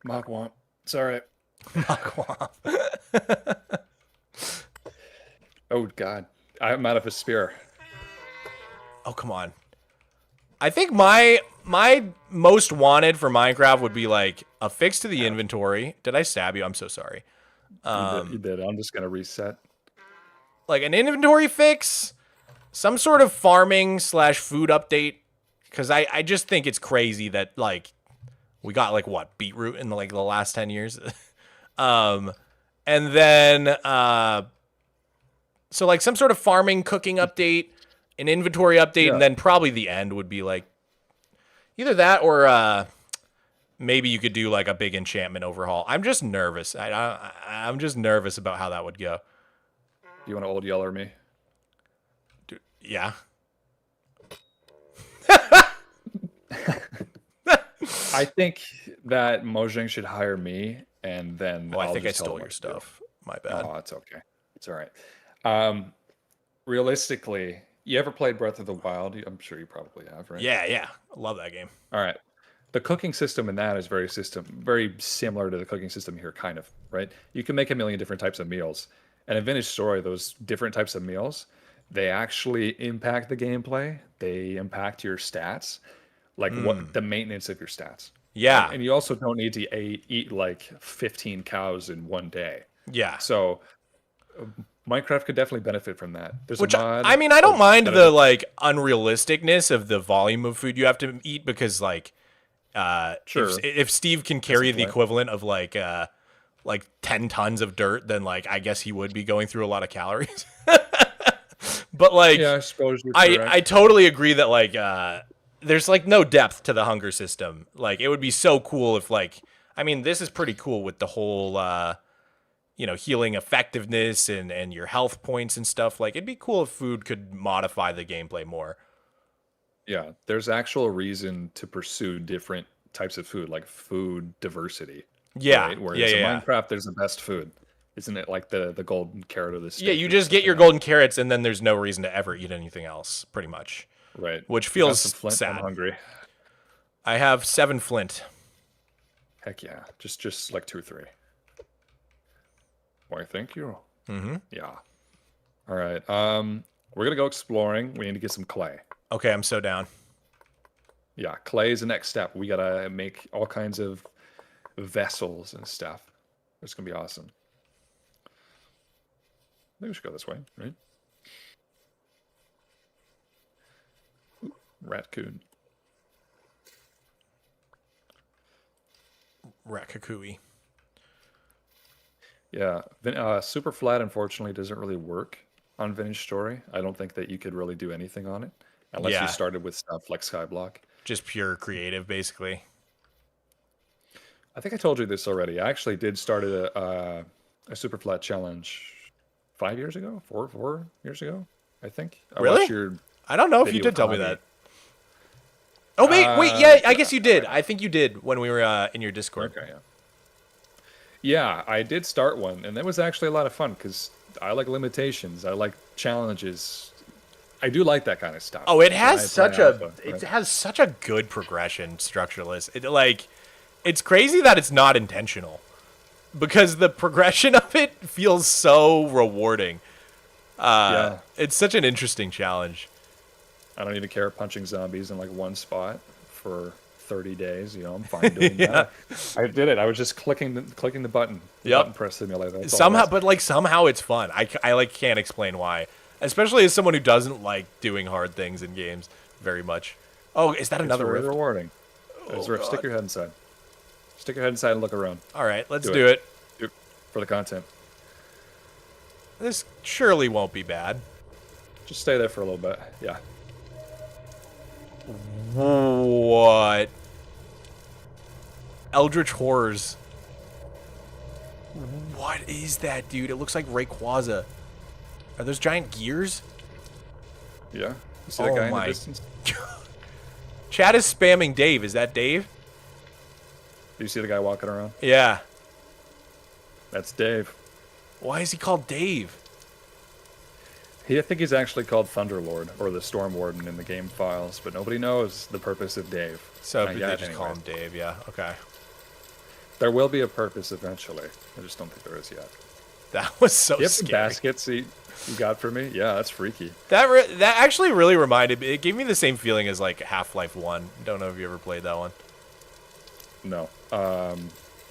Mogswamp. It's all right. Mogswamp. Oh god. I'm out of a spear. Oh, come on. I think my most wanted for Minecraft would be like a fix to the inventory. Did I stab you? I'm so sorry. You did. I'm just gonna reset. Like an inventory fix, some sort of farming / food update, because I just think it's crazy that like we got like what beetroot in like the last 10 years, and then so like some sort of farming cooking update, an inventory update, and then probably the end would be like either that or maybe you could do like a big enchantment overhaul. I'm just nervous. I'm just nervous about how that would go. You want to old yeller me? Dude, yeah. I think that Mojang should hire me, and then I think I stole your stuff. My bad. Oh, it's okay. It's all right. Realistically, you ever played Breath of the Wild? I'm sure you probably have, right? Yeah. I love that game. All right. The cooking system in that is very similar to the cooking system here, kind of, right? You can make a million different types of meals. And in Vintage Story, those different types of meals, they actually impact the gameplay. They impact your stats, like what the maintenance of your stats. Yeah. And you also don't need to eat like 15 cows in one day. Yeah. So Minecraft could definitely benefit from that. There's Which a mod. I mean, I don't mind that the like unrealisticness of the volume of food you have to eat because like Sure. if Steve can carry the point. equivalent of like 10 tons of dirt, then like I guess he would be going through a lot of calories. But like Yeah, I suppose you're I correct. totally agree that like there's like no depth to the hunger system. Like it would be so cool if like I mean this is pretty cool with the whole healing effectiveness and your health points and stuff. Like it'd be cool if food could modify the gameplay more. Yeah, there's actual reason to pursue different types of food, like food diversity. Yeah. Right? Whereas Yeah. in Yeah. Minecraft, there's the best food. Isn't it like the golden carrot or the steak? Yeah, you or just get your something golden carrots and then there's no reason to ever eat anything else, pretty much. else? Right. Which You got feels some flint? sad. I'm hungry. I have 7 flint. Heck yeah. Just like 2 or 3. Why, thank you. Mm-hmm. Yeah. All right. We're gonna go exploring. We need to get some clay. Okay, I'm so down. Yeah, clay is the next step. We gotta make all kinds of vessels and stuff. It's gonna be awesome. I think we should go this way, right? Ooh, raccoon. Rakakui. Yeah, super flat unfortunately doesn't really work on Vintage Story. I don't think that you could really do anything on it unless Yeah. you started with stuff like Skyblock. Just pure creative, basically. I think I told you this already. I actually did start a super flat challenge 5 years ago, 4 years ago, I think. I Really? watched your I don't know if you video did tell me with that. Oh, wait, Uh, yeah, I guess you did. I think you did when we were in your Discord. Okay, yeah. Yeah, I did start one, and that was actually a lot of fun because I like limitations. I like challenges. I do like that kind of stuff. Oh, it So has I such play a alpha, it right? has such a good progression, structureless. It's crazy that it's not intentional because the progression of it feels so rewarding. Yeah. It's such an interesting challenge. I don't even care punching zombies in like one spot for 30 days. You know, I'm fine doing that. I did it. I was just clicking the button. The Yep. Button press simulator. That's all it Somehow, was. but like somehow it's fun. I like can't explain why, especially as someone who doesn't like doing hard things in games very much. Oh, is that It's another very rift? rewarding. There's a rift. Stick God. your head inside. Stick your head inside and look around. All right, let's Do do it. it. Do it for the content. This surely won't be bad. Just stay there for a little bit. Yeah. What? Eldritch Horrors. What is that, dude? It looks like Rayquaza. Are those giant gears? Yeah. You see that Oh guy in my- the distance? Chat is spamming Dave. Is that Dave? Do you see the guy walking around? Yeah. That's Dave. Why is he called Dave? I think he's actually called Thunderlord or the Storm Warden in the game files, but nobody knows the purpose of Dave. So Not they yet, just call anyway. him Dave. Yeah. Okay. There will be a purpose eventually. I just don't think there is yet. That was so You have some scary. baskets you got for me? Yeah, that's freaky. That actually really reminded me. It gave me the same feeling as like Half-Life 1. Don't know if you ever played that one. No.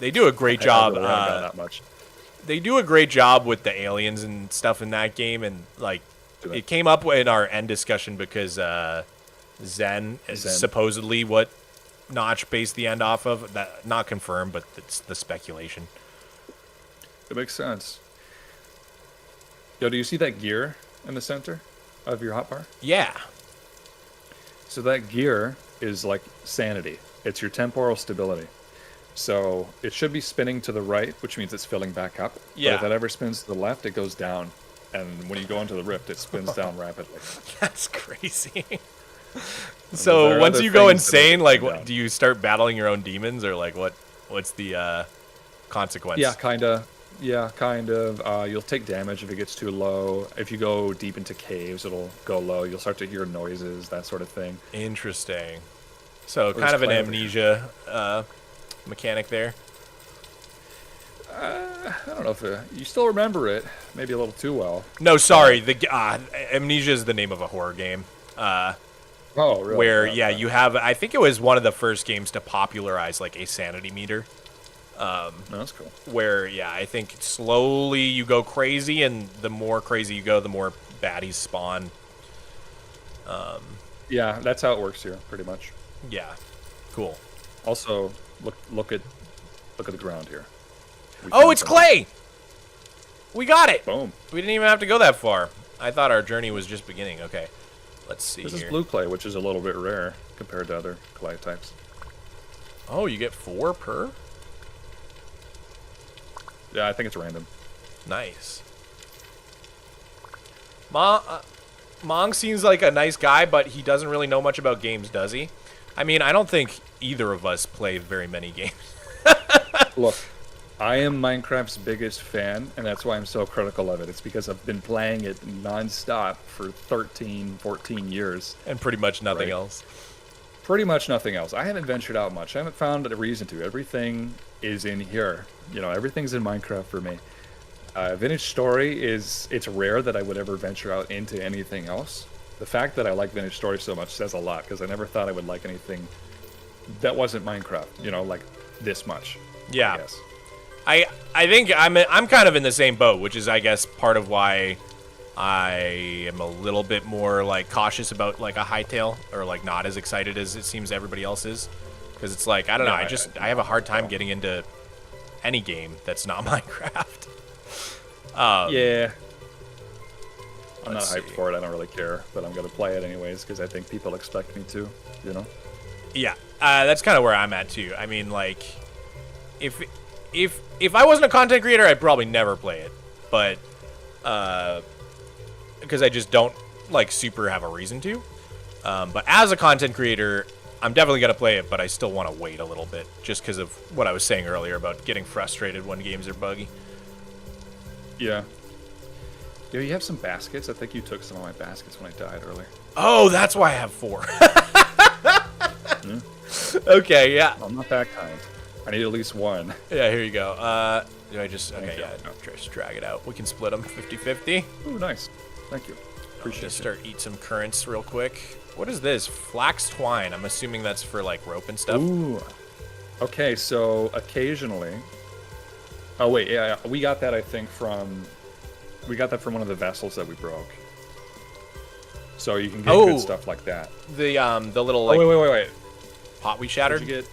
They do a great I job. really haven't done that much. They do a great job with the aliens and stuff in that game, and like Do they? it came up in our end discussion because Zen is Zen. supposedly what Notch based the end off of. That not confirmed, but it's the speculation. It makes sense. Yo, do you see that gear in the center of your hotbar? Yeah. So that gear is like sanity. It's your temporal stability. So it should be spinning to the right, which means it's filling back up. Yeah. But if it ever spins to the left, it goes down. And when you go into the rift, it spins down rapidly. That's crazy. there So are once other you go things that make insane, it like come down. do you start battling your own demons, or like what's the consequence? Yeah, kind of. Yeah, kind of. You'll take damage if it gets too low. If you go deep into caves, it'll go low. You'll start to hear noises, that sort of thing. Interesting. So Where's kind of an Clay over here? amnesia mechanic there. I don't know if you still remember it. Maybe a little too well. No, sorry. The Amnesia is the name of a horror game. Oh, really? Where Okay. yeah, you have. I think it was one of the first games to popularize like a sanity meter. No, that's cool. Where, yeah, I think slowly you go crazy, and the more crazy you go, the more baddies spawn. Yeah, that's how it works here, pretty much. Yeah, cool. Also, look at the ground here. Oh, it's clay! We got it! Boom. We didn't even have to go that far. I thought our journey was just beginning. Okay, let's see This here. is blue clay, which is a little bit rare compared to other clay types. Oh, you get 4 per? Yeah, I think it's random. Nice. Mong seems like a nice guy, but he doesn't really know much about games, does he? I mean, I don't think either of us play very many games. Look, I am Minecraft's biggest fan, and that's why I'm so critical of it. It's because I've been playing it non-stop for 13, 14 years. And pretty much nothing Right. else. Pretty much nothing else. I haven't ventured out much. I haven't found a reason to. Everything is in here. You know, everything's in Minecraft for me. Vintage Story it's rare that I would ever venture out into anything else. The fact that I like Vintage Story so much says a lot, because I never thought I would like anything that wasn't Minecraft, you know, like this much. Yeah. I guess. I think I'm kind of in the same boat, which is, I guess, part of why I am a little bit more, like, cautious about, like, a Hytale, or, like, not as excited as it seems everybody else is. Because it's like, I don't know, I have a hard time getting into any game that's not Minecraft. Yeah. I'm not let's hyped see. for it. I don't really care, but I'm gonna play it anyways because I think people expect me to. You know. Yeah, that's kind of where I'm at too. I mean, like, if I wasn't a content creator, I'd probably never play it, but because I just don't like super have a reason to. But as a content creator, I'm definitely gonna play it, but I still want to wait a little bit just because of what I was saying earlier about getting frustrated when games are buggy. Yeah. Yo, you have some baskets? I think you took some of my baskets when I died earlier. Oh, that's why I have 4. Okay, yeah. I'm not that kind. I need at least one. Yeah, here you go. Do I just... Okay, you. yeah, just drag it out. We can split them 50-50. Ooh, nice. Thank you. Appreciate it. Start eat some currants real quick. What is this? Flax twine. I'm assuming that's for, like, rope and stuff. Ooh. Okay, so occasionally... Oh, wait, yeah, we got that, I think, from... We got that from one of the vessels that we broke. So you can get good stuff like that. The little, like... Oh, wait. Pot we shattered? What'd you get?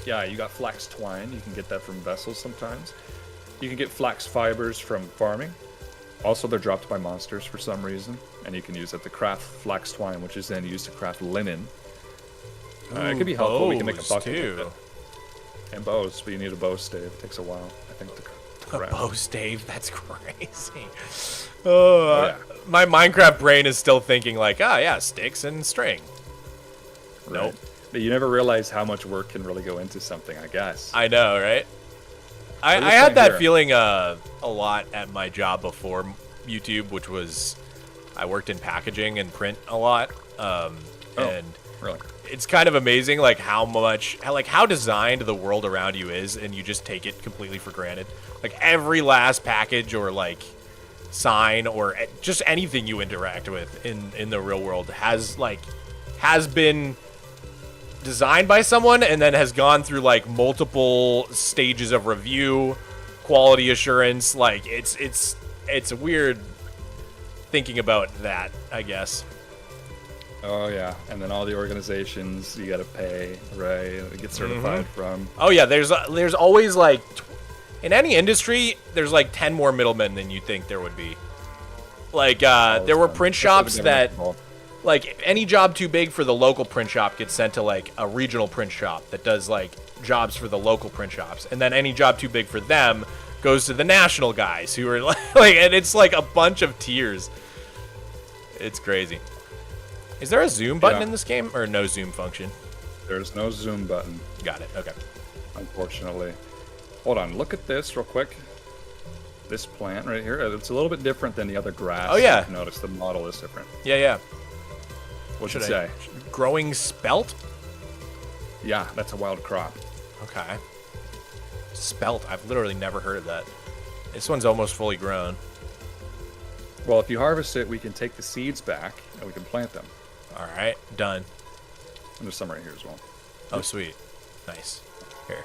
Yeah, you got flax twine. You can get that from vessels sometimes. You can get flax fibers from farming. Also, they're dropped by monsters for some reason. And you can use it to craft flax twine, which is then used to craft linen. It could be helpful. We can make a bucket with it. And bows, but you need a bow stave. It takes a while, I think, to craft. A bow stave? That's crazy. Yeah. My Minecraft brain is still thinking like, yeah, sticks and string. Right. Nope. But you never realize how much work can really go into something, I guess. I know, right? I had that feeling a lot at my job before YouTube, which was I worked in packaging and print a lot. And really? It's kind of amazing, like how designed the world around you is, and you just take it completely for granted. Like every last package or like sign or just anything you interact with in the real world has been designed by someone and then has gone through like multiple stages of review, quality assurance. Like it's weird thinking about that, I guess. Oh yeah, and then all the organizations you gotta pay, right? Get certified from. Oh yeah, there's always like in any industry there's like 10 more middlemen than you think there would be. Like there were print shops that like if any job too big for the local print shop gets sent to like a regional print shop that does like jobs for the local print shops, and then any job too big for them goes to the national guys who are like and it's like a bunch of tiers. It's crazy. Is there a zoom button in this game, or no zoom function? There's no zoom button. Got it, okay. Unfortunately. Hold on, look at this real quick. This plant right here, it's a little bit different than the other grass. Oh, yeah. You've noticed the model is different. Yeah. What should I say? Growing spelt? Yeah, that's a wild crop. Okay. Spelt, I've literally never heard of that. This one's almost fully grown. Well, if you harvest it, we can take the seeds back, and we can plant them. All right, done. And there's some right here as well. Oh, sweet. Nice. Here.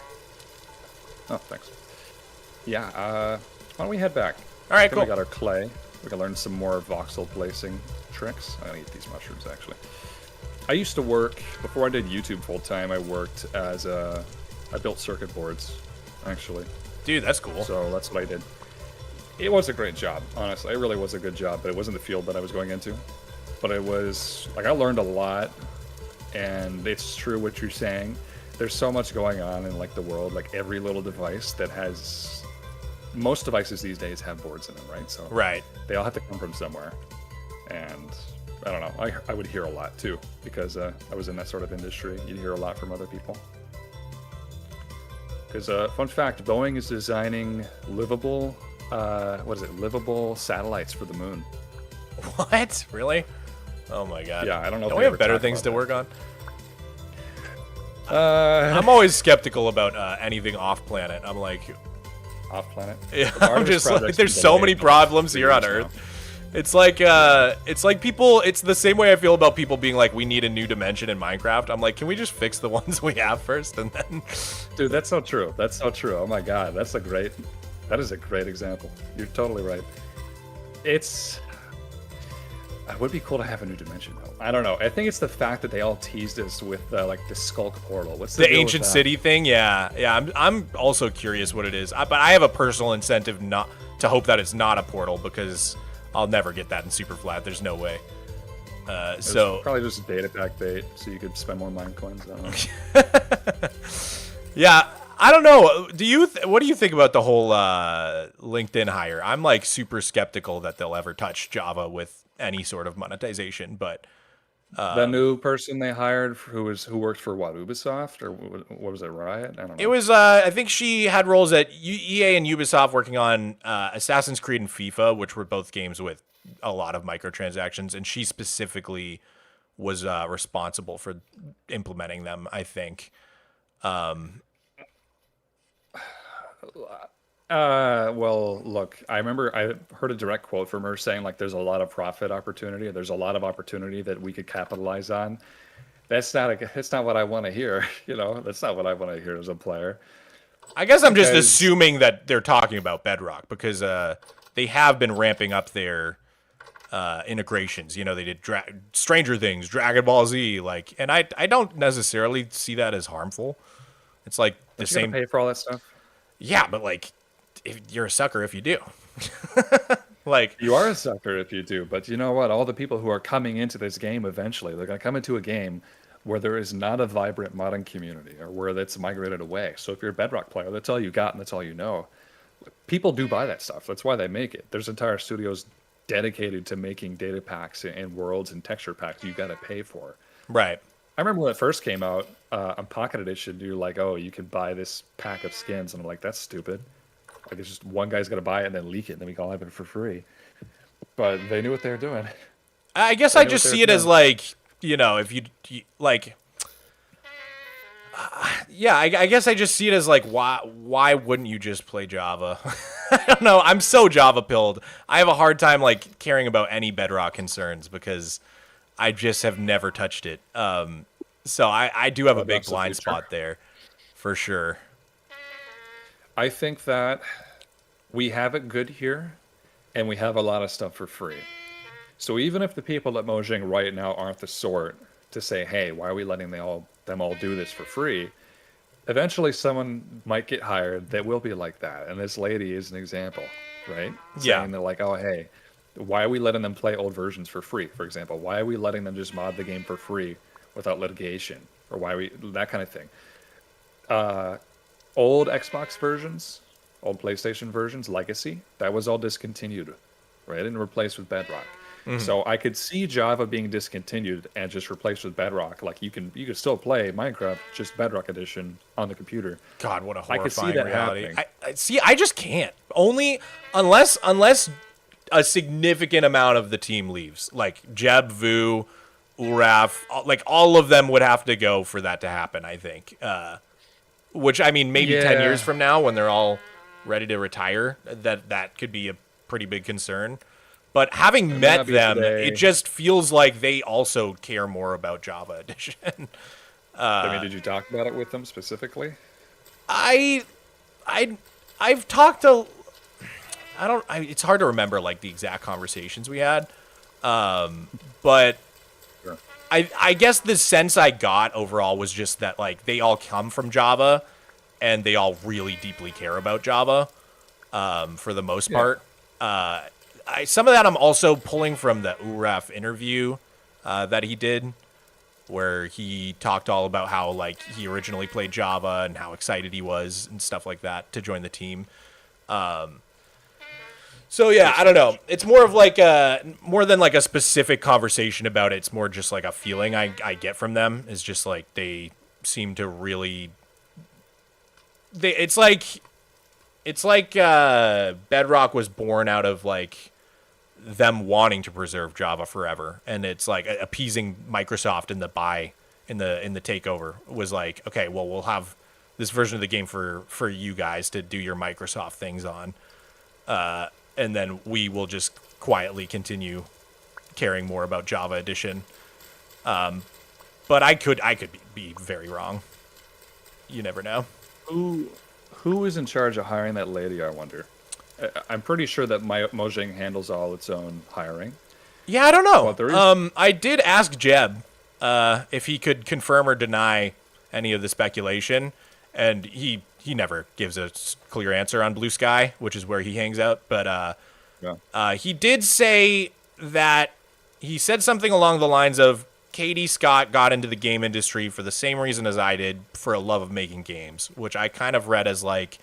Oh, thanks. Yeah, why don't we head back? All right, I think cool. we got our clay. We can learn some more voxel placing tricks. I'm gonna eat these mushrooms, actually. I used to work, before I did YouTube full-time, I worked as I built circuit boards, actually. Dude, that's cool. So that's what I did. It was a great job, honestly. It really was a good job, but it wasn't the field that I was going into. But it was, like, I learned a lot, and it's true what you're saying. There's so much going on in, like, the world, like, every little device that has... Most devices these days have boards in them, right? So Right. they all have to come from somewhere. And, I don't know, I would hear a lot, too, because I was in that sort of industry. You'd hear a lot from other people. Because, fun fact, Boeing is designing livable... livable satellites for the moon. What? Really? Oh my god. Yeah, I don't know. Don't if we have ever better talked things about to work on? that. I'm always skeptical about anything off planet. I'm like, Off planet. yeah, The I'm Artemis just like, project's there's been so delayed many for problems 3 here on years Earth. now. It's like people. It's the same way I feel about people being like, we need a new dimension in Minecraft. I'm like, can we just fix the ones we have first, and then? Dude, that's so true. That's so true. Oh my god, that is a great example. You're totally right. It would be cool to have a new dimension, though. I don't know. I think it's the fact that they all teased us with like the Skulk portal. What's the The deal with ancient that? city thing, yeah. I'm also curious what it is, but I have a personal incentive not to hope that it's not a portal because I'll never get that in Super Flat. There's no way. So probably just data pack bait, so you could spend more mine coins. I don't know. yeah, I don't know. What do you think about the whole LinkedIn hire? I'm like super skeptical that they'll ever touch Java with any sort of monetization, but. The new person they hired, who worked for what, Ubisoft, or what was it, Riot? I don't know. It was, I think she had roles at EA and Ubisoft working on Assassin's Creed and FIFA, which were both games with a lot of microtransactions, and she specifically was responsible for implementing them, I think. Well, look, I remember I heard a direct quote from her saying, like, there's a lot of profit opportunity. There's a lot of opportunity that we could capitalize on. That's not what I want to hear. You know, that's not what I want to hear as a player. I guess I'm just Because- assuming that they're talking about Bedrock because they have been ramping up their integrations. You know, they did Stranger Things, Dragon Ball Z, like, and I don't necessarily see that as harmful. It's like the Don't you gotta same. pay for all that stuff? Yeah, but like, if you're a sucker if you do. Like, You are a sucker if you do, but you know what? All the people who are coming into this game eventually, they're going to come into a game where there is not a vibrant modding community or where that's migrated away. So if you're a Bedrock player, that's all you got and that's all you know. People do buy that stuff. That's why they make it. There's entire studios dedicated to making data packs and worlds and texture packs you got to pay for. right. I remember when it first came out on Pocket Edition, you're like, oh, you could buy this pack of skins. And I'm like, that's stupid. Like, it's just one guy's going to buy it and then leak it, and then we can all have it for free. But they knew what they were doing. I guess I I know just what see they're it as doing. like, you know, if you like, yeah, I guess I just see it as like, why wouldn't you just play Java? I don't know. I'm so Java pilled. I have a hard time like caring about any Bedrock concerns because I just have never touched it. So I do have a big Bedrock's the blind future. spot there, for sure. I think that we have it good here, and we have a lot of stuff for free. So even if the people at Mojang right now aren't the sort to say, hey, why are we letting them all do this for free? Eventually someone might get hired that will be like that. And this lady is an example, right? Yeah. Saying they're like, oh, hey, why are we letting them play old versions for free, for example? Why are we letting them just mod the game for free without litigation? Or why we, that kind of thing. Old Xbox versions, old PlayStation versions, Legacy, that was all discontinued, right? And replaced with Bedrock. So I could see Java being discontinued and just replaced with Bedrock. Like you could still play Minecraft, just Bedrock Edition on the computer. God, what a I could see horrifying that reality. happening. I see. I just can't. Only unless a significant amount of the team leaves, like Jeb, Vu, Uraf, like all of them would have to go for that to happen. I think. Which I mean, maybe 10 Yeah. years from now, when they're all ready to retire, that could be a pretty big concern. But having met that'd be them, today. it just feels like they also care more about Java Edition. I mean, did you talk about it with them specifically? I I've talked to, it's hard to remember like the exact conversations we had, but Sure. I guess the sense I got overall was just that like they all come from Java, and they all really deeply care about Java, for the most part. Some of that I'm also pulling from the Uraf interview that he did, where he talked all about how like he originally played Java and how excited he was and stuff like that to join the team. So yeah, I don't know. It's more of like more than like a specific conversation about it. It's more just like a feeling I get from them. Is just like they seem to really. It's like Bedrock was born out of like them wanting to preserve Java forever, and it's like appeasing Microsoft in the takeover was like, okay, well we'll have this version of the game for you guys to do your Microsoft things on, and then we will just quietly continue caring more about Java Edition. But I could be very wrong. You never know. Who is in charge of hiring that lady, I wonder? I'm pretty sure that Mojang handles all its own hiring. Yeah, I don't know. Well, there is... I did ask Jeb if he could confirm or deny any of the speculation, and he never gives a clear answer on Blue Sky, which is where he hangs out. But he did say that he said something along the lines of, Katie Scott got into the game industry for the same reason as I did, for a love of making games, which I kind of read as like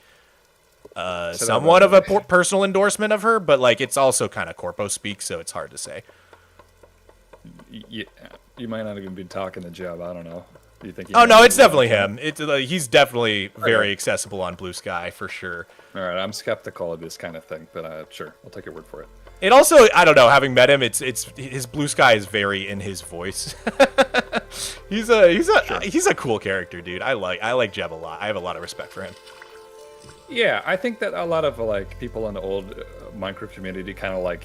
somewhat of a personal endorsement of her, but like it's also kind of corpo speak, so it's hard to say. Yeah, you might not even be talking to Jeb. I don't know. You think? Oh no, it's definitely him. He's definitely very accessible on Blue Sky for sure. All right, I'm skeptical of this kind of thing, but sure, I'll take your word for it. It also, I don't know, having met him, it's his Blue Sky is very in his voice. he's a cool character, dude. I like Jeb a lot. I have a lot of respect for him. Yeah, I think that a lot of like people in the old Minecraft community kind of like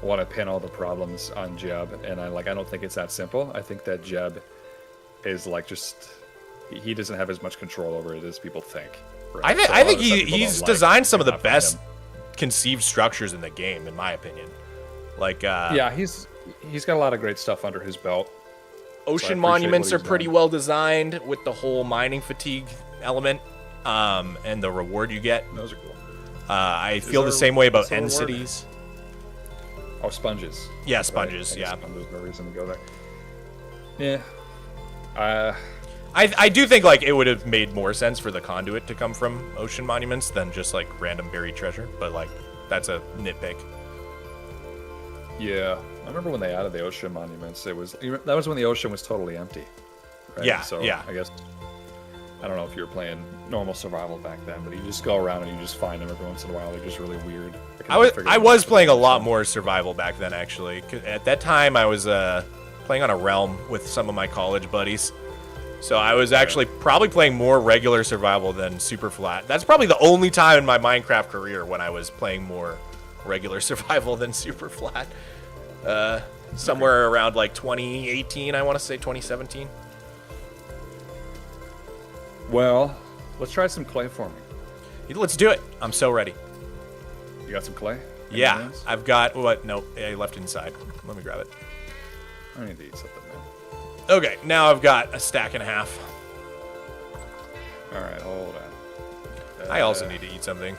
want to pin all the problems on Jeb, and I don't think it's that simple. I think that Jeb is like he doesn't have as much control over it as people think. Right? I think he's designed some of the best conceived structures in the game, in my opinion. Like yeah, he's got a lot of great stuff under his belt. Ocean monuments are pretty well designed with the whole mining fatigue element, and the reward you get. Those are cool. I feel the same way about end cities. Oh, sponges. Yeah, sponges. Right? Yeah. There's no reason to go there. Yeah. I do think like it would have made more sense for the conduit to come from ocean monuments than just like random buried treasure, but like that's a nitpick. Yeah, I remember when they added the ocean monuments. That was when the ocean was totally empty. Right? Yeah, so yeah. I guess I don't know if you were playing normal survival back then, but you just go around and you just find them every once in a while. They're just really weird. I was playing a lot more survival back then, actually. At that time, I was playing on a realm with some of my college buddies. So I was actually probably playing more regular survival than super flat. That's probably the only time in my Minecraft career when I was playing more regular survival than super flat. Somewhere around like 2018, I want to say 2017. Well, let's try some clay forming. Let's do it. I'm so ready. You got some clay? Yeah, I've got what? Nope, I left it inside. Let me grab it. I need to eat something now. Okay, now I've got a stack and a half. All right, hold on. I also need to eat something.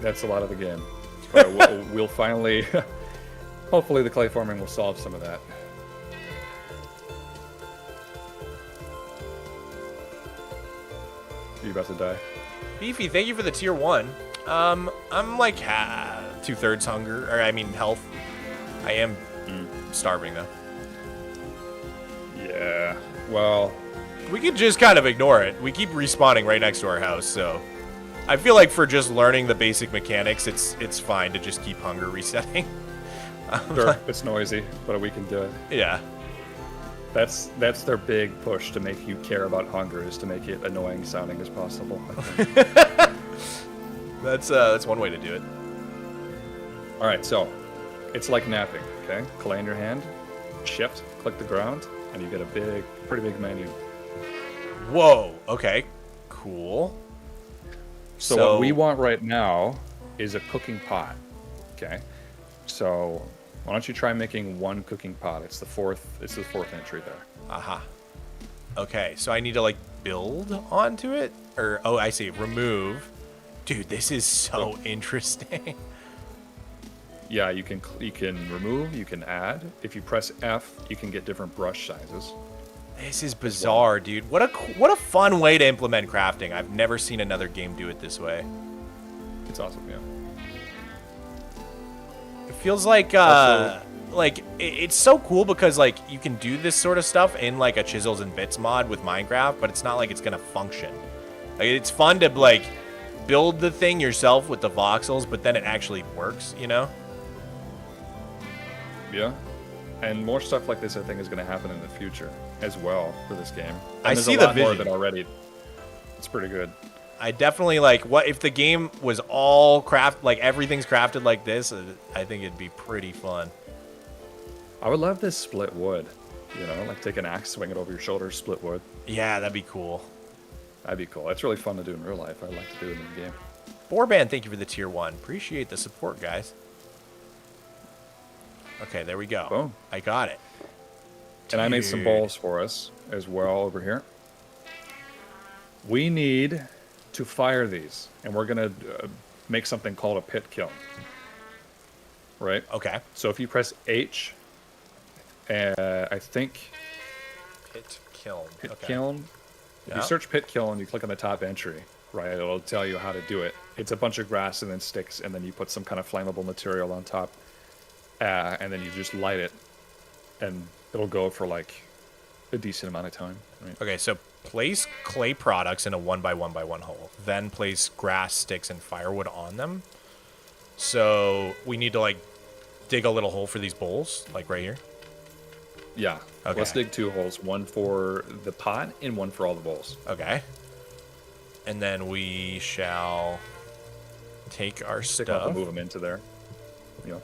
That's a lot of the game. But we'll finally, hopefully the clay forming will solve some of that. Are you about to die? Beefy, thank you for the tier 1. I'm like 2/3 hunger, or I mean health. I am starving though. Yeah, well... We could just kind of ignore it. We keep respawning right next to our house, so... I feel like for just learning the basic mechanics, it's fine to just keep hunger resetting. Sure, it's noisy, but we can do it. Yeah. That's their big push to make you care about hunger, is to make it annoying sounding as possible. That's one way to do it. All right, so it's like napping. Okay, clay in your hand, shift, click the ground, and you get a pretty big menu. Whoa. Okay. Cool. So what we want right now is a cooking pot. Okay. So why don't you try making one cooking pot? It's the fourth entry there. Aha. Okay, so I need to like build onto it? Or, oh, I see, remove. Dude, this is so interesting. Yeah, you can remove, you can add. If you press F, you can get different brush sizes. This is bizarre, dude. What a fun way to implement crafting. I've never seen another game do it this way. It's awesome, yeah. It feels like it's so cool because like you can do this sort of stuff in like a Chisels and Bits mod with Minecraft, but it's not like it's gonna function. Like it's fun to like build the thing yourself with the voxels, but then it actually works, you know? Yeah. And more stuff like this, I think, is going to happen in the future as well for this game. And I there's see a the lot more vision of it already. It's pretty good. I definitely like what if the game was all like everything's crafted like this. I think it'd be pretty fun. I would love this split wood. You know, like take an axe, swing it over your shoulder, split wood. Yeah, that'd be cool. That'd be cool. It's really fun to do in real life. I'd like to do it in the game. Boorband, thank you for the tier 1. Appreciate the support, guys. Okay, there we go. Boom. I got it. And I made some bowls for us as well over here. We need to fire these, and we're going to make something called a pit kiln. Right? Okay. So if you press H, I think... Pit kiln. Pit kiln. If you search pit kiln, you click on the top entry, right? It'll tell you how to do it. It's a bunch of grass and then sticks, and then you put some kind of flammable material on top, and then you just light it, and it'll go for like a decent amount of time. Right? Okay, so place clay products in a 1x1x1 hole. Then place grass, sticks, and firewood on them. So we need to like dig a little hole for these bowls, like right here. Yeah. Okay. Let's dig 2 holes, one for the pot and one for all the bowls. Okay. And then we shall take our Stick them up stuff. and move them into there. Yeah.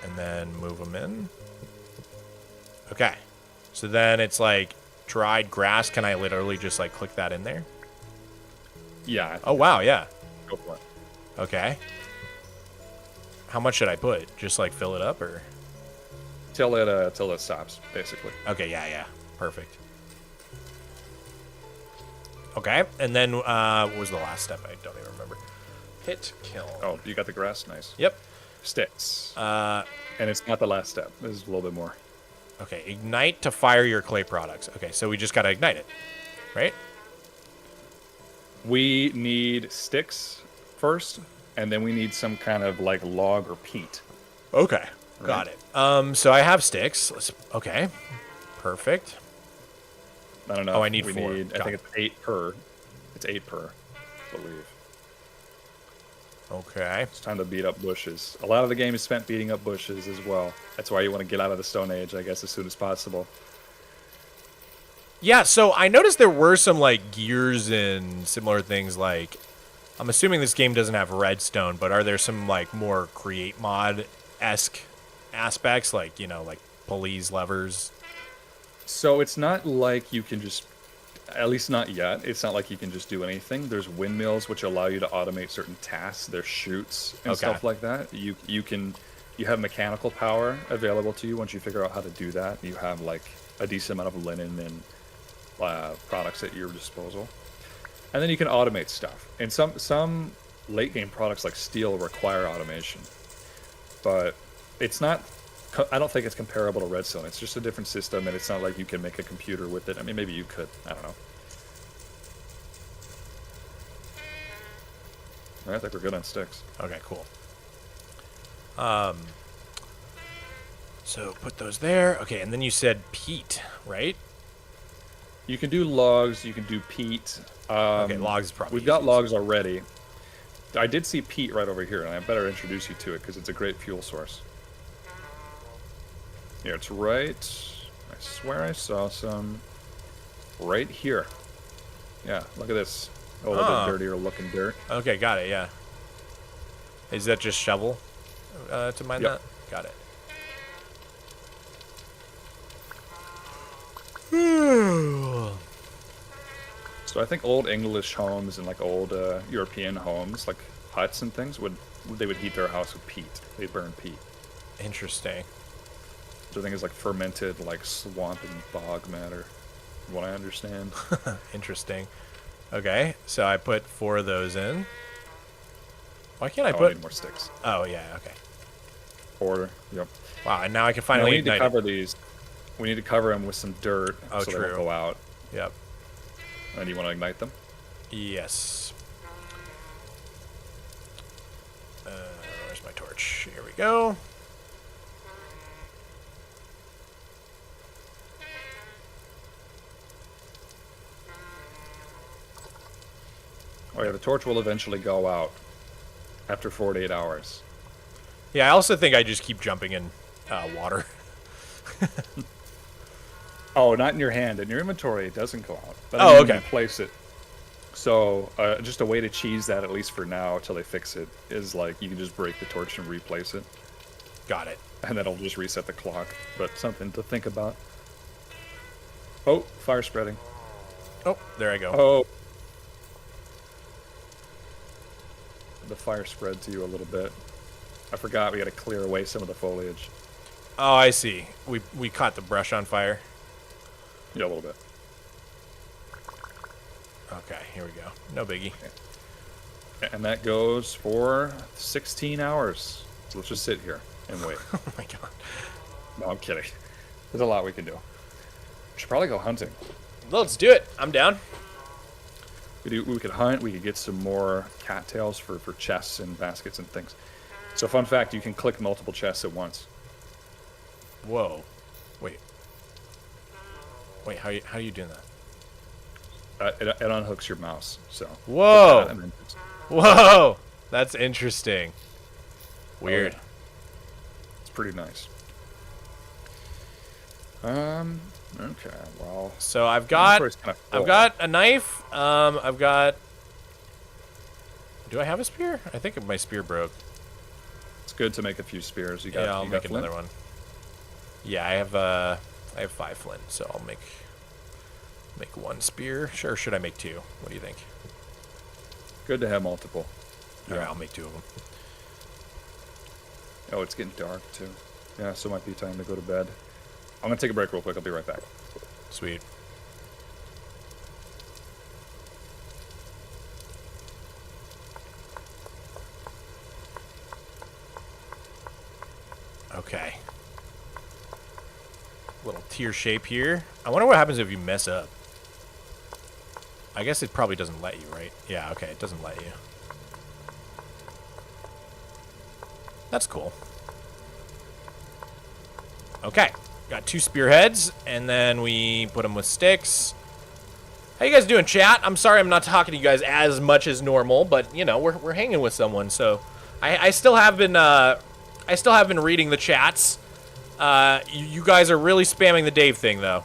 And then move them in. Okay. So then it's like dried grass. Can I literally just like click that in there? Yeah. Oh, wow. Yeah. Go for it. Okay. How much should I put? Just like fill it up or? Till it stops, basically. Okay. Yeah. Yeah. Perfect. Okay. And then what was the last step? I don't even remember. Pit kiln. Oh, you got the grass? Nice. Yep. Sticks. And it's not the last step. This is a little bit more. Okay. Ignite to fire your clay products. Okay. So we just got to ignite it, right? We need sticks first, and then we need some kind of like log or peat. Okay. Right. Got it. So I have sticks. Okay. Perfect. I don't know. Oh, I need 4. I Got think it's 8 per. It's 8 per, I believe. Okay. It's time to beat up bushes. A lot of the game is spent beating up bushes as well. That's why you want to get out of the Stone Age, I guess, as soon as possible. Yeah, so I noticed there were some, like, gears and similar things, like, I'm assuming this game doesn't have redstone, but are there some, like, more create mod-esque aspects, like, you know, like pulleys, levers? So it's not like you can just, at least not yet, it's not like you can just do anything. There's windmills which allow you to automate certain tasks. There's chutes and stuff like that. You have mechanical power available to you once you figure out how to do that. You have like a decent amount of linen and products at your disposal. And then you can automate stuff. And some late game products like steel require automation. But it's not, I don't think it's comparable to Redstone. It's just a different system, and it's not like you can make a computer with it. I mean, maybe you could. I don't know. All right, I think we're good on sticks. Okay, cool. So put those there. Okay, and then you said peat, right? You can do logs. You can do peat. Okay, logs is probably We've got easiest. logs already. I did see peat right over here, and I better introduce you to it because it's a great fuel source. Here, it's right. I swear I saw some right here. Yeah, look at this. A little bit dirtier looking dirt. Okay, got it, yeah. Is that just shovel to mine that? Got it. So I think old English homes and like old European homes, like huts and things, would heat their house with peat. They burn peat. Interesting. So I think it's like fermented, like swamp and bog matter, from what I understand. Interesting. Okay, so I put 4 of those in. Why can't I I put need more sticks. Oh yeah, okay. 4. Yep. Wow, and now I can finally we need to ignite cover it. these. We need to cover them with some dirt so they true. won't go out. Yep. And you want to ignite them? Yes. Where's my torch? Here we go. Oh yeah, the torch will eventually go out after 4 to 8 hours. Yeah, I also think I just keep jumping in water. Oh, not in your hand. In your inventory, it doesn't go out. But Oh, okay. You place it. So just a way to cheese that, at least for now, till they fix it, is like you can just break the torch and replace it. Got it. And that'll just reset the clock. But something to think about. Oh, fire spreading. Oh, there I go. Oh. The fire spread to you a little bit. I forgot we got to clear away some of the foliage. Oh, I see. We caught the brush on fire. Yeah, a little bit. Okay, here we go. No biggie. Okay. And that goes for 16 hours. So let's just sit here and wait. Oh my god. No, I'm kidding. There's a lot we can do. We should probably go hunting. Let's do it. I'm down. We could hunt. We could get some more cattails for chests and baskets and things. So fun fact, you can click multiple chests at once. Whoa. Wait. Wait, how are you doing that? It unhooks your mouse. So. Whoa. And then Whoa. That's interesting. Weird. Oh, yeah. It's pretty nice. Okay, well. So I've got a knife. I've got. Do I have a spear? I think my spear broke. It's good to make a few spears. Yeah, I'll make another one. Yeah, I have 5 flint, so I'll make 1 spear. Sure, should I make 2? What do you think? Good to have multiple. Yeah, right, I'll make 2 of them. Oh, it's getting dark too. Yeah, so it might be time to go to bed. I'm gonna take a break real quick. I'll be right back. Sweet. Okay. Little tier shape here. I wonder what happens if you mess up. I guess it probably doesn't let you, right? Yeah, okay, it doesn't let you. That's cool. Okay, got 2 spearheads, and then we put them with sticks. How you guys doing, chat? I'm sorry I'm not talking to you guys as much as normal, but you know we're hanging with someone, so I still have been reading the chats. You guys are really spamming the Dave thing though.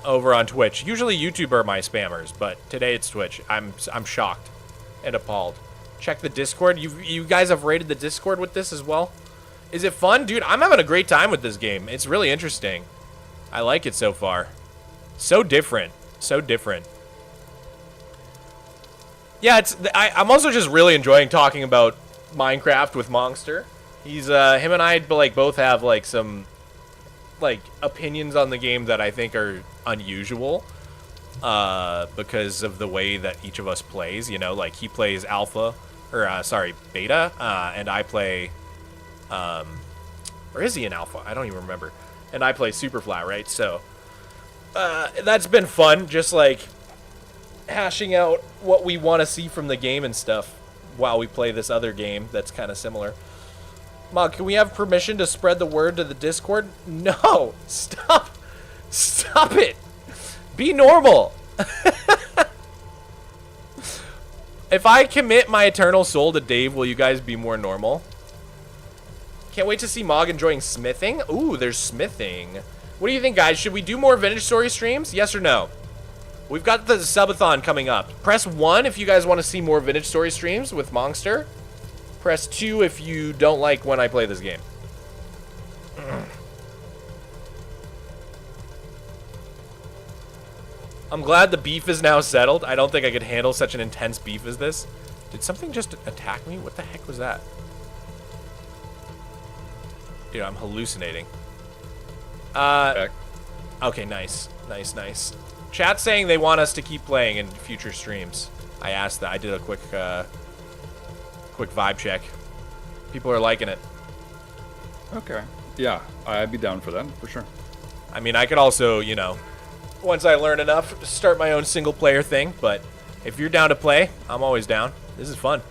Over on Twitch. Usually YouTube are my spammers, but today it's Twitch. I'm shocked and appalled. Check the Discord. You guys have rated the Discord with this as well? Is it fun? Dude, I'm having a great time with this game. It's really interesting. I like it so far. So different. So different. Yeah, I'm also just really enjoying talking about Minecraft with Monster. He's him and I like both have like some like opinions on the game that I think are unusual because of the way that each of us plays. You know, like he plays alpha or sorry, beta, and I play or is he in alpha? I don't even remember. And I play super flat, right? So that's been fun, just like hashing out what we want to see from the game and stuff while we play this other game that's kind of similar. Mog, can we have permission to spread the word to the Discord? No! Stop! Stop it! Be normal! If I commit my eternal soul to Dave, will you guys be more normal? Can't wait to see Mog enjoying smithing. Ooh, there's smithing. What do you think, guys? Should we do more Vintage Story streams? Yes or no? We've got the subathon coming up. Press 1 if you guys want to see more Vintage Story streams with Monster. Press 2 if you don't like when I play this game. I'm glad the beef is now settled. I don't think I could handle such an intense beef as this. Did something just attack me? What the heck was that? Dude, I'm hallucinating. Okay, nice. Nice, nice. Chat's saying they want us to keep playing in future streams. I asked that. I did a quick vibe check. People are liking it. Okay. Yeah, I'd be down for that, for sure. I mean, I could also, you know, once I learn enough, start my own single-player thing, but if you're down to play, I'm always down. This is fun.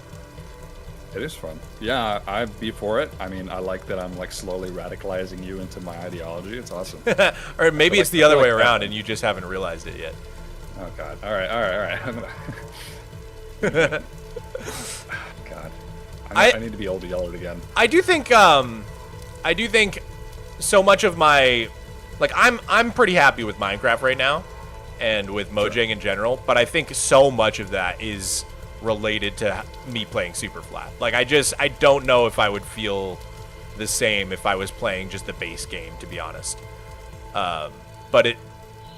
It is fun. Yeah, I'd be for it. I mean, I like that I'm, like, slowly radicalizing you into my ideology. It's awesome. Or maybe it's the other way around and you just haven't realized it yet. Oh, God. All right. I'm gonna... God. I need to be old to yell it again. I do think so much of my... Like, I'm pretty happy with Minecraft right now and with Mojang in general, but I think so much of that is related to me playing super flat. Like, I don't know if I would feel the same if I was playing just the base game, to be honest. But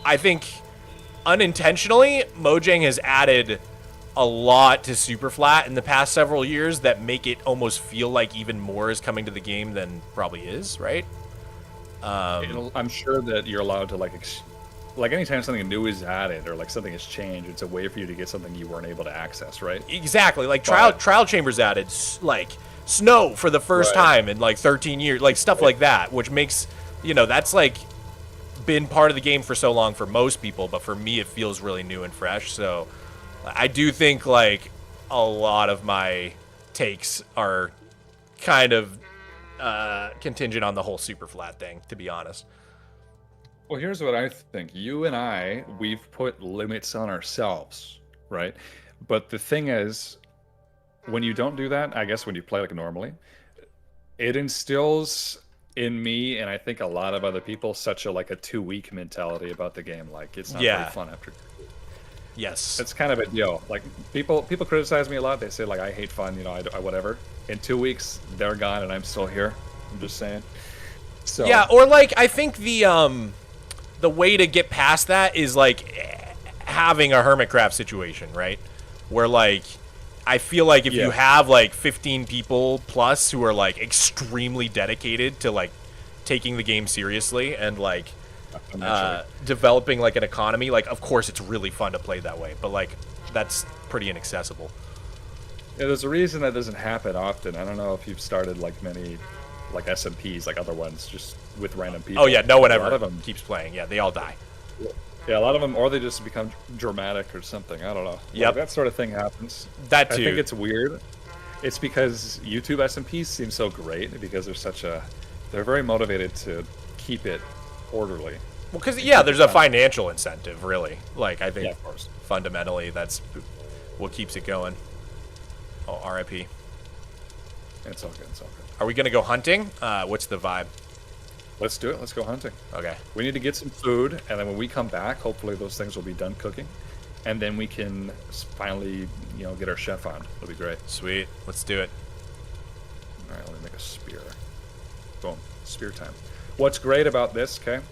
I think unintentionally, Mojang has added a lot to super flat in the past several years that make it almost feel like even more is coming to the game than probably is, right? I'm sure that you're allowed to, like anytime something new is added or like something has changed, it's a way for you to get something you weren't able to access, right? Exactly. Like trial chambers added like snow for the first time in like 13 years, like stuff like that, which makes, you know, that's like been part of the game for so long for most people, but for me it feels really new and fresh. So I do think like a lot of my takes are kind of contingent on the whole super flat thing, to be honest. Well, here's what I think. You and we've put limits on ourselves, right? But the thing is, when you don't do that, I guess when you play like normally, it instills in me, and I think a lot of other people, such a 2-week mentality about the game. Like, it's not very fun after 2 weeks. Yes. It's kind of a deal. Like, people criticize me a lot. They say, like, I hate fun, you know, I whatever. In 2 weeks, they're gone, and I'm still here. I'm just saying. So yeah, or like, I think the way to get past that is like having a Hermitcraft situation, right? Where like, I feel like if you have like 15 people plus who are like extremely dedicated to like taking the game seriously and like developing like an economy, like of course it's really fun to play that way, but like that's pretty inaccessible. Yeah, there's a reason that doesn't happen often. I don't know if you've started like many like SMPs, like other ones, just with random people. Oh yeah, no one ever keeps playing. Yeah, they all die. Yeah, a lot of them, or they just become dramatic or something. I don't know. Yep. Like, that sort of thing happens. That too. I think it's weird. It's because YouTube SMPs seem so great because they're very motivated to keep it orderly. Well, because there's a financial incentive, really. Like, I think of course. Fundamentally that's what keeps it going. Oh, RIP. It's all good. It's all good. Are we gonna go hunting? What's the vibe? Let's do it. Let's go hunting. Okay. We need to get some food, and then when we come back, hopefully those things will be done cooking, and then we can finally, you know, get our chef on. It'll be great. Sweet. Let's do it. All right, let me make a spear. Boom. Spear time. What's great about this, okay?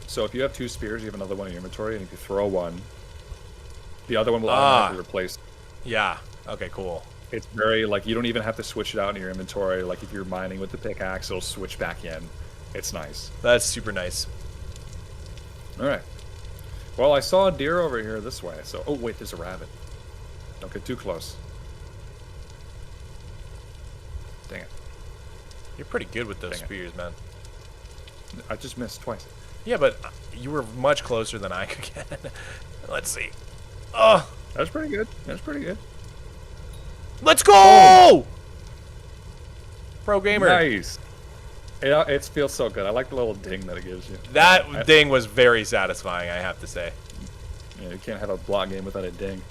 So if you have 2 spears, you have another one in your inventory, and if you throw one, the other one will automatically replace. Yeah. Okay, cool. It's very, like, you don't even have to switch it out in your inventory. Like, if you're mining with the pickaxe, it'll switch back in. It's nice. That's super nice. All right. Well, I saw a deer over here this way. So, oh wait, there's a rabbit. Don't get too close. Dang it. You're pretty good with those spears, man. I just missed twice. Yeah, but you were much closer than I could get. Let's see. Oh, that's pretty good. That's pretty good. Let's go! Pro gamer. Nice. It feels so good. I like the little ding that it gives you. That ding was very satisfying, I have to say. Yeah, you can't have a block game without a ding.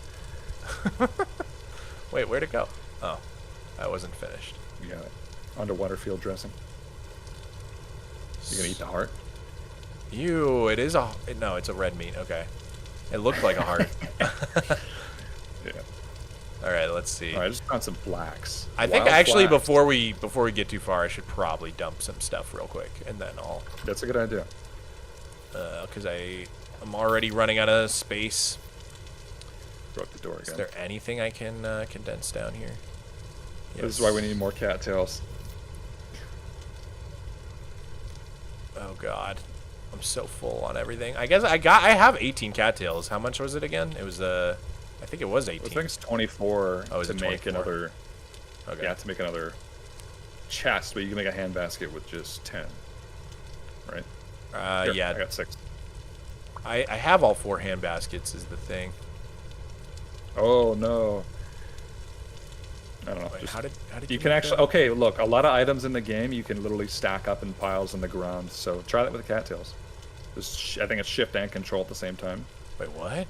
Wait, where'd it go? Oh, that wasn't finished. You got it. Underwater field dressing. You gonna eat the heart? Ew, it is no, it's a red meat. Okay. It looked like a heart. Yeah. All right, let's see. All right, I just found some blacks. I think actually before we get too far, I should probably dump some stuff real quick, and then I'll. That's a good idea. Because I'm already running out of space. Broke the door again. Is there anything I can condense down here? Yes. This is why we need more cattails. Oh god, I'm so full on everything. I guess I have 18 cattails. How much was it again? It was I think it was 18. I think it's 24 Oh, is to it make 24? another. Okay. Yeah, to make another chest, but you can make a hand basket with just 10. Right? Here, yeah. I got 6. I have all 4 hand baskets is the thing. Oh no. I don't know. Wait, just, how did you can actually okay, look, a lot of items in the game you can literally stack up in piles on the ground. So try that with the cattails. I think it's shift and control at the same time. Wait, what?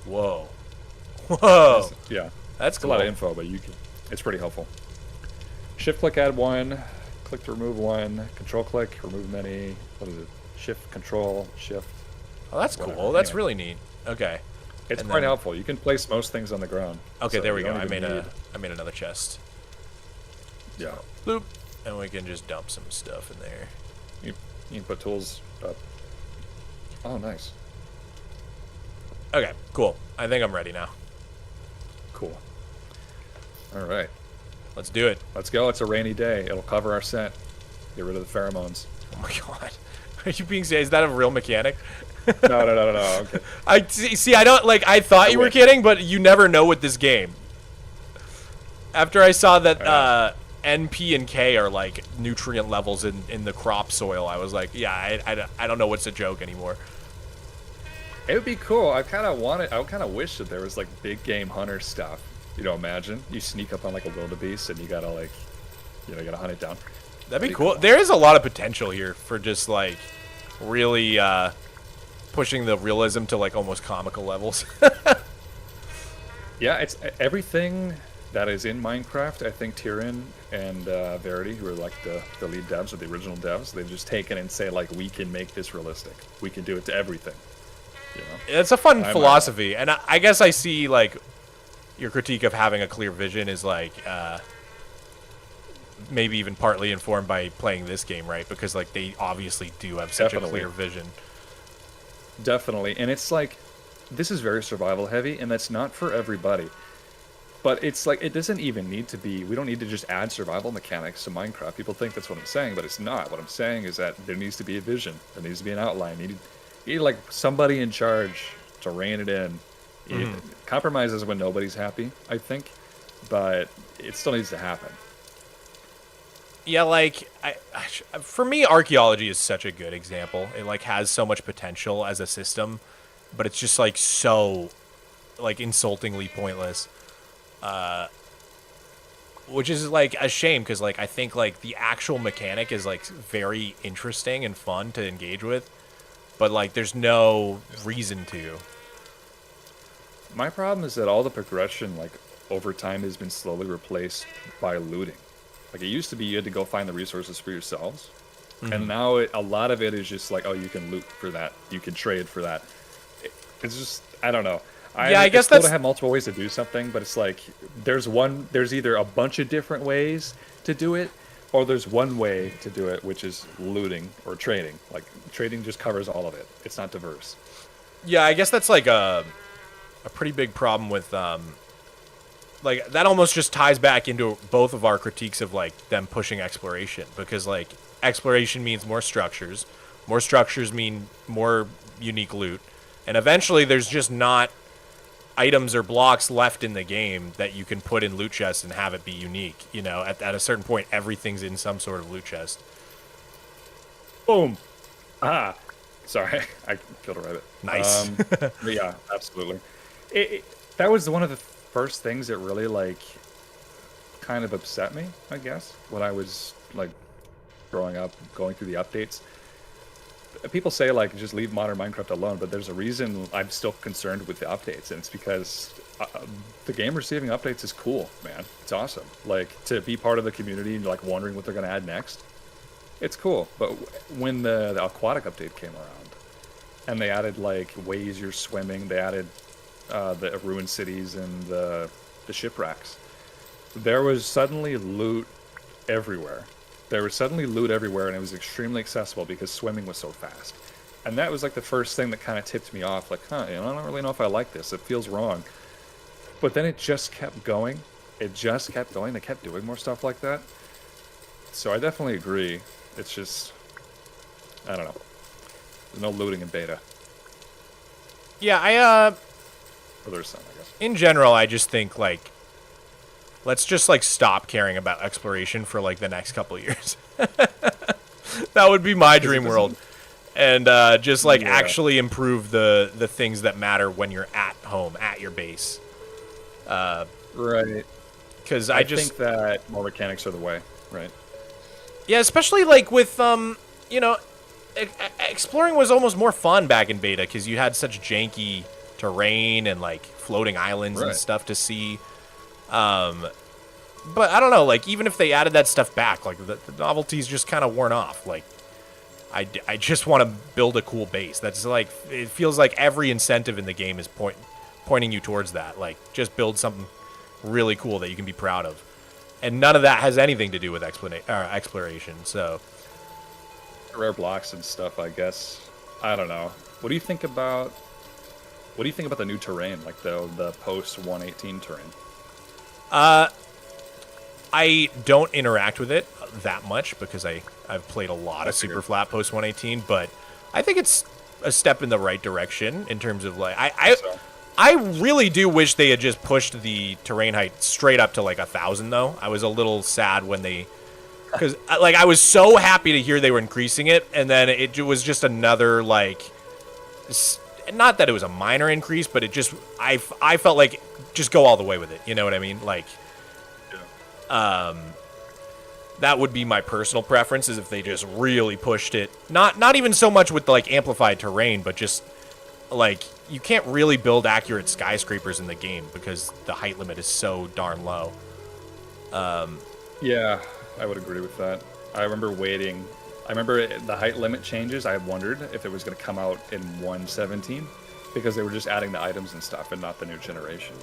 Whoa. Whoa. Yeah. That's It's cool. a lot of info, but it's pretty helpful. Shift click add 1, click to remove 1, control click remove many. What is it? Shift control shift. Oh, that's whatever. cool. That's Anyway. really neat. Okay. It's And quite then- helpful. You can place most things on the ground. Okay, so there we you go. don't I even made another chest. Yeah. Bloop. And we can just dump some stuff in there. You can put tools up. Oh, nice. Okay, cool. I think I'm ready now. Cool. All right. Let's do it. Let's go. It's a rainy day. It'll cover our scent. Get rid of the pheromones. Oh my god. Are you being serious? Is that a real mechanic? No. Okay. I see. I don't like. I thought you were kidding, but you never know with this game. After I saw that N, P, and K are like nutrient levels in the crop soil, I was like, yeah, I don't know what's a joke anymore. It would be cool. I kind of wish that there was like big game hunter stuff. You know, imagine you sneak up on like a wildebeest and you gotta like, you gotta hunt it down. That'd be cool. There is a lot of potential here for just like really pushing the realism to like almost comical levels. Yeah, it's everything that is in Minecraft. I think Tyrion and Verity, who are like the lead devs or the original devs, they've just taken and say like, we can make this realistic. We can do it to everything. You know? It's a fun philosophy, and I guess I see like your critique of having a clear vision is like maybe even partly informed by playing this game, right? Because like they obviously do have such a clear vision. Definitely, and it's like this is very survival heavy, and that's not for everybody. But it's like it doesn't even need to be. We don't need to just add survival mechanics to Minecraft. People think that's what I'm saying, but it's not. What I'm saying is that there needs to be a vision. There needs to be an outline. You need like somebody in charge to rein it in. Compromises when nobody's happy, I think, but it still needs to happen. Yeah, like for me, archaeology is such a good example. It like has so much potential as a system, but it's just like so like insultingly pointless. Which is like a shame because like I think like the actual mechanic is like very interesting and fun to engage with, but like there's no reason to. My problem is that all the progression like over time has been slowly replaced by looting. Like it used to be you had to go find the resources for yourselves, and now a lot of it is just like, oh, you can loot for that, you can trade for that. It's just I don't know. I guess it's cool that's to have multiple ways to do something, but it's like there's either a bunch of different ways to do it, or there's one way to do it, which is looting or trading. Like trading just covers all of it. It's not diverse. Yeah, I guess that's like a pretty big problem with like that almost just ties back into both of our critiques of like them pushing exploration, because like exploration means more structures mean more unique loot, and eventually there's just not items or blocks left in the game that you can put in loot chests and have it be unique. You know, at a certain point everything's in some sort of loot chest. Boom. Ah, sorry, I killed a rabbit. Nice. But yeah, absolutely. That was one of the first things that really like kind of upset me, I guess, when I was like growing up, going through the updates. People say like just leave modern Minecraft alone, but there's a reason I'm still concerned with the updates, and it's because the game receiving updates is cool, man. It's awesome. Like to be part of the community and like wondering what they're gonna add next, it's cool. But when the aquatic update came around, and they added like ways you're swimming, they added the ruined cities and the shipwrecks, there was suddenly loot everywhere. And it was extremely accessible because swimming was so fast. And that was like the first thing that kind of tipped me off. Like, huh, I don't really know if I like this. It feels wrong. But then it just kept going. It just kept going. They kept doing more stuff like that. So I definitely agree. It's just, I don't know. There's no looting in beta. Yeah, Or there's some, I guess. in general, I just think, like, let's just, like, stop caring about exploration for, like, the next couple of years. That would be my dream world. And just, like, actually improve the things that matter when you're at home, at your base. Right. Because I think that more mechanics are the way, right? Yeah, especially, like, with, you know, exploring was almost more fun back in beta because you had such janky terrain and, like, floating islands and stuff to see. But I don't know, like, even if they added that stuff back, like, the novelty's just kind of worn off. Like, I just want to build a cool base. That's, like, it feels like every incentive in the game is pointing you towards that. Like, just build something really cool that you can be proud of. And none of that has anything to do with exploration, so... Rare blocks and stuff, I guess. I don't know. What do you think about the new terrain, like the post 118 terrain? I don't interact with it that much because I've played a lot of Super Flat post 118, but I think it's a step in the right direction in terms of, like, I really do wish they had just pushed the terrain height straight up to, like, 1,000, though. I was a little sad when they... Because, like, I was so happy to hear they were increasing it, and then it was just another, like... Not that it was a minor increase, but it just... I felt like, just go all the way with it, you know what I mean? Like... That would be my personal preference, is if they just really pushed it. Not even so much with, like, amplified terrain, but just, like... You can't really build accurate skyscrapers in the game because the height limit is so darn low. Yeah, I would agree with that. I remember waiting. I remember the height limit changes. I wondered if it was going to come out in 117 because they were just adding the items and stuff and not the new generation.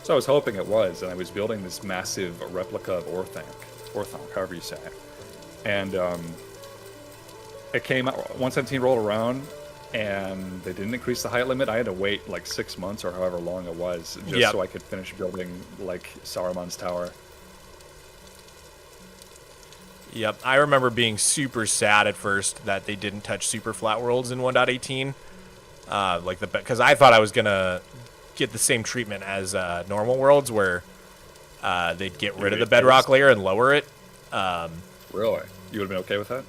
So I was hoping it was, and I was building this massive replica of Orthanc, however you say it. And it came out, 117 rolled around, and they didn't increase the height limit. I had to wait like 6 months or however long it was just so I could finish building like Saruman's tower. Yep, I remember being super sad at first that they didn't touch Super Flat Worlds in 1.18. Because I thought I was gonna get the same treatment as normal worlds, where they'd get rid of the bedrock layer and lower it. Really? You would have been okay with that?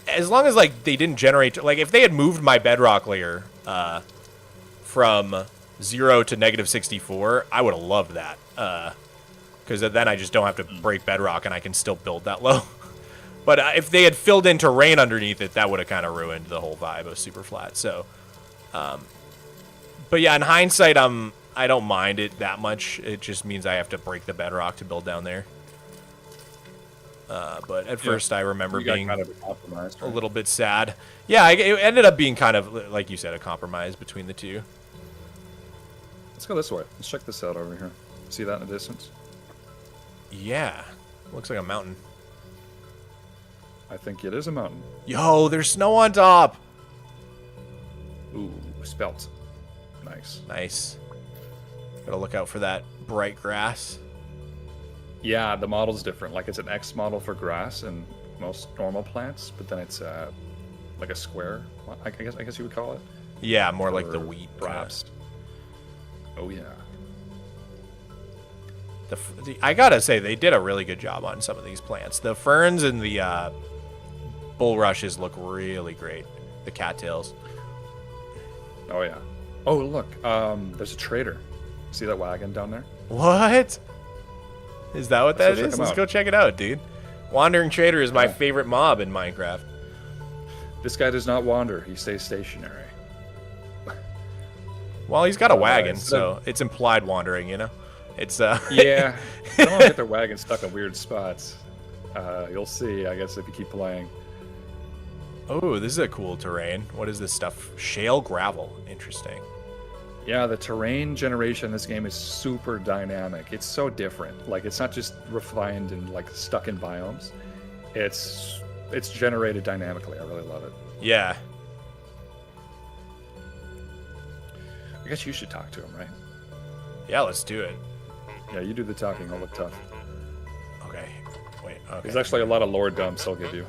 As long as, like, they didn't generate... Like, if they had moved my bedrock layer from 0 to -64, I would have loved that. Because then I just don't have to break bedrock and I can still build that low. But if they had filled in terrain underneath it, that would have kind of ruined the whole vibe of Super Flat. So, but yeah, in hindsight, I don't mind it that much. It just means I have to break the bedrock to build down there. But at first, I remember being kind of a compromise, right? A little bit sad. Yeah, it ended up being kind of, like you said, a compromise between the two. Let's go this way. Let's check this out over here. See that in the distance? Yeah, looks like a mountain. I think it is a mountain. Yo, there's snow on top. Ooh, spelt. Nice. Nice. Gotta look out for that bright grass. Yeah, the model's different. Like, it's an X model for grass and most normal plants, but then it's like a square. I guess you would call it. Yeah, more like the wheat, perhaps. Oh yeah. I gotta say, they did a really good job on some of these plants. The ferns and the bulrushes look really great. The cattails. Oh yeah. Oh look, there's a trader. See that wagon down there? What? Is that what that is? Let's go check it out, dude. Wandering Trader is my favorite mob in Minecraft. This guy does not wander. He stays stationary. Well, he's got a wagon, so it's implied wandering, you know? It's yeah. Don't want to get their wagon stuck in weird spots. You'll see, I guess, if you keep playing. Oh, this is a cool terrain. What is this stuff? Shale gravel. Interesting. Yeah, the terrain generation in this game is super dynamic. It's so different. Like, it's not just refined and like stuck in biomes. It's generated dynamically. I really love it. Yeah. I guess you should talk to him, right? Yeah, let's do it. Yeah, you do the talking. I'll look tough. Okay. Wait, okay. There's actually a lot of lore dumps I'll give you.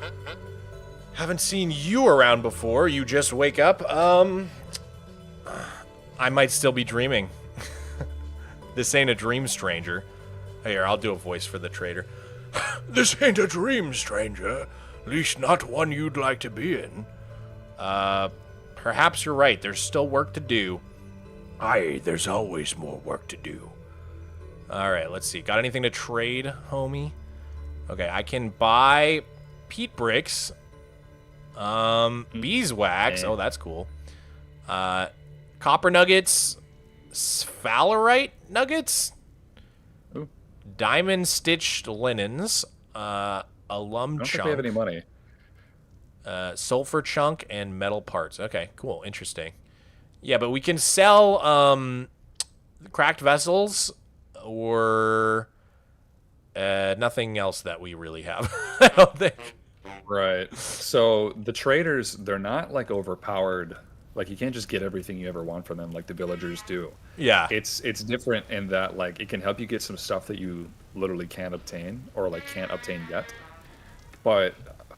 Haven't seen you around before. You just wake up. I might still be dreaming. This ain't a dream, stranger. Here, I'll do a voice for the trader. This ain't a dream, stranger. Least not one you'd like to be in. Perhaps you're right. There's still work to do. Aye, there's always more work to do. Alright, let's see. Got anything to trade, homie? Okay, I can buy peat bricks. Beeswax. Oh, that's cool. Copper nuggets. Sphalerite nuggets. Ooh. Diamond stitched linens. Alum I don't chunk. think we have any money. Sulfur chunk and metal parts. Okay, cool. Interesting. Yeah, but we can sell cracked vessels or nothing else that we really have. I don't think. Right. So the traders, they're not like overpowered. Like you can't just get everything you ever want from them like the villagers do. Yeah. It's different in that like it can help you get some stuff that you literally can't obtain or like can't obtain yet. But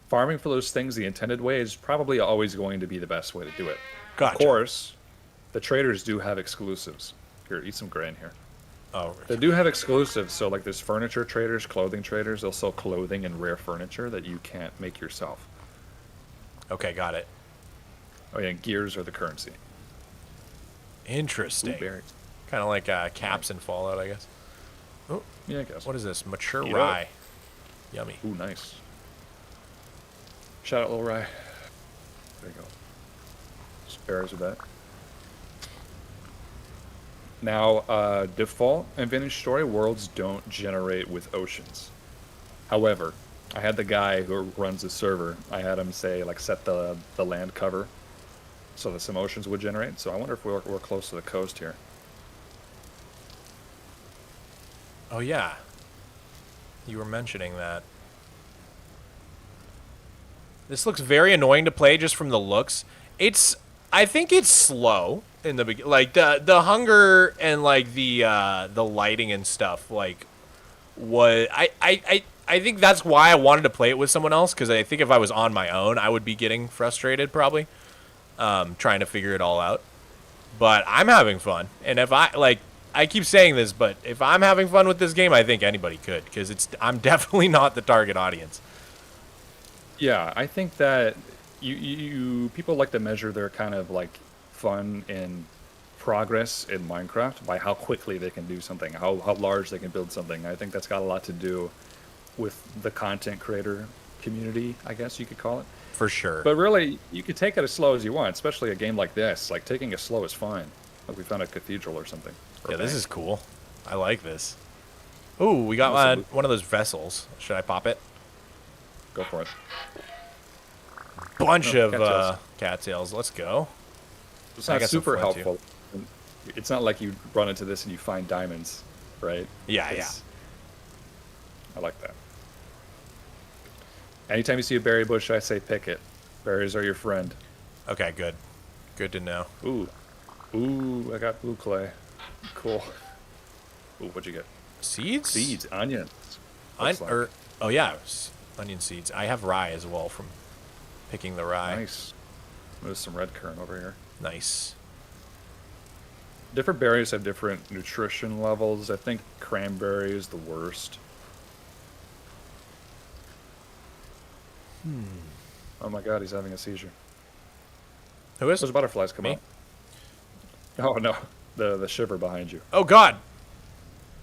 farming for those things the intended way is probably always going to be the best way to do it. Gotcha. Of course, the traders do have exclusives. Here, eat some grain here. Oh. They do have exclusives, so like there's furniture traders, clothing traders, they'll sell clothing and rare furniture that you can't make yourself. Okay, got it. Oh yeah, and gears are the currency. Interesting. Ooh, berries. Kind of like caps in Fallout, I guess. Oh, Yeah, I guess. what is this? Mature Eat rye. it. Yummy. Ooh, nice. Shout out, little rye. There you go. Spares with that. Now, default and vintage story worlds don't generate with oceans. However, I had the guy who runs the server, I had him say, like, set the land cover so that some oceans would generate. So I wonder if we're close to the coast here. Oh, yeah. You were mentioning that. This looks very annoying to play just from the looks. I think it's slow in the beginning. Like, the hunger and, like, the lighting and stuff, like, I think that's why I wanted to play it with someone else, because I think if I was on my own, I would be getting frustrated, probably, trying to figure it all out. But I'm having fun, and if I keep saying this, but if I'm having fun with this game, I think anybody could, because I'm definitely not the target audience. Yeah, I think that people like to measure their kind of like fun and progress in Minecraft by how quickly they can do something, how large they can build something. I think that's got a lot to do with the content creator community, I guess you could call it. For sure. But really, you could take it as slow as you want, especially a game like this. Like, taking it slow is fine. Like we found a cathedral or something. Or Yeah, a this bank. is cool. I like this. Ooh, we got one of those vessels. Should I pop it? Go for it. Bunch No, of cattails. Let's go. It's I not guess I'm super flint, too. helpful. It's not like you run into this and you find diamonds, right? Yeah, I like that. Anytime you see a berry bush, I say pick it. Berries are your friend. Okay, good. Good to know. Ooh. Ooh, I got blue clay. Cool. Ooh, what'd you get? Seeds? Seeds, onions. Looks like. Oh yeah, onion seeds. I have rye as well from picking the rye. Nice. There's some red currant over here. Nice. Different berries have different nutrition levels. I think cranberry is the worst. Oh my god, he's having a seizure. Who is? Those butterflies come Me? out. Oh no, the shiver behind you. Oh god!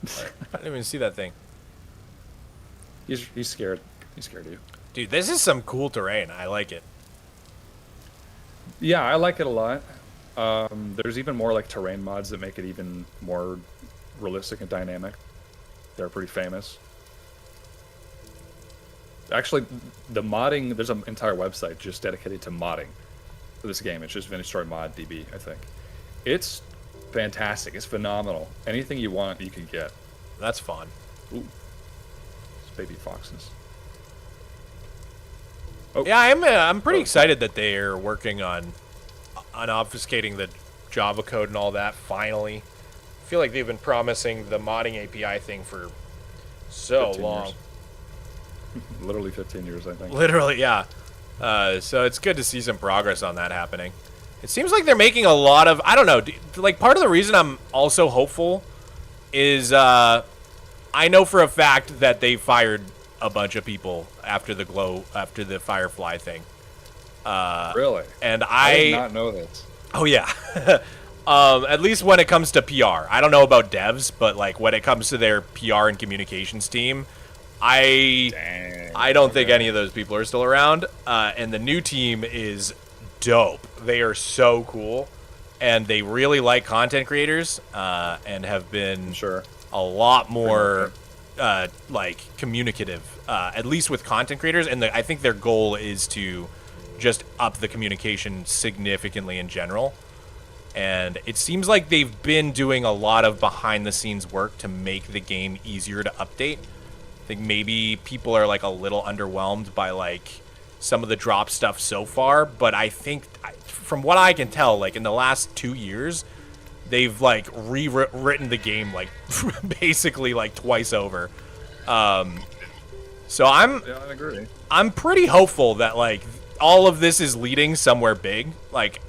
I didn't even see that thing. He's scared. He's scared of you. Dude, this is some cool terrain. I like it. Yeah, I like it a lot. There's even more like terrain mods that make it even more realistic and dynamic. They're pretty famous. Actually, the modding, there's an entire website just dedicated to modding for this game. It's just Vintage Story Mod DB, I think. It's fantastic. It's phenomenal. Anything you want, you can get. That's fun. Ooh. It's baby foxes. Oh. Yeah, I'm pretty excited that they're working on obfuscating the Java code and all that, finally. I feel like they've been promising the modding API thing for so long. Years. Literally 15 years, I think. Literally, yeah. So it's good to see some progress on that happening. It seems like they're making a lot of, I don't know, like part of the reason I'm also hopeful is I know for a fact that they fired a bunch of people after the Firefly thing. Really? And I did not know this. Oh yeah. At least when it comes to PR. I don't know about devs, but like when it comes to their PR and communications team, I don't think any of those people are still around. And the new team is dope. They are so cool, and they really like content creators, and have been a lot more like communicative, at least with content creators. And I think their goal is to just up the communication significantly in general. And it seems like they've been doing a lot of behind-the-scenes work to make the game easier to update. I think maybe people are like a little underwhelmed by like some of the drop stuff so far, but I think from what I can tell, like in the last 2 years, they've like rewritten the game like basically like twice over. So I agree. I'm pretty hopeful that like all of this is leading somewhere big. Like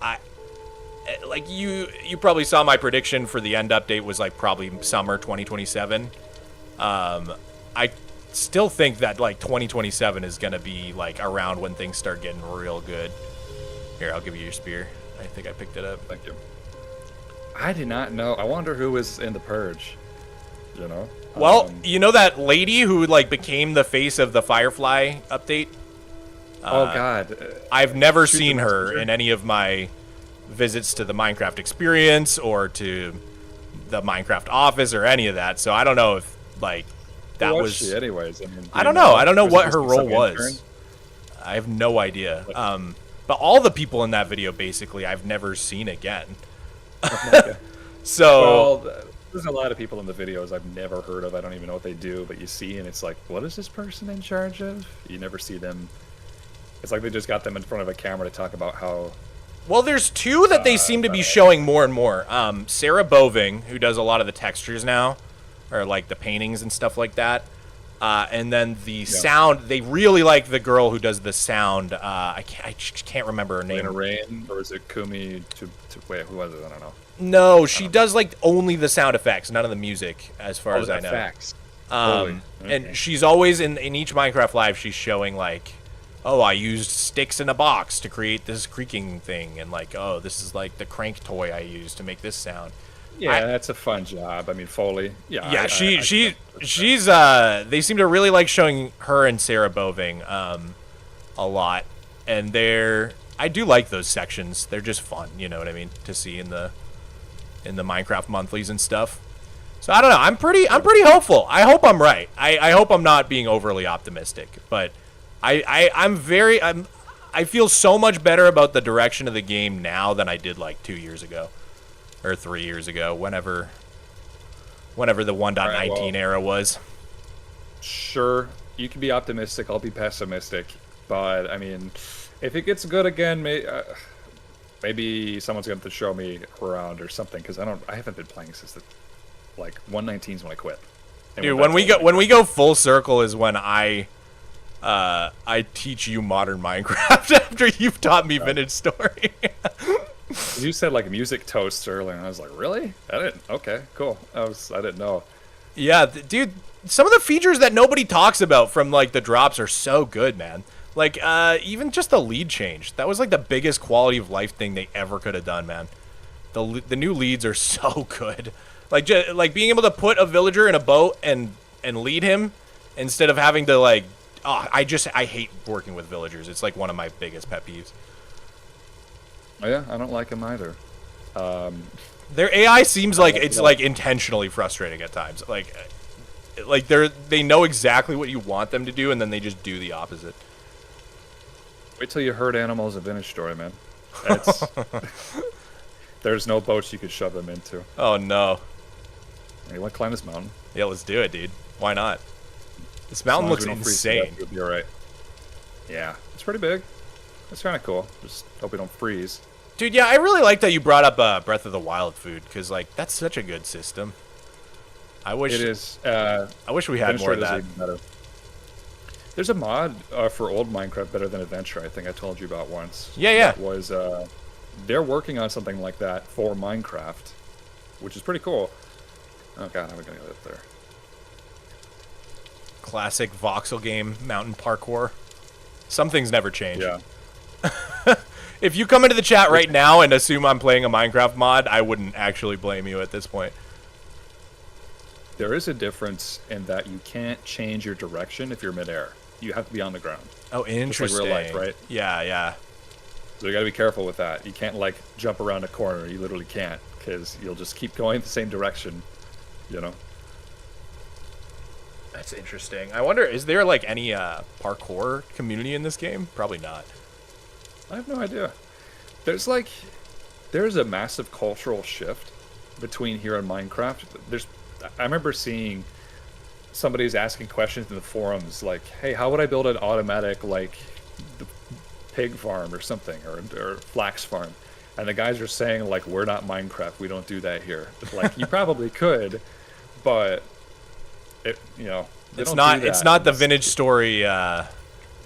you probably saw my prediction for the end update was like probably summer 2027. I still think that like 2027 is gonna be like around when things start getting real good. Here, I'll give you your spear. I think I picked it up. Thank you. I did not know. I wonder who was in the Purge. You know? Well, you know that lady who like became the face of the Firefly update? Oh God. I've never seen her in any of my visits to the Minecraft experience or to the Minecraft office or any of that. So I don't know if like that was she anyways. I mean, I don't know. I don't know what her role was. I have no idea. But all the people in that video basically I've never seen again. So well, there's a lot of people in the videos I've never heard of. I don't even know what they do, but you see and it's like, what is this person in charge of? You never see them. It's like they just got them in front of a camera to talk about how. Well, there's two that they seem to be showing more and more. Sarah Boving, who does a lot of the textures now, or like the paintings and stuff like that. And then the sound, they really like the girl who does the sound. I can't remember her name. Lena Rain, or is it Kumi? Wait, who was it? I don't know. No, she does like only the sound effects, none of the music, as far as I know. Effects. Okay. And she's always in each Minecraft live. She's showing like, oh, I used sticks in a box to create this creaking thing, and like, oh, this is like the crank toy I used to make this sound. Yeah, that's a fun job. I mean, Foley. Yeah. Yeah, she's they seem to really like showing her and Sarah Boving a lot, and I do like those sections. They're just fun, you know what I mean, to see in the Minecraft monthlies and stuff. So I don't know. I'm pretty hopeful. I hope I'm right. I hope I'm not being overly optimistic, but I feel so much better about the direction of the game now than I did like 2 years ago. Or 3 years ago, whenever the 1.19 era was. Sure, you can be optimistic. I'll be pessimistic. But I mean, if it gets good again, maybe someone's going to show me around or something. Because I haven't been playing since like 1.19 is when I quit. And dude, when we go full circle is when I teach you modern Minecraft after you've taught me Vintage Story. You said like music toasts earlier, and I was like, really? I didn't. Okay, cool. I didn't know. Yeah, dude. Some of the features that nobody talks about from like the drops are so good, man. Like even just the lead change. That was like the biggest quality of life thing they ever could have done, man. The new leads are so good. Like like being able to put a villager in a boat and lead him instead of having to like. Oh, I hate working with villagers. It's like one of my biggest pet peeves. Oh yeah, I don't like them either. Their AI seems like it's like intentionally frustrating at times. Like they know exactly what you want them to do, and then they just do the opposite. Wait till you herd animals in Vintage Story, man. There's no boats you could shove them into. Oh no! You want to climb this mountain? Yeah, let's do it, dude. Why not? This mountain looks insane. You'll be all right. Yeah, it's pretty big. It's kind of cool. Just hope we don't freeze. Dude, yeah, I really like that you brought up Breath of the Wild food, because, like, that's such a good system. I wish It is. I wish we had more of that. There's a mod for old Minecraft, Better Than Adventure, I think I told you about once. Yeah. That was, they're working on something like that for Minecraft, which is pretty cool. Oh god, how am I gonna get up there? Classic voxel game, mountain parkour. Some things never change. Yeah. If you come into the chat right now and assume I'm playing a Minecraft mod, I wouldn't actually blame you at this point. There is a difference in that you can't change your direction if you're midair. You have to be on the ground. Oh, interesting. Just like real life, right? Yeah. So you gotta be careful with that. You can't, like, jump around a corner. You literally can't, because you'll just keep going the same direction, you know? That's interesting. I wonder, is there, like, any parkour community in this game? Probably not. I have no idea. There's a massive cultural shift between here and Minecraft. I remember seeing somebody's asking questions in the forums like, hey, how would I build an automatic, like, pig farm or something, or flax farm? And the guys are saying, like, we're not Minecraft, we don't do that here. Like, you probably could, but it's not the vintage story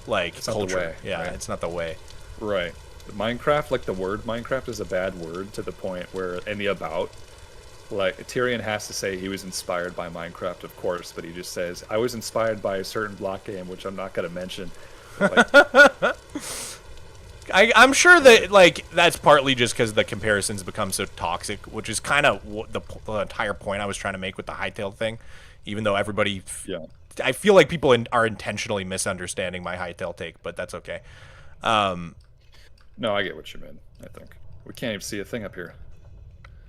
like culture. Yeah, right? It's not the way. Right. Minecraft, like, the word Minecraft is a bad word to the point where in the about, like, Tyrion has to say he was inspired by Minecraft, of course, but he just says, I was inspired by a certain block game, which I'm not going to mention. Like, I'm sure that, like, that's partly just because the comparisons become so toxic, which is kind of the entire point I was trying to make with the hightail thing, even though everybody... Yeah. I feel like people are intentionally misunderstanding my hightail take, but that's okay. No, I get what you mean, I think. We can't even see a thing up here.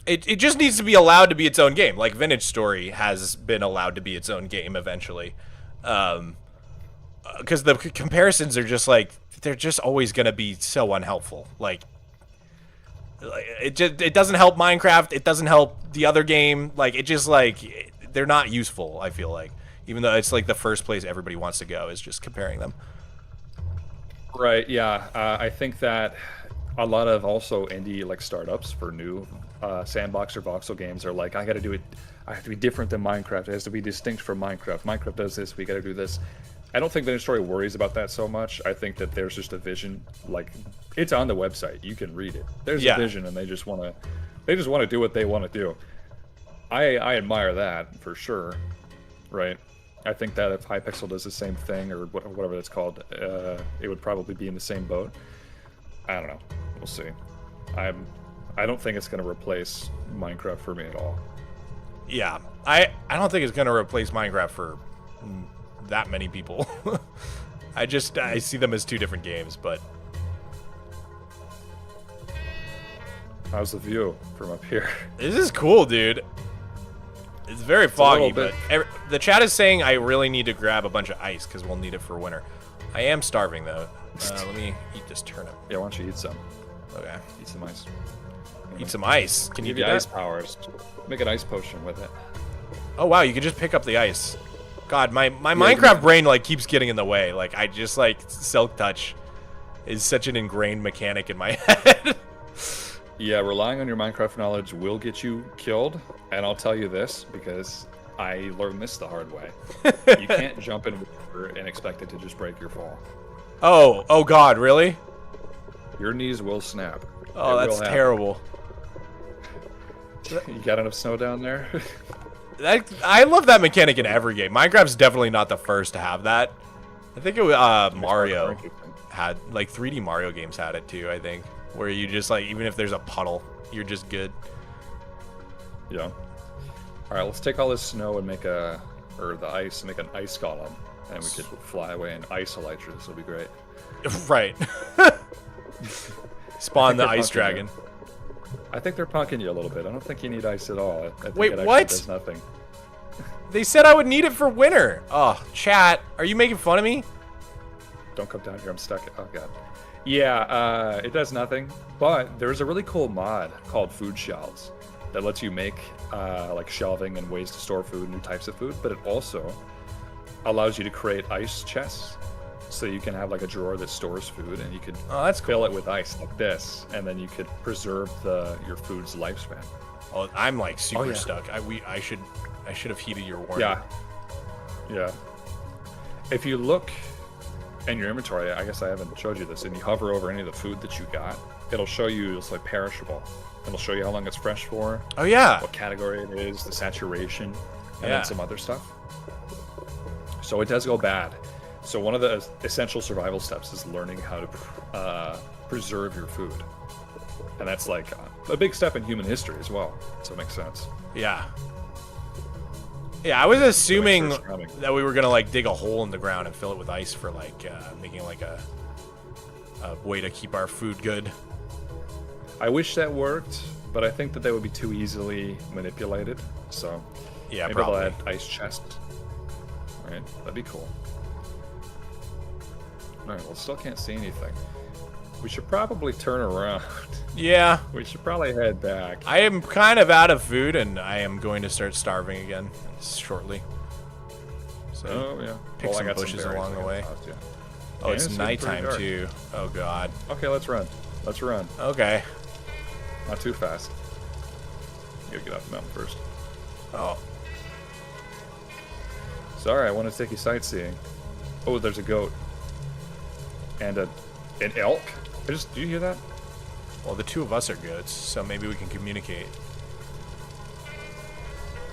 It just needs to be allowed to be its own game. Like, Vintage Story has been allowed to be its own game eventually. Because the comparisons are just, like, they're just always going to be so unhelpful. Like, it doesn't help Minecraft. It doesn't help the other game. Like, it just, like, they're not useful, I feel like. Even though it's, like, the first place everybody wants to go is just comparing them. Right, yeah. I think that a lot of also indie, like, startups for new sandbox or voxel games are like, I have to be different than Minecraft. It has to be distinct from Minecraft. Minecraft does this, we got to do this. I don't think Vintage Story worries about that so much. I think that there's just a vision, like, it's on the website. You can read it. There's a vision, and they just want to do what they want to do. I admire that for sure, right? I think that if Hypixel does the same thing, or whatever it's called, it would probably be in the same boat. I don't know. We'll see. I don't think it's going to replace Minecraft for me at all. Yeah, I don't think it's going to replace Minecraft for that many people. I see them as two different games, but... How's the view from up here? This is cool, dude. It's very foggy, but the chat is saying I really need to grab a bunch of ice because we'll need it for winter. I am starving, though. Let me eat this turnip. Yeah, why don't you eat some? Okay. Eat some ice. Eat some ice. Can you do that? Ice powers. Make an ice potion with it. Oh, wow, you can just pick up the ice. God, my Minecraft brain, like, keeps getting in the way. Like, I just, like, Silk Touch is such an ingrained mechanic in my head. Yeah, relying on your Minecraft knowledge will get you killed, and I'll tell you this, because I learned this the hard way. You can't jump in water and expect it to just break your fall. Oh God, really? Your knees will snap. Oh, that's terrible. You got enough snow down there? I love that mechanic in every game. Minecraft's definitely not the first to have that. I think it was Mario had, like, 3D Mario games had it too, I think. Where you just, like, even if there's a puddle, you're just good. Yeah. Alright, let's take all this snow and make the ice, make an ice golem. And we could fly away and ice elytra. This will be great. Right. Spawn the ice dragon. I think they're punking you a little bit. I don't think you need ice at all. I think Wait, it what? Does nothing. They said I would need it for winter. Oh, chat. Are you making fun of me? Don't come down here. I'm stuck. Oh, God. Yeah, it does nothing, but there's a really cool mod called Food Shelves that lets you make like shelving and ways to store food, new types of food, but it also allows you to create ice chests So you can have like a drawer that stores food, and you could Oh, that's fill cool. it with ice like this, and then you could preserve your food's lifespan. Oh, I'm like super yeah. stuck. I should have heeded your warning. Yeah. Yeah. If you look in your inventory, I guess I haven't showed you this, and you hover over any of the food that you got, it'll show you it's like perishable. It'll show you how long it's fresh for, Oh yeah. what category it is, the saturation, and Yeah. then some other stuff. So it does go bad. So one of the essential survival steps is learning how to preserve your food. And that's like a big step in human history as well. So it makes sense. Yeah. Yeah, I was assuming sure it's coming. that we were gonna like dig a hole in the ground and fill it with ice for like making like a way to keep our food good. I wish that worked, but I think that they would be too easily manipulated. So Yeah, maybe probably. they'll add ice chests. Right, that'd be cool. Alright, well, still can't see anything. We should probably turn around. Yeah, We should probably head back. I am kind of out of food, and I am going to start starving again shortly. So, Oh, yeah. pick some I got bushes berries along I the can way. toss, yeah. oh, Yeah, it's getting pretty nighttime dark. too. Oh god. Okay, let's run. Let's run. Okay. Not too fast. You gotta get off the mountain first. Oh, Sorry, I want to take you sightseeing. Oh, there's a goat. And an elk? Do you hear that? well, the two of us are goats, so maybe we can communicate.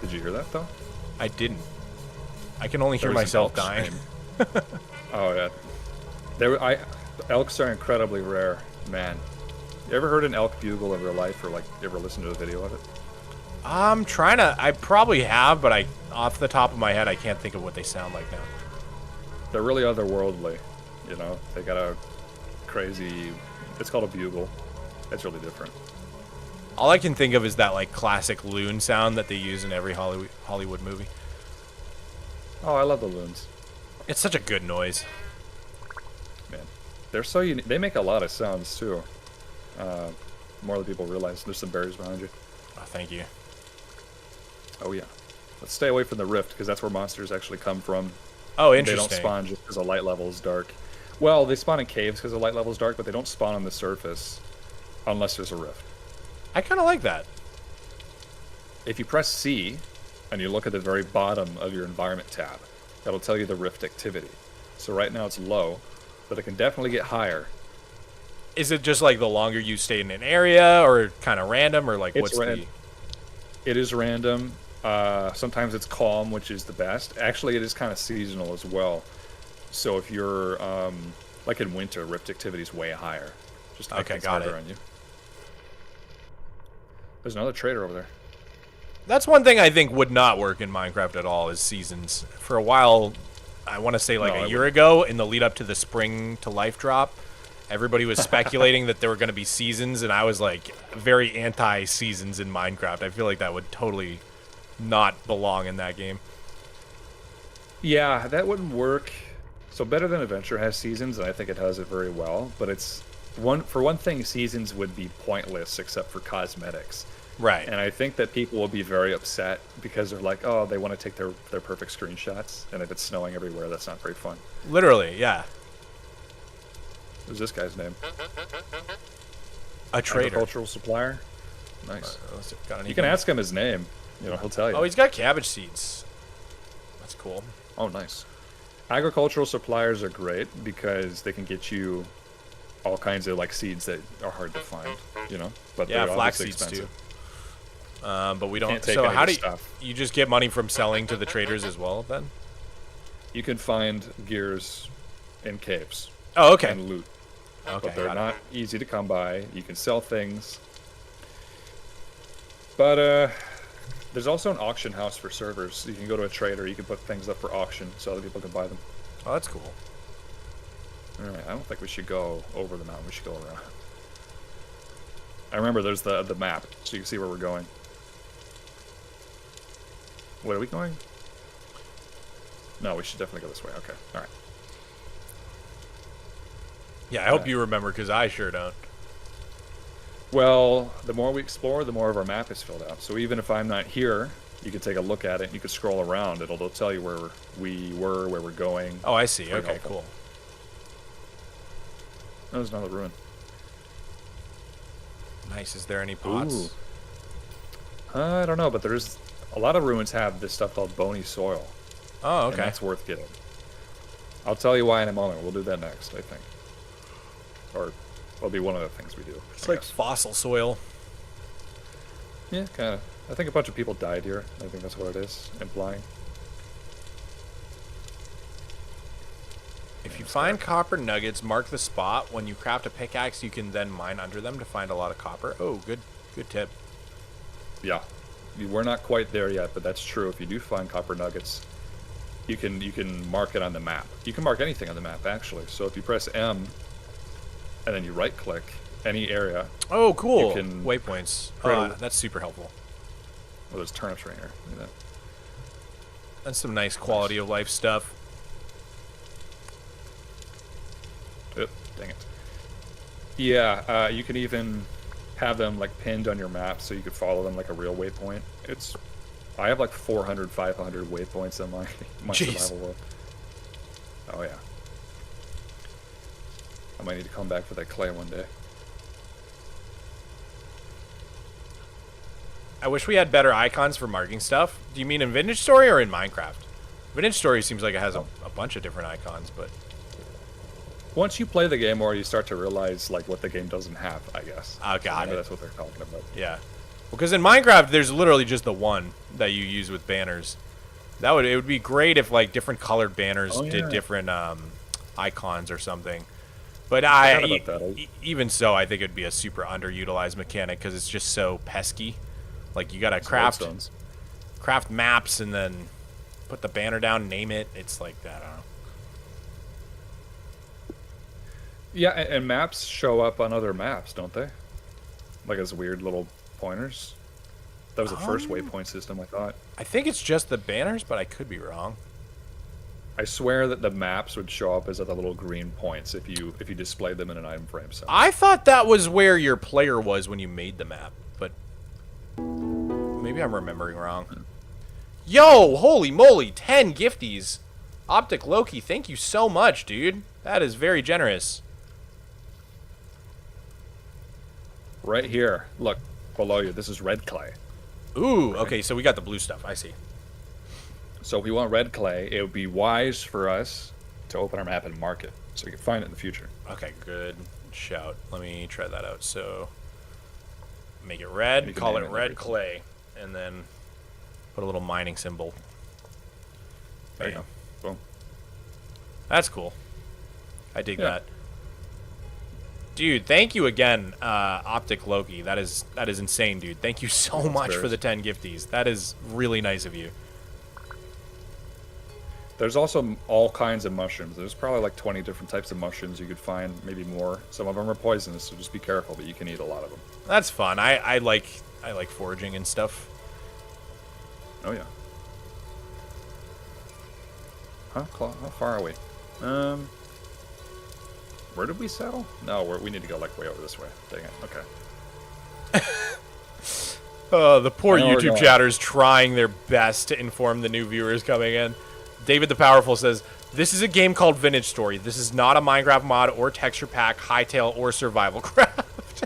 Did you hear that, though? I didn't. I can only hear There was an myself elk dying. scream. Oh, yeah. Elks are incredibly rare, man. You ever heard an elk bugle in real life, or like you ever listened to a video of it? I'm trying to. I probably have, but off the top of my head, I can't think of what they sound like now. They're really otherworldly, you know? They got a crazy... It's called a bugle. It's really different. All I can think of is that like classic loon sound that they use in every Hollywood movie. Oh, I love the loons. It's such a good noise. Man, they're so unique. They make a lot of sounds, too. More than people realize. There's some berries behind you. Oh, thank you. Oh, yeah. Let's stay away from the rift, because that's where monsters actually come from. Oh, They interesting. don't spawn just because the light level is dark. Well, they spawn in caves because the light level is dark, but they don't spawn on the surface unless there's a rift. I kind of like that. If you press C and you look at the very bottom of your environment tab, that'll tell you the rift activity. So right now it's low, but it can definitely get higher. Is it just like the longer you stay in an area, or kind of random, or like It's what's the? It is random. Sometimes it's calm, which is the best. Actually, it is kind of seasonal as well. So if you're like in winter, rift activity is way higher. Just to make Okay, things got harder it. on you. There's another trader over there. That's one thing I think would not work in Minecraft at all is seasons. For a while, I want to say like No, a it year ago, in the lead up to the spring to life drop, everybody was speculating that there were going to be seasons, and I was like very anti-seasons in Minecraft. I feel like that would totally not belong in that game. Yeah, that wouldn't work. So Better Than Adventure has seasons, and I think it does it very well. But it's for one thing, seasons would be pointless except for cosmetics. Right. And I think that people will be very upset because they're like, oh, they want to take their perfect screenshots, and if it's snowing everywhere, that's not very fun. Literally, yeah. What's this guy's name? A trader. Agricultural supplier. Nice. Got You can ask him his name. You know, he'll tell you. Oh, he's got cabbage seeds. That's cool. Oh, nice. Agricultural suppliers are great because they can get you all kinds of like seeds that are hard to find, you know. But Yeah, they're flax obviously seeds expensive. too. But we don't. Can't take So any how of do the stuff. you just get money from selling to the traders as well then? You can find gears in caves Oh, okay. and loot, Okay, but they're got it. not easy to come by. You can sell things, but there's also an auction house for servers. You can go to a trader. You can put things up for auction so other people can buy them. Oh, that's cool. All right, I don't think we should go over the mountain. We should go around. I remember there's the map, so you can see where we're going. Where are we going? No, we should definitely go this way. Okay, all right. Yeah, I hope you remember because I sure don't. Well, the more we explore, the more of our map is filled out. So even if I'm not here, you can take a look at it. And you can scroll around. It'll tell you where we were, where we're going. Oh, I see. Pretty Okay, helpful. cool. there's another ruin. Nice. Is there any pots? Ooh. I don't know, but there's a lot of ruins have this stuff called bony soil. Oh, And okay. that's worth getting. I'll tell you why in a moment. We'll do that next, I think. Or it'll be one of the things we do. It's I like guess. fossil soil. Yeah, kind of. I think a bunch of people died here. I think that's what it is, implying. If you find copper nuggets, mark the spot. When you craft a pickaxe, you can then mine under them to find a lot of copper. Oh, good tip. Yeah. We're not quite there yet, but that's true. If you do find copper nuggets, you can mark it on the map. You can mark anything on the map, actually. So if you press M, and then you right-click any area. Oh, cool. You can waypoints. That's super helpful. Oh, there's turnips right here. Look at that. That's some nice quality of life stuff. Oh, dang it. Yeah, you can even have them like pinned on your map so you could follow them like a real waypoint. I have like 400, 500 waypoints in my survival world. Oh yeah. I might need to come back for that clay one day. I wish we had better icons for marking stuff. Do you mean in Vintage Story or in Minecraft? Vintage Story seems like it has a bunch of different icons, but... Once you play the game more, you start to realize like what the game doesn't have, I guess. Oh, got it. That's what they're talking about. Yeah. Because in Minecraft, there's literally just the one that you use with banners. It would be great if like different colored banners did different icons or something. But even so, I think it'd be a super underutilized mechanic because it's just so pesky. Like you gotta craft maps and then put the banner down, name it. It's like that. I don't know. Yeah, and maps show up on other maps, don't they? Like as weird little pointers. That was the first waypoint system, I thought. I think it's just the banners, but I could be wrong. I swear that the maps would show up as the little green points if you displayed them in an item frame. So I thought that was where your player was when you made the map, but maybe I'm remembering wrong. Yo, holy moly, 10 gifties. Optic Loki, thank you so much, dude. That is very generous. right here, look below you. This is red clay. Ooh, okay, so we got the blue stuff. I see. So if we want red clay, it would be wise for us to open our map and mark it so we can find it in the future. Okay, good shout. Let me try that out. So make it red, call it red clay, and then put a little mining symbol. There you go. Boom. That's cool. I dig that. Dude, thank you again, Optic Loki. That is insane, dude. Thank you so much for the 10 gifties. That is really nice of you. There's also all kinds of mushrooms. There's probably like 20 different types of mushrooms you could find, maybe more. Some of them are poisonous, so just be careful, but you can eat a lot of them. That's fun. I like foraging and stuff. Oh yeah. Huh? How far are we? Where did we settle? No, we need to go like way over this way. Dang it. Okay. The poor YouTube chatters trying their best to inform the new viewers coming in. David the Powerful says, "This is a game called Vintage Story. This is not a Minecraft mod or texture pack, hightail, or survival craft."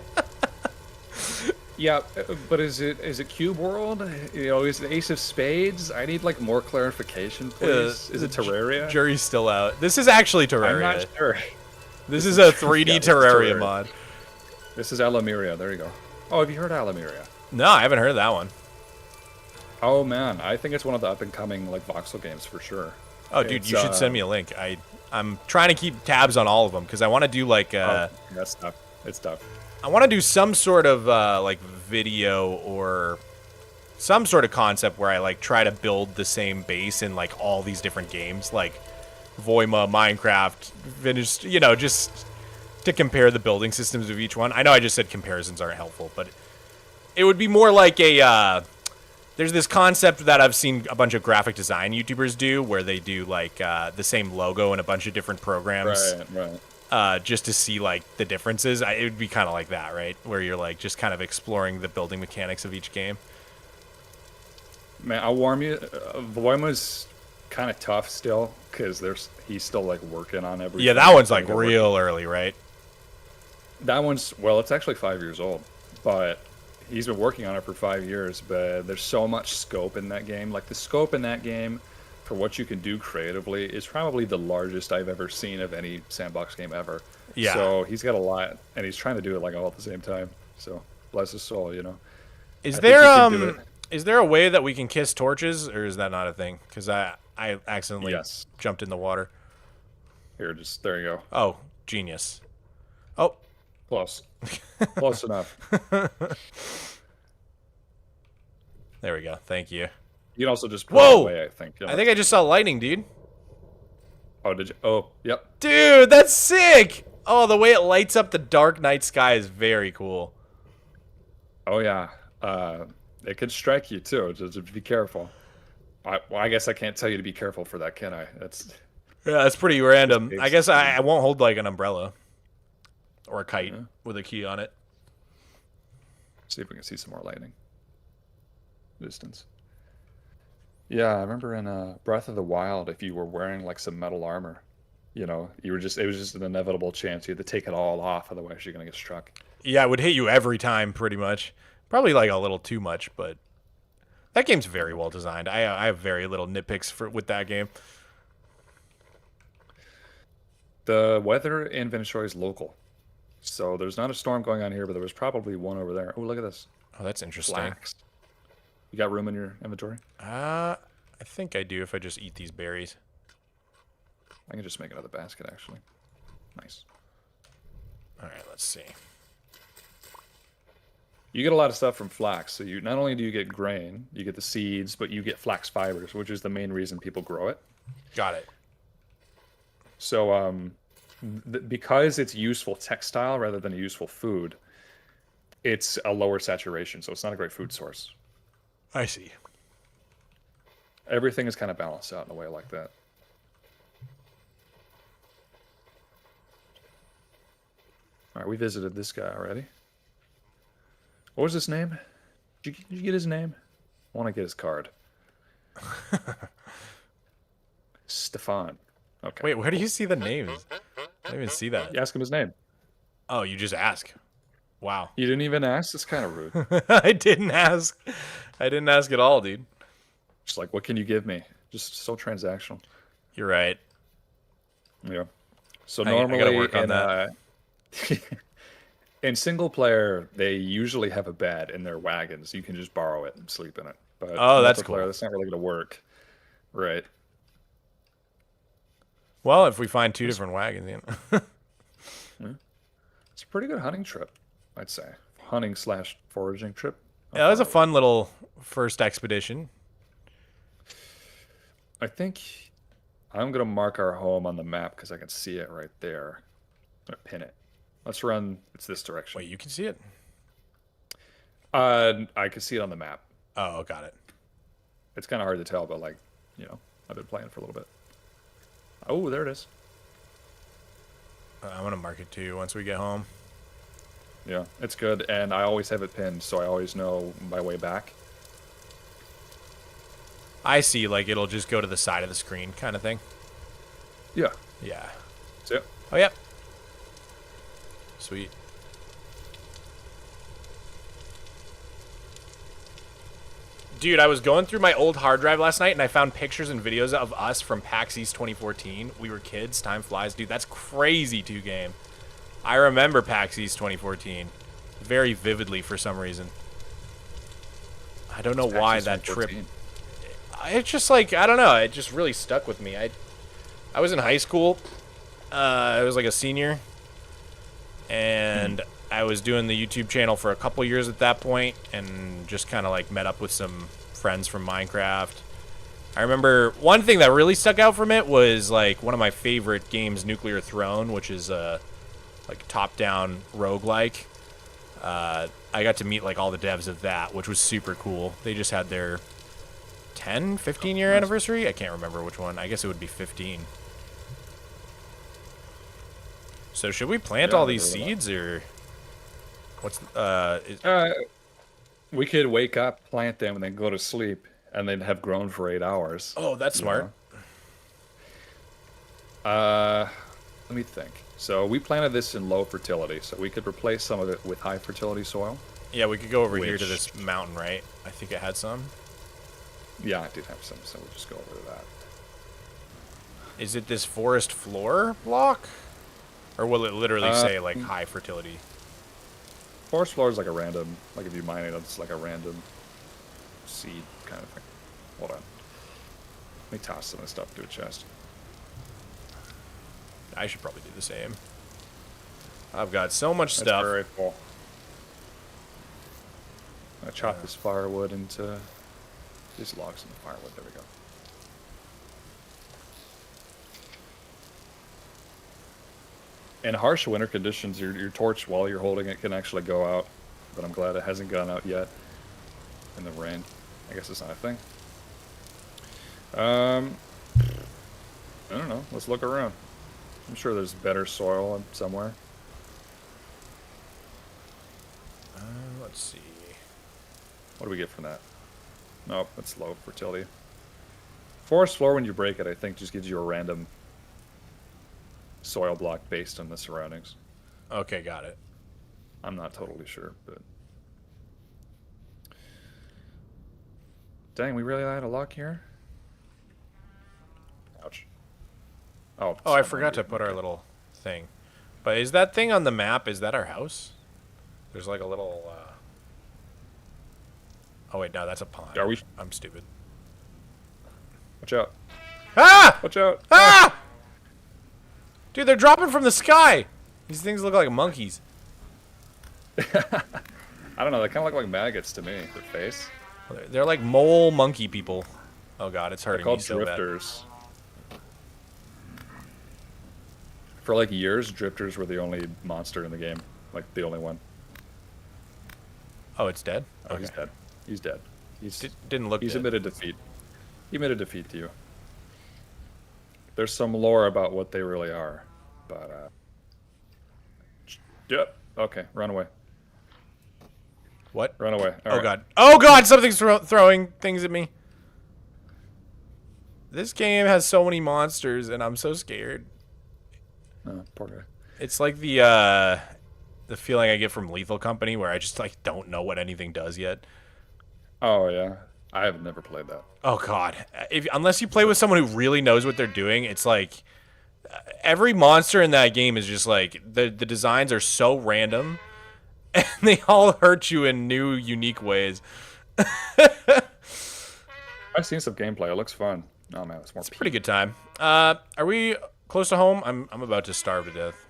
Yeah, but is it Cube World? You know, is it Ace of Spades? I need like more clarification, please. Is it Terraria? Jury's still out. This is actually Terraria. I'm not sure. This is a 3D Terraria mod. This is Alameria. There you go. Oh, have you heard of Alameria? No, I haven't heard of that one. Oh man, I think it's one of the up and coming like voxel games for sure. Oh, dude, you should send me a link. I'm trying to keep tabs on all of them because I want to do like that's tough. It's tough. I want to do some sort of like video or some sort of concept where I like try to build the same base in like all these different games, like Voima, Minecraft, Vintage, you know, just to compare the building systems of each one. I know I just said comparisons aren't helpful, but it would be more like a there's this concept that I've seen a bunch of graphic design YouTubers do where they do like the same logo in a bunch of different programs. Right. Just to see like the differences. It would be kind of like that, right? Where you're like just kind of exploring the building mechanics of each game. Man, I'll warn you, Voima's kind of tough still because he's still like working on everything. Yeah, that one's like real early, right? That one's, well, it's actually 5 years old, but he's been working on it for 5 years. But there's so much scope in that game. Like the scope in that game for what you can do creatively is probably the largest I've ever seen of any sandbox game ever. Yeah. So he's got a lot, and he's trying to do it like all at the same time. So bless his soul, you know. Is I think he can do there it. is there a way that we can kiss torches, or is that not a thing? Because I accidentally Yes. jumped in the water. Here, just there you go. Oh, genius. Oh, Close. Close enough. there we go. Thank you. You can also just put Whoa! it away, I think. You know? I think I just saw lightning, dude. Oh, did you? Oh, yep. Dude, that's sick! Oh, the way it lights up the dark night sky is very cool. Oh, yeah. It could strike you, too. Just be careful. Well, I guess I can't tell you to be careful for that, can I? That's... Yeah, that's pretty random. It's I guess I won't hold like an umbrella or a kite with a key on it. See if we can see some more lightning. Distance. Yeah, I remember in Breath of the Wild, if you were wearing like some metal armor, you know, it was just an inevitable chance you had to take it all off, otherwise you're gonna get struck. Yeah, it would hit you every time, pretty much. Probably like a little too much, but that game's very well designed. I have very little nitpicks with that game. The weather in Venezuela is local, so there's not a storm going on here, but there was probably one over there. Oh, look at this. Oh, that's interesting. Flax. You got room in your inventory? I think I do if I just eat these berries. I can just make another basket, actually. Nice. All right, let's see. You get a lot of stuff from flax, so you not only do you get grain, you get the seeds, but you get flax fibers, which is the main reason people grow it. Got it. So, because it's useful textile rather than a useful food, it's a lower saturation, so it's not a great food source. I see. Everything is kind of balanced out in a way like that. All right, we visited this guy already. What was his name? Did you get his name? I want to get his card. Stefan. Okay. Wait, where do you see the names? I didn't even see that. Ask him his name. Oh, you just ask. Wow. You didn't even ask? That's kind of rude. I didn't ask. I didn't ask at all, dude. Just like, what can you give me? Just so transactional. You're right. Yeah. So I normally gotta work on that. In single player, they usually have a bed in their wagons. You can just borrow it and sleep in it. But Oh, that's multiplayer, cool. That's not really going to work. Right. Well, if we find two different wagons, you know. It's a pretty good hunting trip, I'd say. Hunting / foraging trip. Yeah, that was a fun little first expedition. I think I'm going to mark our home on the map because I can see it right there. I'm going to pin it. Let's run. It's this direction. Wait, you can see it? I can see it on the map. Oh, got it. It's kind of hard to tell, but like, you know, I've been playing for a little bit. Oh, there it is. I'm gonna mark it too once we get home. Yeah, it's good, and I always have it pinned, so I always know my way back. I see, like it'll just go to the side of the screen, kind of thing. Yeah. Yeah. That's it. Oh, yep. Sweet. Dude, I was going through my old hard drive last night and I found pictures and videos of us from PAX East 2014. We were kids. Time flies. Dude, that's crazy, 2Game. I remember PAX East 2014 very vividly for some reason. I don't know why that trip... It's just like, I don't know. It just really stuck with me. I was in high school. I was like a senior. And I was doing the YouTube channel for a couple years at that point, and just kind of like met up with some friends from Minecraft. I remember one thing that really stuck out from it was like one of my favorite games, Nuclear Throne, which is a like top-down roguelike. I got to meet like all the devs of that, which was super cool. They just had their 10, 15 year anniversary. I can't remember which one. I guess it would be 15. So should we plant all these seeds, or what's we could wake up, plant them, and then go to sleep, and they'd have grown for 8 hours. Oh, that's smart. Know? Let me think. So we planted this in low fertility, so we could replace some of it with high fertility soil. Yeah, we could go over here to this mountain, right? I think it had some. Yeah, I did have some, so we'll just go over to that. Is it this forest floor block? Or will it literally say, like, high fertility? Forest floor is like a random, like if you mine it, it's like a random seed kind of thing. Hold on. Let me toss some of this stuff to a chest. I should probably do the same. I've got so much That's stuff. very full. I'm gonna chop this firewood into these logs and firewood. There we go. In harsh winter conditions, your torch, while you're holding it, can actually go out. But I'm glad it hasn't gone out yet in the rain. I guess it's not a thing. I don't know. Let's look around. I'm sure there's better soil somewhere. Let's see. What do we get from that? Nope, that's low fertility. Forest floor, when you break it, I think just gives you a random soil block based on the surroundings. Okay, got it. I'm not totally sure, but... Dang, we really had a lock here? Ouch. Oh, I forgot to put our little thing. But is that thing on the map, is that our house? There's like a little, Oh, wait, no, that's a pond. Are we... I'm stupid. Watch out. Ah! Watch out. Ah! Dude, they're dropping from the sky! These things look like monkeys. I don't know, they kind of look like maggots to me, their face. They're like mole monkey people. Oh god, it's They're hurting me called so drifters. For like years, drifters were the only monster in the game. Like, the only one. bad. Oh, it's dead? Oh, he's dead. He's dead. Didn't look He's dead. admitted defeat. He admitted defeat to you. There's some lore about what they really are, but yep. Okay, run away. What? Run away. All Oh right. god. Oh god, something's throwing things at me. This game has so many monsters, and I'm so scared. Oh, poor guy. It's like the feeling I get from Lethal Company, where I just like don't know what anything does yet. Oh yeah, I have never played that. Oh god, unless you play with someone who really knows what they're doing, it's like every monster in that game is just like the designs are so random, and they all hurt you in new, unique ways. I've seen some gameplay. It looks fun. Oh man, it's more. It's a pretty good time. Are we close to home? I'm about to starve to death.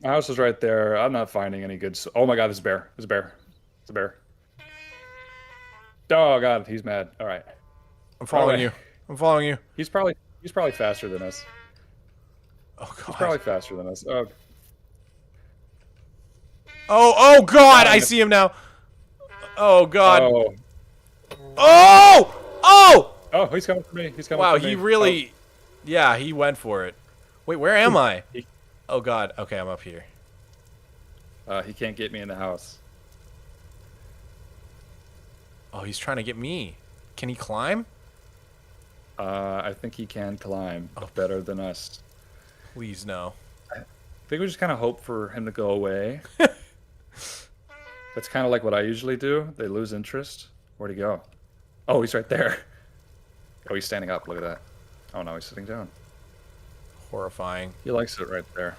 My house is right there. I'm not finding any good. Oh my god, there's a bear. There's a bear. It's a bear. Oh god, he's mad. All right. I'm following you. I'm following you. He's probably faster than us. Oh god. He's probably faster than us. Oh. Oh god, I see him now. Oh god. Oh. Oh! Oh! Oh, he's coming for me. He's coming Wow, for me. he really... Yeah, he went for it. Wait, where am I? Oh god. Okay, I'm up here. He can't get me in the house. Oh, he's trying to get me. Can he climb? I think he can climb better than us. Please, no. I think we just kind of hope for him to go away. That's kind of like what I usually do. They lose interest. Where'd he go? Oh, he's right there. Oh, he's standing up. Look at that. Oh, no, he's sitting down. Horrifying. He likes it right there.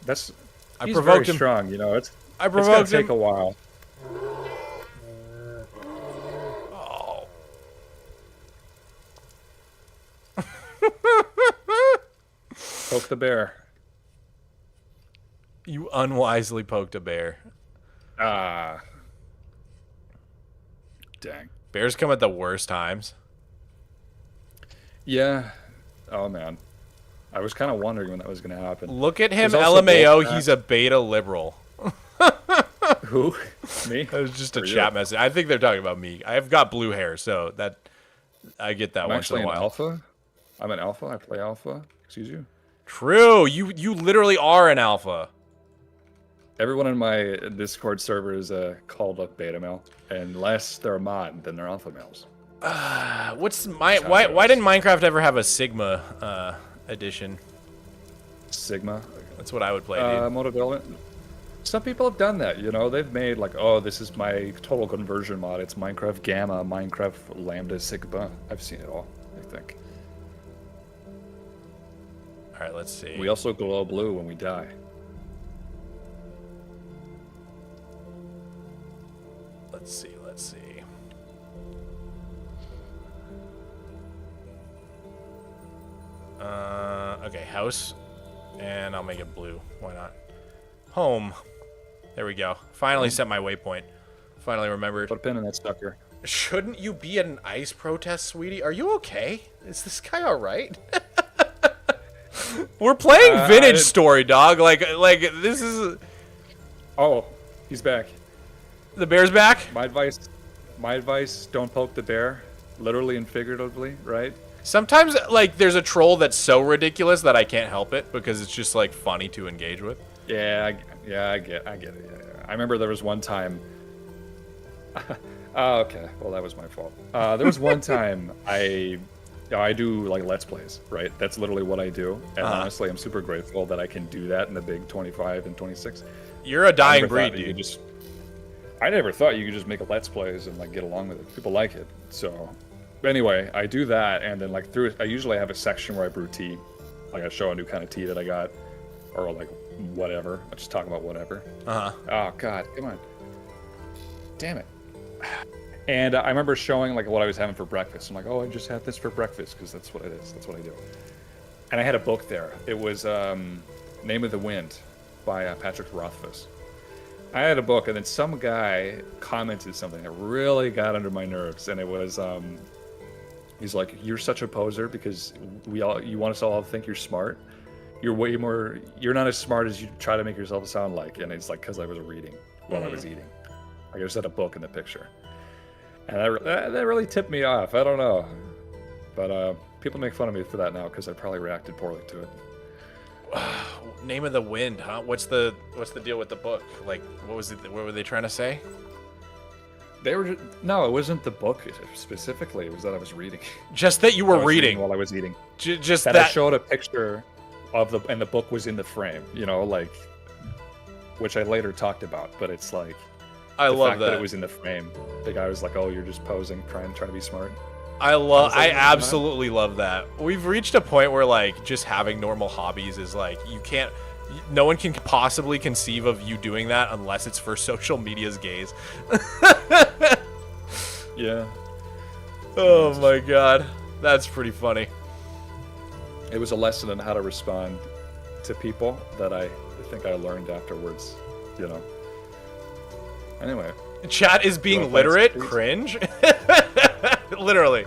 He's provoked very him. strong, you know. It's provoked gonna him. take a while. Oh. Poke the bear. You unwisely poked a bear. Ah. Dang. Bears come at the worst times. Yeah. Oh, man. I was kind of wondering when that was going to happen. Look at him, There's also LMAO. bullcrap. He's a beta liberal. Who? Me? That was just a Or you? chat message. I think they're talking about me. I've got blue hair, so that I get that I'm once in actually a an while. alpha. I'm an alpha. I play alpha. Excuse you. True. You literally are an alpha. Everyone in my Discord server is called a beta male. Unless they're a mod, then they're alpha males. Why didn't Minecraft ever have a Sigma edition. Sigma. That's what I would play, dude. Mode development. Some people have done that, you know. They've made like, oh, this is my total conversion mod. It's Minecraft Gamma, Minecraft Lambda, Sigma. I've seen it all, I think. All right, let's see. We also glow blue when we die. Let's see. Okay, house. And I'll make it blue. Why not? Home. There we go. Finally set my waypoint. Finally remembered. Put a pin in that sucker. Shouldn't you be at an ice protest, sweetie? Are you okay? Is this guy all right? We're playing Vintage Story, dog. Like this is. Oh, he's back. The bear's back. My advice: don't poke the bear, literally and figuratively, right? Sometimes, like, there's a troll that's so ridiculous that I can't help it because it's just like funny to engage with. Yeah, I get it. Yeah. I remember there was one time. Oh, okay. Well, that was my fault. There was one time I do like Let's Plays, right? That's literally what I do, and honestly, I'm super grateful that I can do that in the big 25 and 26. You're a dying breed, dude. I never thought you could just make a Let's Plays and like get along with it. People like it, so. But anyway, I do that, and then like I usually have a section where I brew tea, like I show a new kind of tea that I got, or like whatever. I just talk about whatever. Oh God, come on. Damn it. And I remember showing like what I was having for breakfast. I'm like, oh, I just had this for breakfast because that's what it is. That's what I do. And I had a book there. It was Name of the Wind by Patrick Rothfuss. I had a book, and then some guy commented something that really got under my nerves, and it was he's like, "You're such a poser because you want us all to think you're smart. You're not as smart as you try to make yourself sound like." And it's like because I was reading while I was eating. Like I just had a book in the picture, and that really tipped me off. I don't know, but people make fun of me for that now because I probably reacted poorly to it. Name of the Wind, huh? What's the deal with the book? Like, what was it? What were they trying to say? No, it wasn't the book specifically. It was that I was reading. Just that you were reading while I was eating. Just that I showed a picture of and the book was in the frame. You know, like, which I later talked about. But it's like, I love fact that it was in the frame. The guy was like, "Oh, you're just posing, trying to be smart." I absolutely love that. We've reached a point where like just having normal hobbies is like no one can possibly conceive of you doing that unless it's for social media's gaze. Yeah. Oh my God. That's pretty funny. It was a lesson on how to respond to people that I think I learned afterwards, you know. Anyway. Chat is being literate. Cringe. Literally.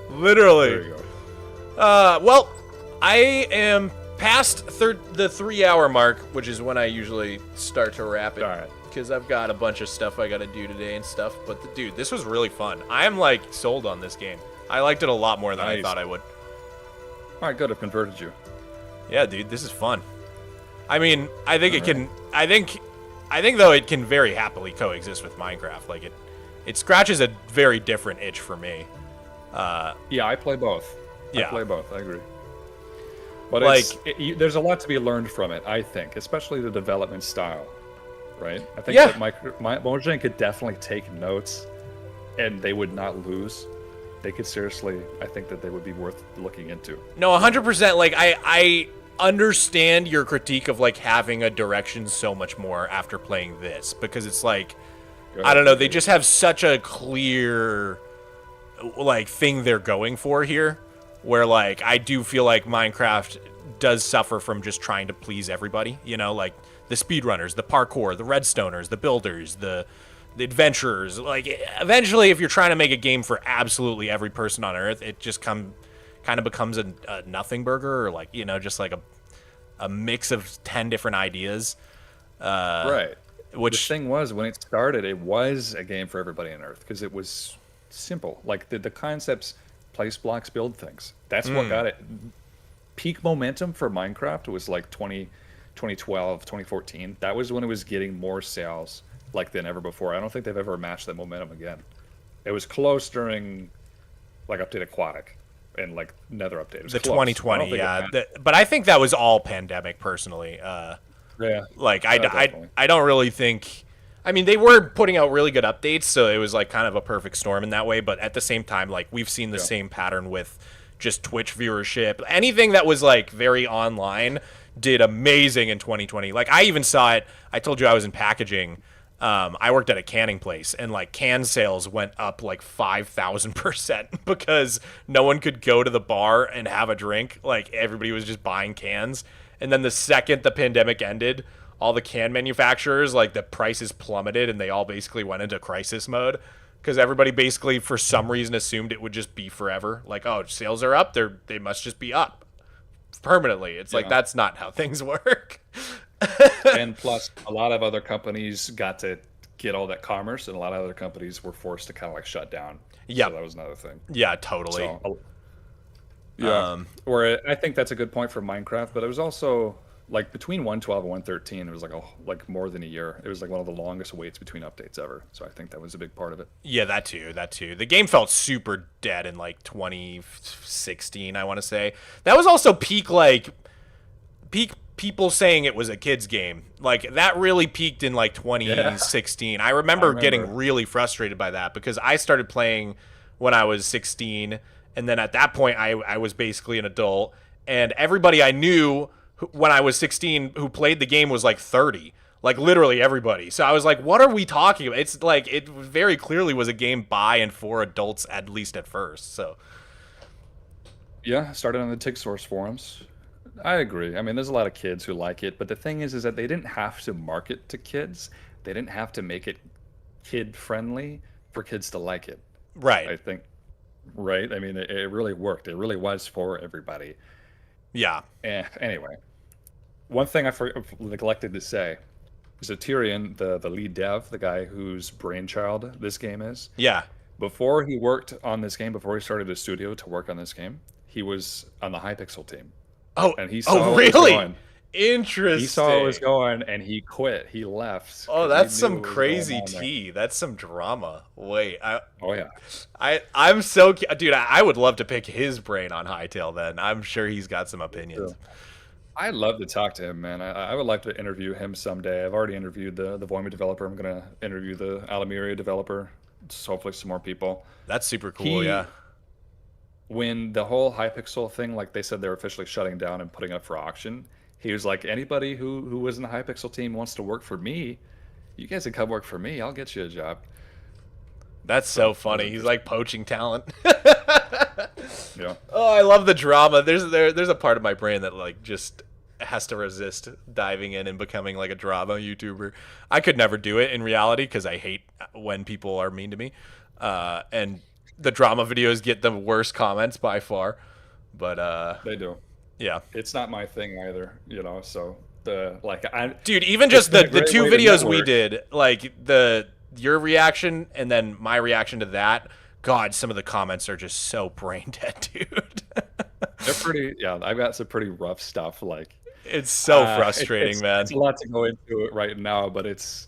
Literally. There you go. Well, I am past the 3-hour mark, which is when I usually start to wrap it. All right. Because I've got a bunch of stuff I got to do today and stuff. But, dude, this was really fun. I am, like, sold on this game. I liked it a lot more than I thought I would. All right, good. I've converted you. Yeah, dude, this is fun. I mean, I think it can... I think, though, it can very happily coexist with Minecraft. Like, it scratches a very different itch for me. Yeah, I play both. Yeah. I play both. I agree. But like, there's a lot to be learned from it, I think, especially the development style, right? I think that Mojang could definitely take notes, and they would not lose. They could seriously, I think that they would be worth looking into. No, 100%. Like, I understand your critique of, like, having a direction so much more after playing this, because it's like, I don't know, they just have such a clear, like, thing they're going for here, where, like, I do feel like Minecraft does suffer from just trying to please everybody, you know, like, the speedrunners, the parkour, the redstoners, the builders, the adventurers. Like, eventually, if you're trying to make a game for absolutely every person on Earth, it just kind of becomes a nothing burger, or, like, you know, just like a mix of 10 different ideas. Right. Which the thing was, when it started, it was a game for everybody on Earth because it was simple. Like the concepts, place blocks, build things. That's what got it. Peak momentum for Minecraft was like 2012, 2014. That was when it was getting more sales like than ever before. I don't think they've ever matched that momentum again. It was close during like Update Aquatic, and like Nether update. It was The close. 2020, I don't think but I think that was all pandemic, personally. yeah. Like Definitely. I don't really think. I mean, they were putting out really good updates, so it was like kind of a perfect storm in that way. But at the same time, like we've seen the same pattern with just Twitch viewership. Anything that was like very online did amazing in 2020. Like I even saw it. I told you I was in packaging. I worked at a canning place, and like can sales went up like 5,000% because no one could go to the bar and have a drink. Like everybody was just buying cans. And then the second the pandemic ended, all the can manufacturers, like the prices plummeted, and they all basically went into crisis mode because everybody basically for some reason assumed it would just be forever. Like, oh, sales are up, they must just be up permanently. It's like that's not how things work. And plus, a lot of other companies got to get all that commerce, and a lot of other companies were forced to kind of like shut down. Yeah, so that was another thing. Yeah, totally. So, yeah, where I think that's a good point for Minecraft, but it was also like between 1.12 and 1.13, it was like more than a year. It was like one of the longest waits between updates ever. So I think that was a big part of it. Yeah, that too. The game felt super dead in like 2016, I want to say. That was also peak people saying it was a kid's game. Like that really peaked in like 2016. I remember getting really frustrated by that because I started playing when I was 16, and then at that point I was basically an adult, and everybody I knew when I was 16 who played the game was like 30. Like literally everybody. So I was like, what are we talking about? It's like it very clearly was a game by and for adults, at least at first. So yeah, started on the TigSource forums. I agree. I mean, there's a lot of kids who like it, but the thing is that they didn't have to market to kids. They didn't have to make it kid friendly for kids to like it. Right. I think. Right. I mean, it really worked. It really was for everybody. Yeah. Anyway, one thing I neglected to say is that Tyrion, the lead dev, the guy whose brainchild this game is. Yeah. Before he worked on this game, before he started a studio to work on this game, he was on the Hypixel team. Oh, and he saw really? It was going. Interesting. He saw it was going, and he quit. He left. Oh, that's some crazy tea. That's some drama. Wait. Oh yeah. I'm so dude. I would love to pick his brain on Hytale. Then I'm sure he's got some opinions. I'd love to talk to him, man. I would like to interview him someday. I've already interviewed the Voima developer. I'm gonna interview the Alamiria developer. Just hopefully some more people. That's super cool. Yeah. When the whole Hypixel thing, like they said they're officially shutting down and putting up for auction, he was like, anybody who was in the Hypixel team wants to work for me, you guys can come work for me. I'll get you a job. That's so funny. He's like poaching talent. Yeah. Oh, I love the drama. There's a part of my brain that like just has to resist diving in and becoming like a drama YouTuber. I could never do it in reality because I hate when people are mean to me. And the drama videos get the worst comments by far. But they do. Yeah. It's not my thing either, so dude, even just the two videos we did, like your reaction and then my reaction to that, God, some of the comments are just so brain dead, dude. They're pretty, I've got some pretty rough stuff. Like, it's so frustrating, man. It's a lot to go into it right now, but it's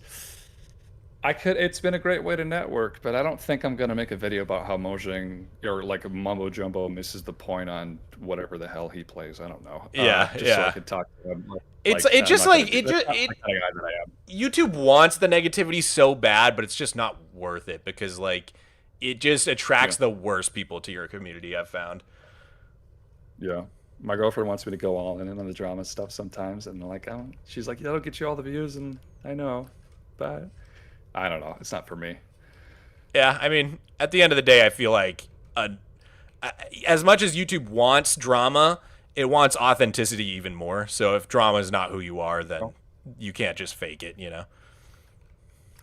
been a great way to network, but I don't think I'm going to make a video about how Mojang or like Mumbo Jumbo misses the point on whatever the hell he plays. I don't know. So I could talk to him. YouTube wants the negativity so bad, but it's just not worth it because like it just attracts the worst people to your community, I've found. Yeah. My girlfriend wants me to go all in on the drama stuff sometimes, and like, she's like, that'll get you all the views, and I know, but I don't know. It's not for me. Yeah, I mean, at the end of the day, I feel like as much as YouTube wants drama, it wants authenticity even more. So if drama is not who you are, then you can't just fake it,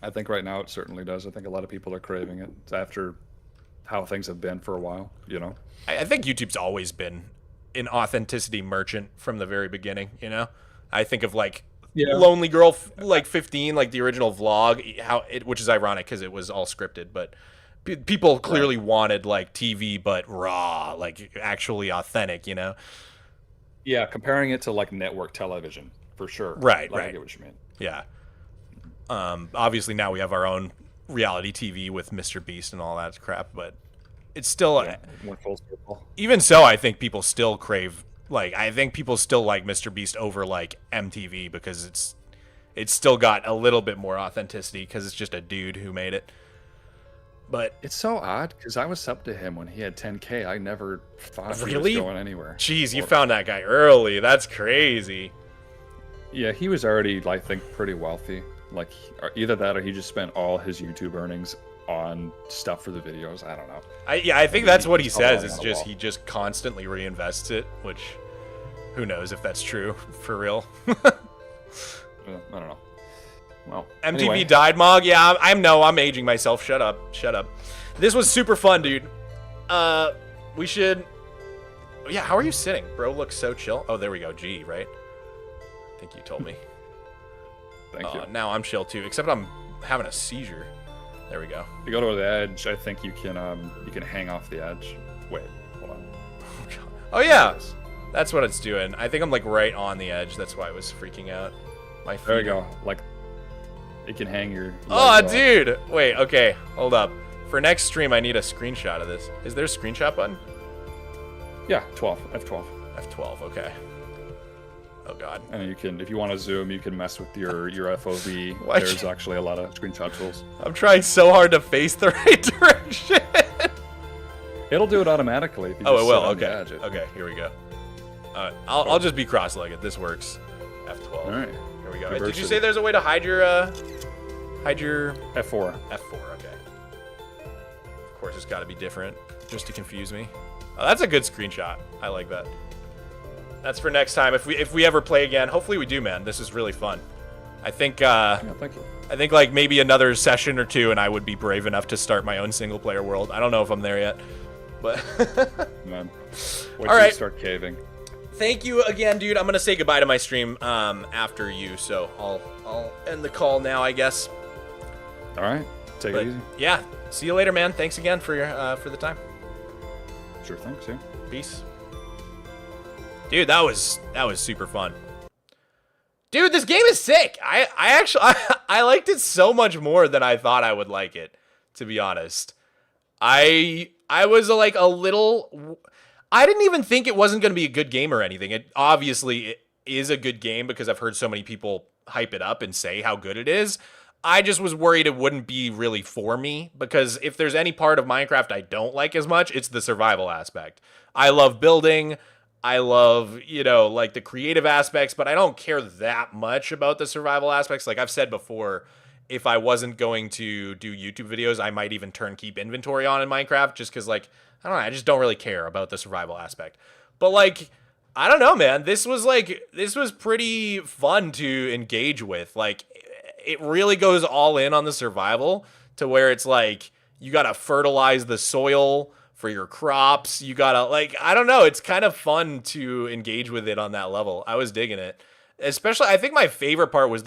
I think right now it certainly does. I think a lot of people are craving it after how things have been for a while, I think YouTube's always been an authenticity merchant from the very beginning, I think of like Lonely Girl, like 15, like the original vlog, which is ironic because it was all scripted, but people clearly wanted like TV, but raw, like actually authentic, Yeah, comparing it to like network television, for sure. Right. I get what you mean. Yeah. Obviously now we have our own reality TV with Mr. Beast and all that crap, but it's still went full circle. even so. I think people still crave I think people still like Mr. Beast over like MTV because it's still got a little bit more authenticity because it's just a dude who made it. But it's so odd because I was up to him when he had 10K. I never thought he was going anywhere. Jeez, you found that guy early. That's crazy. Yeah, he was already, I think, pretty wealthy. Like, either that or he just spent all his YouTube earnings on stuff for the videos. I don't know. I think that's what he says. It's just he just constantly reinvests it, which who knows if that's true for real. I don't know. Well, MTV anyway. died, Mog. Yeah, I'm aging myself. Shut up. This was super fun, dude. We should. Yeah, how are you sitting? Bro looks so chill. Oh, there we go. G, right? I think you told me. Thank you. Now I'm chill too, except I'm having a seizure. There we go. If you go to the edge, I think you can hang off the edge. Wait, hold on. Oh yeah, that's what it's doing. I think I'm like right on the edge. That's why I was freaking out. My feet. There we go. Like, you can hang your. Oh, dude. Wait. Okay. Hold up. For next stream, I need a screenshot of this. Is there a screenshot button? Yeah, 12. F12. F12. Okay. Oh god. And you can, if you want to zoom, you can mess with your FOV. There's actually a lot of screenshot tools. I'm trying so hard to face the right direction. It'll do it automatically. If you Oh, just it will. sit on the Okay. edge. Okay. Here we go. I'll just be cross-legged. This works. F12. All right. Here we go. Diversity. Did you say there's a way to hide your F4? F4? Okay. Of course, it's got to be different, just to confuse me. Oh, that's a good screenshot. I like that. That's for next time. If we ever play again, hopefully we do, man. This is really fun. I think. Yeah, thank you. I think like maybe another session or two, and I would be brave enough to start my own single-player world. I don't know if I'm there yet, but. Man, wait All till right. you start caving. Thank you again, dude. I'm gonna say goodbye to my stream after you, so I'll end the call now, I guess. All right, take it easy. Yeah, see you later, man. Thanks again for your for the time. Sure thing. See you. Peace. Dude, that was super fun. Dude, this game is sick. I actually I liked it so much more than I thought I would like it, to be honest. I was like a little. I didn't even think it wasn't going to be a good game or anything. It obviously is a good game because I've heard so many people hype it up and say how good it is. I just was worried it wouldn't be really for me because if there's any part of Minecraft I don't like as much, it's the survival aspect. I love building. I love, like the creative aspects, but I don't care that much about the survival aspects. Like I've said before, if I wasn't going to do YouTube videos, I might even turn keep inventory on in Minecraft just because, like, I don't know, I just don't really care about the survival aspect. But, like, I don't know, man. This was pretty fun to engage with. Like, it really goes all in on the survival to where it's like you got to fertilize the soil for your crops. You got to, like, I don't know. It's kind of fun to engage with it on that level. I was digging it. Especially, I think my favorite part was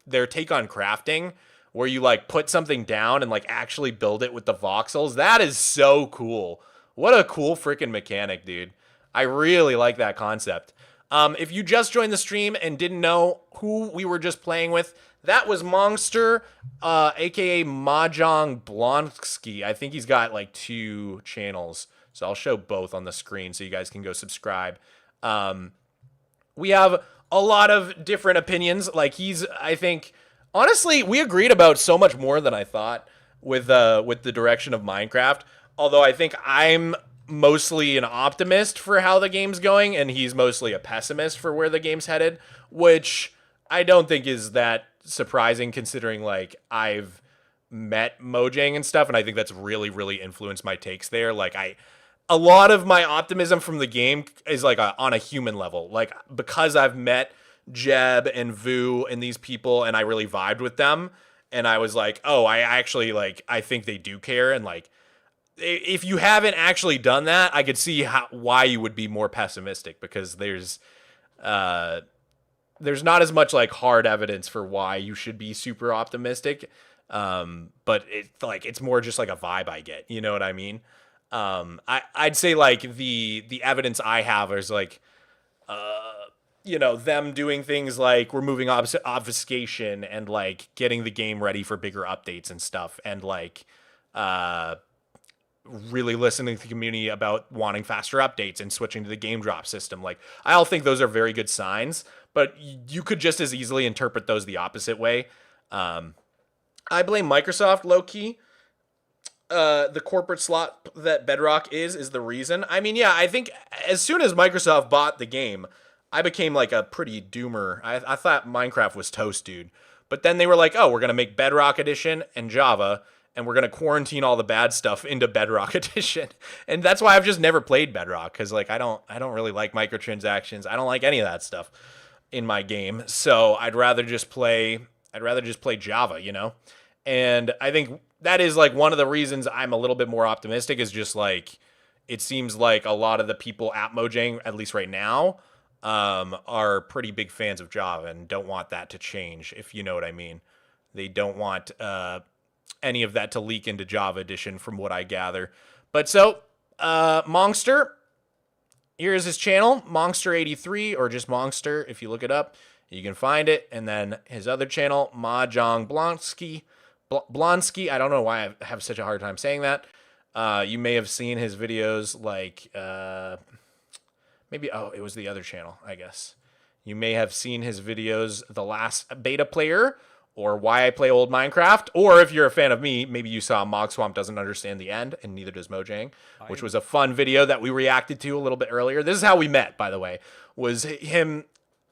their take on crafting, where you like put something down and like actually build it with the voxels. That is so cool. What a cool freaking mechanic, dude. I really like that concept. If you just joined the stream and didn't know who we were just playing with, that was Monster, aka Mahjong Blonsky. I think he's got like 2 channels, so I'll show both on the screen so you guys can go subscribe. We have a lot of different opinions. Like I think, honestly, we agreed about so much more than I thought with the direction of Minecraft. Although I think I'm mostly an optimist for how the game's going, and he's mostly a pessimist for where the game's headed, which I don't think is that surprising considering like I've met Mojang and stuff, and I think that's really, really influenced my takes there. Like a lot of my optimism from the game is like on a human level, like because I've met Jeb and Vu and these people and I really vibed with them, and I was like, oh, I actually like, I think they do care. And like, if you haven't actually done that, I could see why you would be more pessimistic, because there's not as much like hard evidence for why you should be super optimistic. But it's more just like a vibe I get, you know what I mean? I'd say like the evidence I have is like, them doing things like removing obfuscation and like getting the game ready for bigger updates and stuff. And like, really listening to the community about wanting faster updates and switching to the game drop system. Like, I all think those are very good signs, but you could just as easily interpret those the opposite way. I blame Microsoft low-key. The corporate slot that Bedrock is the reason. I mean, yeah, I think as soon as Microsoft bought the game, I became like a pretty doomer. I thought Minecraft was toast, dude. But then they were like, oh, we're going to make Bedrock Edition and Java, and we're going to quarantine all the bad stuff into Bedrock Edition. And that's why I've just never played Bedrock, because like I don't really like microtransactions. I don't like any of that stuff in my game. So I'd rather just play Java, you know? And I think that is like one of the reasons I'm a little bit more optimistic, is just like it seems like a lot of the people at Mojang, at least right now, are pretty big fans of Java and don't want that to change, if you know what I mean. They don't want any of that to leak into Java Edition, from what I gather. But so, Mongster, here's his channel, Mongster83, or just Mongster. If you look it up, you can find it. And then his other channel, Mahjong Blonsky. I don't know why I have such a hard time saying that. You may have seen his videos, like maybe, it was the other channel, I guess. You may have seen his videos, The Last Beta Player, or Why I Play Old Minecraft, or if you're a fan of me, maybe you saw Mogswamp Doesn't Understand the End, and neither does Mojang, which was a fun video that we reacted to a little bit earlier. This is how we met, by the way, was him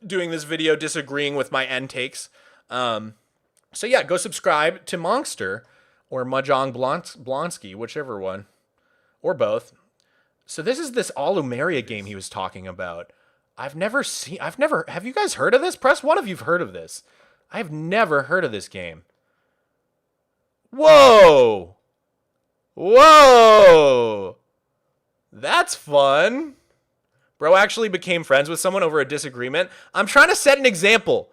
doing this video disagreeing with my end takes. So yeah, go subscribe to Monster or Mahjong Blonsky, whichever one, or both. So this is this Alumeria game he was talking about. Have you guys heard of this? Press 1 if you've heard of this. I've never heard of this game. Whoa! Whoa! That's fun. Bro actually became friends with someone over a disagreement. I'm trying to set an example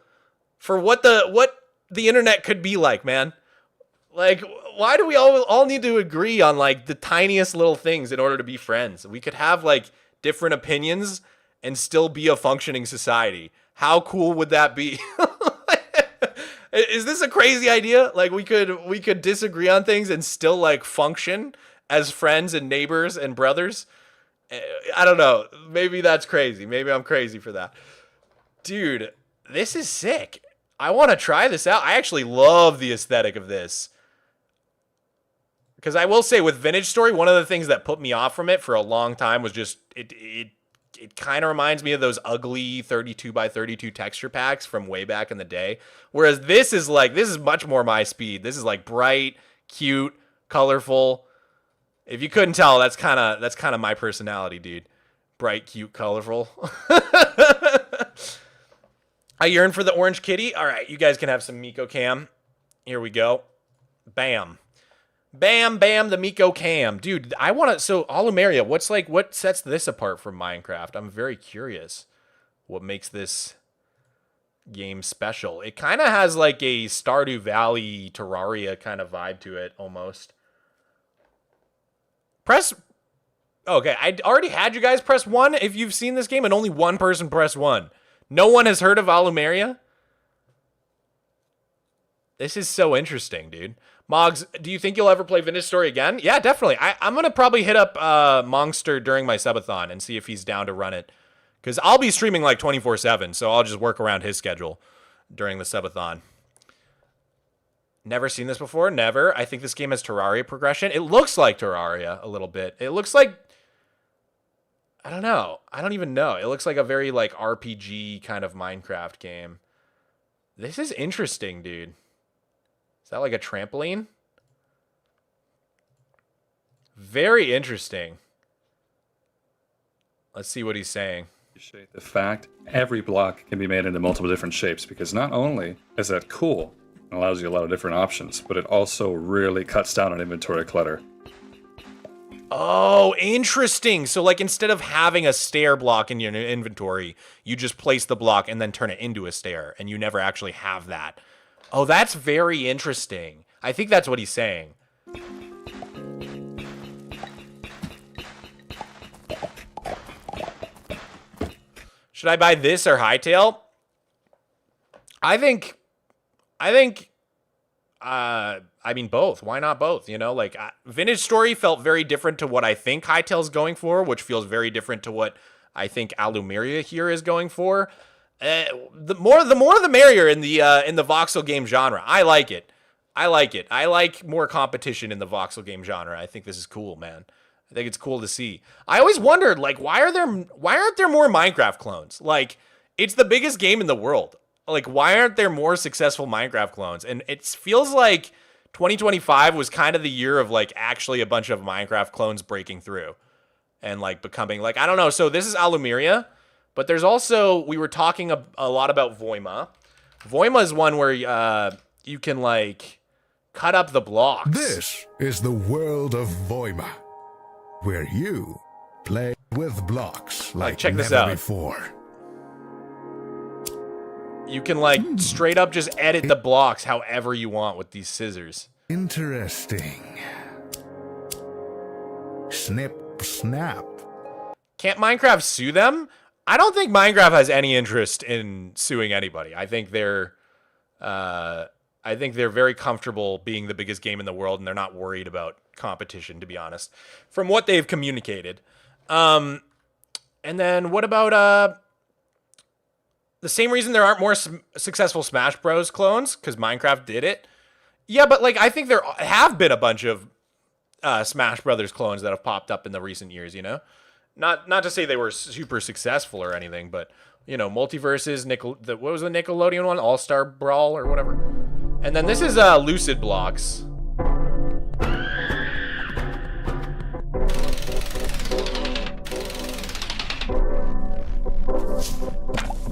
for what the internet could be like, man. Like, why do we all need to agree on like the tiniest little things in order to be friends? We could have like different opinions and still be a functioning society. How cool would that be? Is this a crazy idea? Like we could disagree on things and still like function as friends and neighbors and brothers. I don't know. Maybe that's crazy. Maybe I'm crazy for that. Dude, this is sick. I want to try this out. I actually love the aesthetic of this. Because I will say with Vintage Story, one of the things that put me off from it for a long time was just it kind of reminds me of those ugly 32 by 32 texture packs from way back in the day. Whereas this is much more my speed. This is like bright, cute, colorful. If you couldn't tell, that's kind of my personality, dude. Bright, cute, colorful. I yearn for the orange kitty. All right, you guys can have some Miko Cam. Here we go. Bam. Bam, bam, the Miko Cam. Dude, I want to... So, Alumeria, what sets this apart from Minecraft? I'm very curious what makes this game special. It kind of has like a Stardew Valley, Terraria kind of vibe to it, almost. Press... Okay, I already had you guys press 1 if you've seen this game, and only one person pressed 1. No one has heard of Alumeria? This is so interesting, dude. Mogs, do you think you'll ever play Vintage Story again? Yeah, definitely. I'm going to probably hit up Mongster during my subathon and see if he's down to run it. Because I'll be streaming like 24/7, so I'll just work around his schedule during the subathon. Never seen this before? Never. I think this game has Terraria progression. It looks like Terraria a little bit. It looks like... I don't know. I don't even know. It looks like a very like RPG kind of Minecraft game. This is interesting, dude. Is that like a trampoline? Very interesting. Let's see what he's saying. Appreciate the fact every block can be made into multiple different shapes, because not only is that cool and allows you a lot of different options, but it also really cuts down on inventory clutter. Oh, interesting. So like instead of having a stair block in your inventory, you just place the block and then turn it into a stair, and you never actually have that. Oh, that's very interesting. I think that's what he's saying. Should I buy this or Hightail? I think I mean, both. Why not both? You know, like Vintage Story felt very different to what I think Hytale's going for, which feels very different to what I think Alumeria here is going for. The more the merrier in the voxel game genre. I like it. I like more competition in the voxel game genre. I think this is cool, man. I think it's cool to see. I always wondered, like, why aren't there more Minecraft clones? Like, it's the biggest game in the world. Like, why aren't there more successful Minecraft clones? And it feels like 2025 was kind of the year of, like, actually a bunch of Minecraft clones breaking through and, like, becoming, like, I don't know. So this is Alumeria, but there's also, we were talking a lot about Voima. Voima is one where you can, like, cut up the blocks. This is the world of Voima, where you play with blocks like check this never out. before. You can, like, straight up just edit the blocks however you want with these scissors. Interesting. Snip, snap. Can't Minecraft sue them? I don't think Minecraft has any interest in suing anybody. I think they're very comfortable being the biggest game in the world, and they're not worried about competition, to be honest, from what they've communicated. And then what about the same reason there aren't more successful Smash Bros. Clones, because Minecraft did it. Yeah, but, like, I think there have been a bunch of Smash Brothers clones that have popped up in the recent years, you know? Not to say they were super successful or anything, but, you know, Multiverses, what was the Nickelodeon one? All-Star Brawl or whatever. And then this is Lucid Blocks.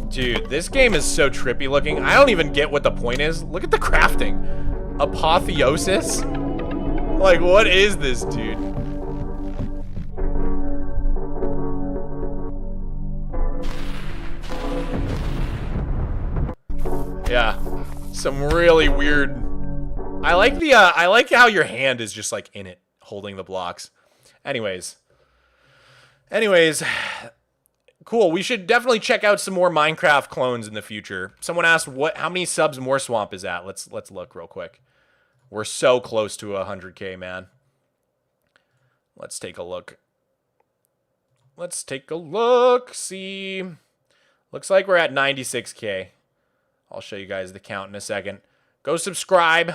Dude, this game is so trippy looking. I don't even get what the point is. Look at the crafting. Apotheosis? Like, what is this, dude? Yeah. Some really weird... I like how your hand is just, like, in it, holding the blocks. Anyways, cool. We should definitely check out some more Minecraft clones in the future. Someone asked how many subs Mogswamp is at. Let's look real quick. We're so close to 100K, man. Let's take a look. See. Looks like we're at 96K. I'll show you guys the count in a second. Go subscribe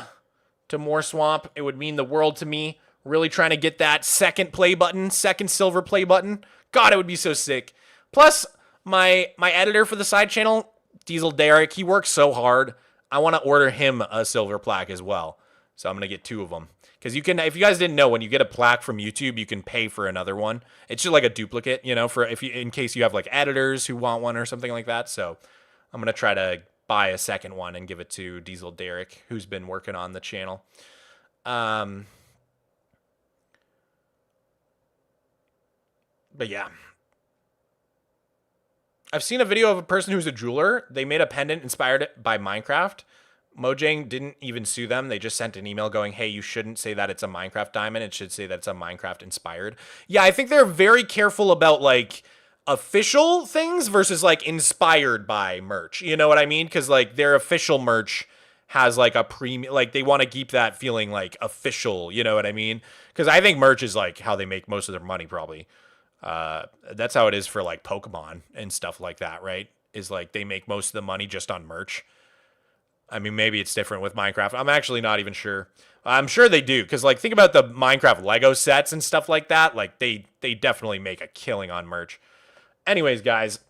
to Mogswamp. It would mean the world to me. Really trying to get that second silver play button. God, it would be so sick. Plus, my editor for the side channel, Diesel Derek, he works so hard. I want to order him a silver plaque as well. So I'm going to get 2 of them. Because you can, if you guys didn't know, when you get a plaque from YouTube, you can pay for another one. It's just like a duplicate, you know, in case you have like editors who want one or something like that. So I'm going to try to buy a second one and give it to Diesel Derek, who's been working on the channel. But yeah. I've seen a video of a person who's a jeweler. They made a pendant inspired by Minecraft. Mojang didn't even sue them. They just sent an email going, hey, you shouldn't say that it's a Minecraft diamond. It should say that it's a Minecraft inspired. Yeah, I think they're very careful about, like, official things versus, like, inspired by merch. You know what I mean? Because, like, their official merch has, like, a premium, like, they want to keep that feeling, like, official. You know what I mean? Because I think merch is, like, how they make most of their money, probably. That's how it is for, like, Pokemon and stuff like that, right? Is, like, they make most of the money just on merch. I mean, maybe it's different with Minecraft. I'm actually not even sure. I'm sure they do, because, like, think about the Minecraft Lego sets and stuff like that. Like, they definitely make a killing on merch. Anyways, guys,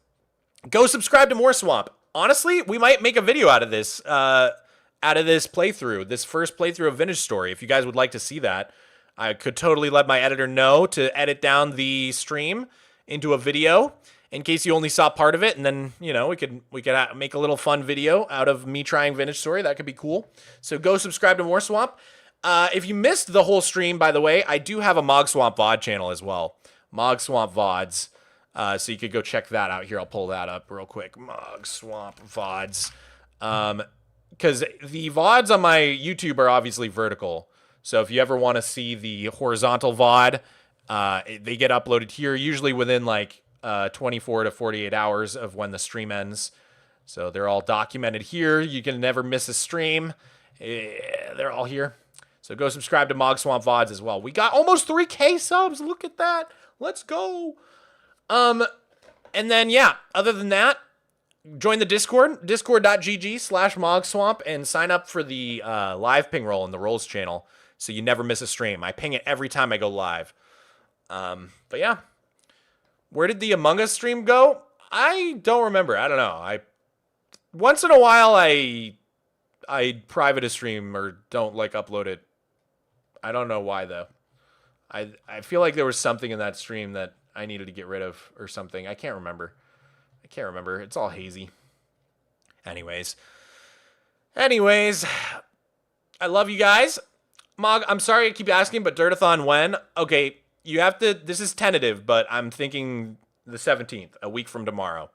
go subscribe to Mogswamp. Honestly, we might make a video out of this playthrough, this first playthrough of Vintage Story. If you guys would like to see that, I could totally let my editor know to edit down the stream into a video in case you only saw part of it, and then, you know, we could make a little fun video out of me trying Vintage Story. That could be cool. So go subscribe to Mogswamp. If you missed the whole stream, by the way, I do have a Mogswamp VOD channel as well. Mogswamp VODs. So you could go check that out. Here, I'll pull that up real quick. Mogswamp VODs. Because the VODs on my YouTube are obviously vertical. So if you ever want to see the horizontal VOD, they get uploaded here, usually within, like, 24 to 48 hours of when the stream ends. So they're all documented here. You can never miss a stream. Yeah, they're all here. So go subscribe to Mogswamp VODs as well. We got almost 3K subs. Look at that. Let's go. And then, yeah, other than that, join the Discord, discord.gg/Mogswamp, and sign up for the live ping roll in the Rolls channel so you never miss a stream. I ping it every time I go live. But yeah. Where did the Among Us stream go? I don't remember. I don't know. Once in a while, I private a stream or don't like upload it. I don't know why though. I feel like there was something in that stream that I needed to get rid of or something. I can't remember. It's all hazy. Anyways, I love you guys. Mog, I'm sorry I keep asking, but Dirtathon when? Okay, you have to. This is tentative, but I'm thinking the 17th, a week from tomorrow.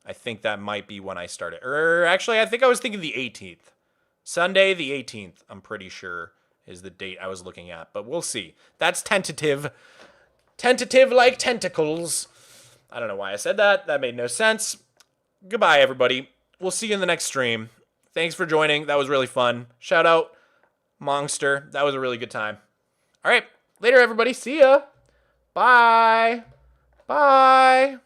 I think that might be when I start it. Or actually, I think I was thinking the 18th. Sunday the 18th, I'm pretty sure, is the date I was looking at. But we'll see. That's tentative. Tentative like tentacles. I don't know why I said that. That made no sense. Goodbye, everybody. We'll see you in the next stream. Thanks for joining. That was really fun. Shout out, Monster. That was a really good time. All right. Later, everybody. See ya. Bye. Bye.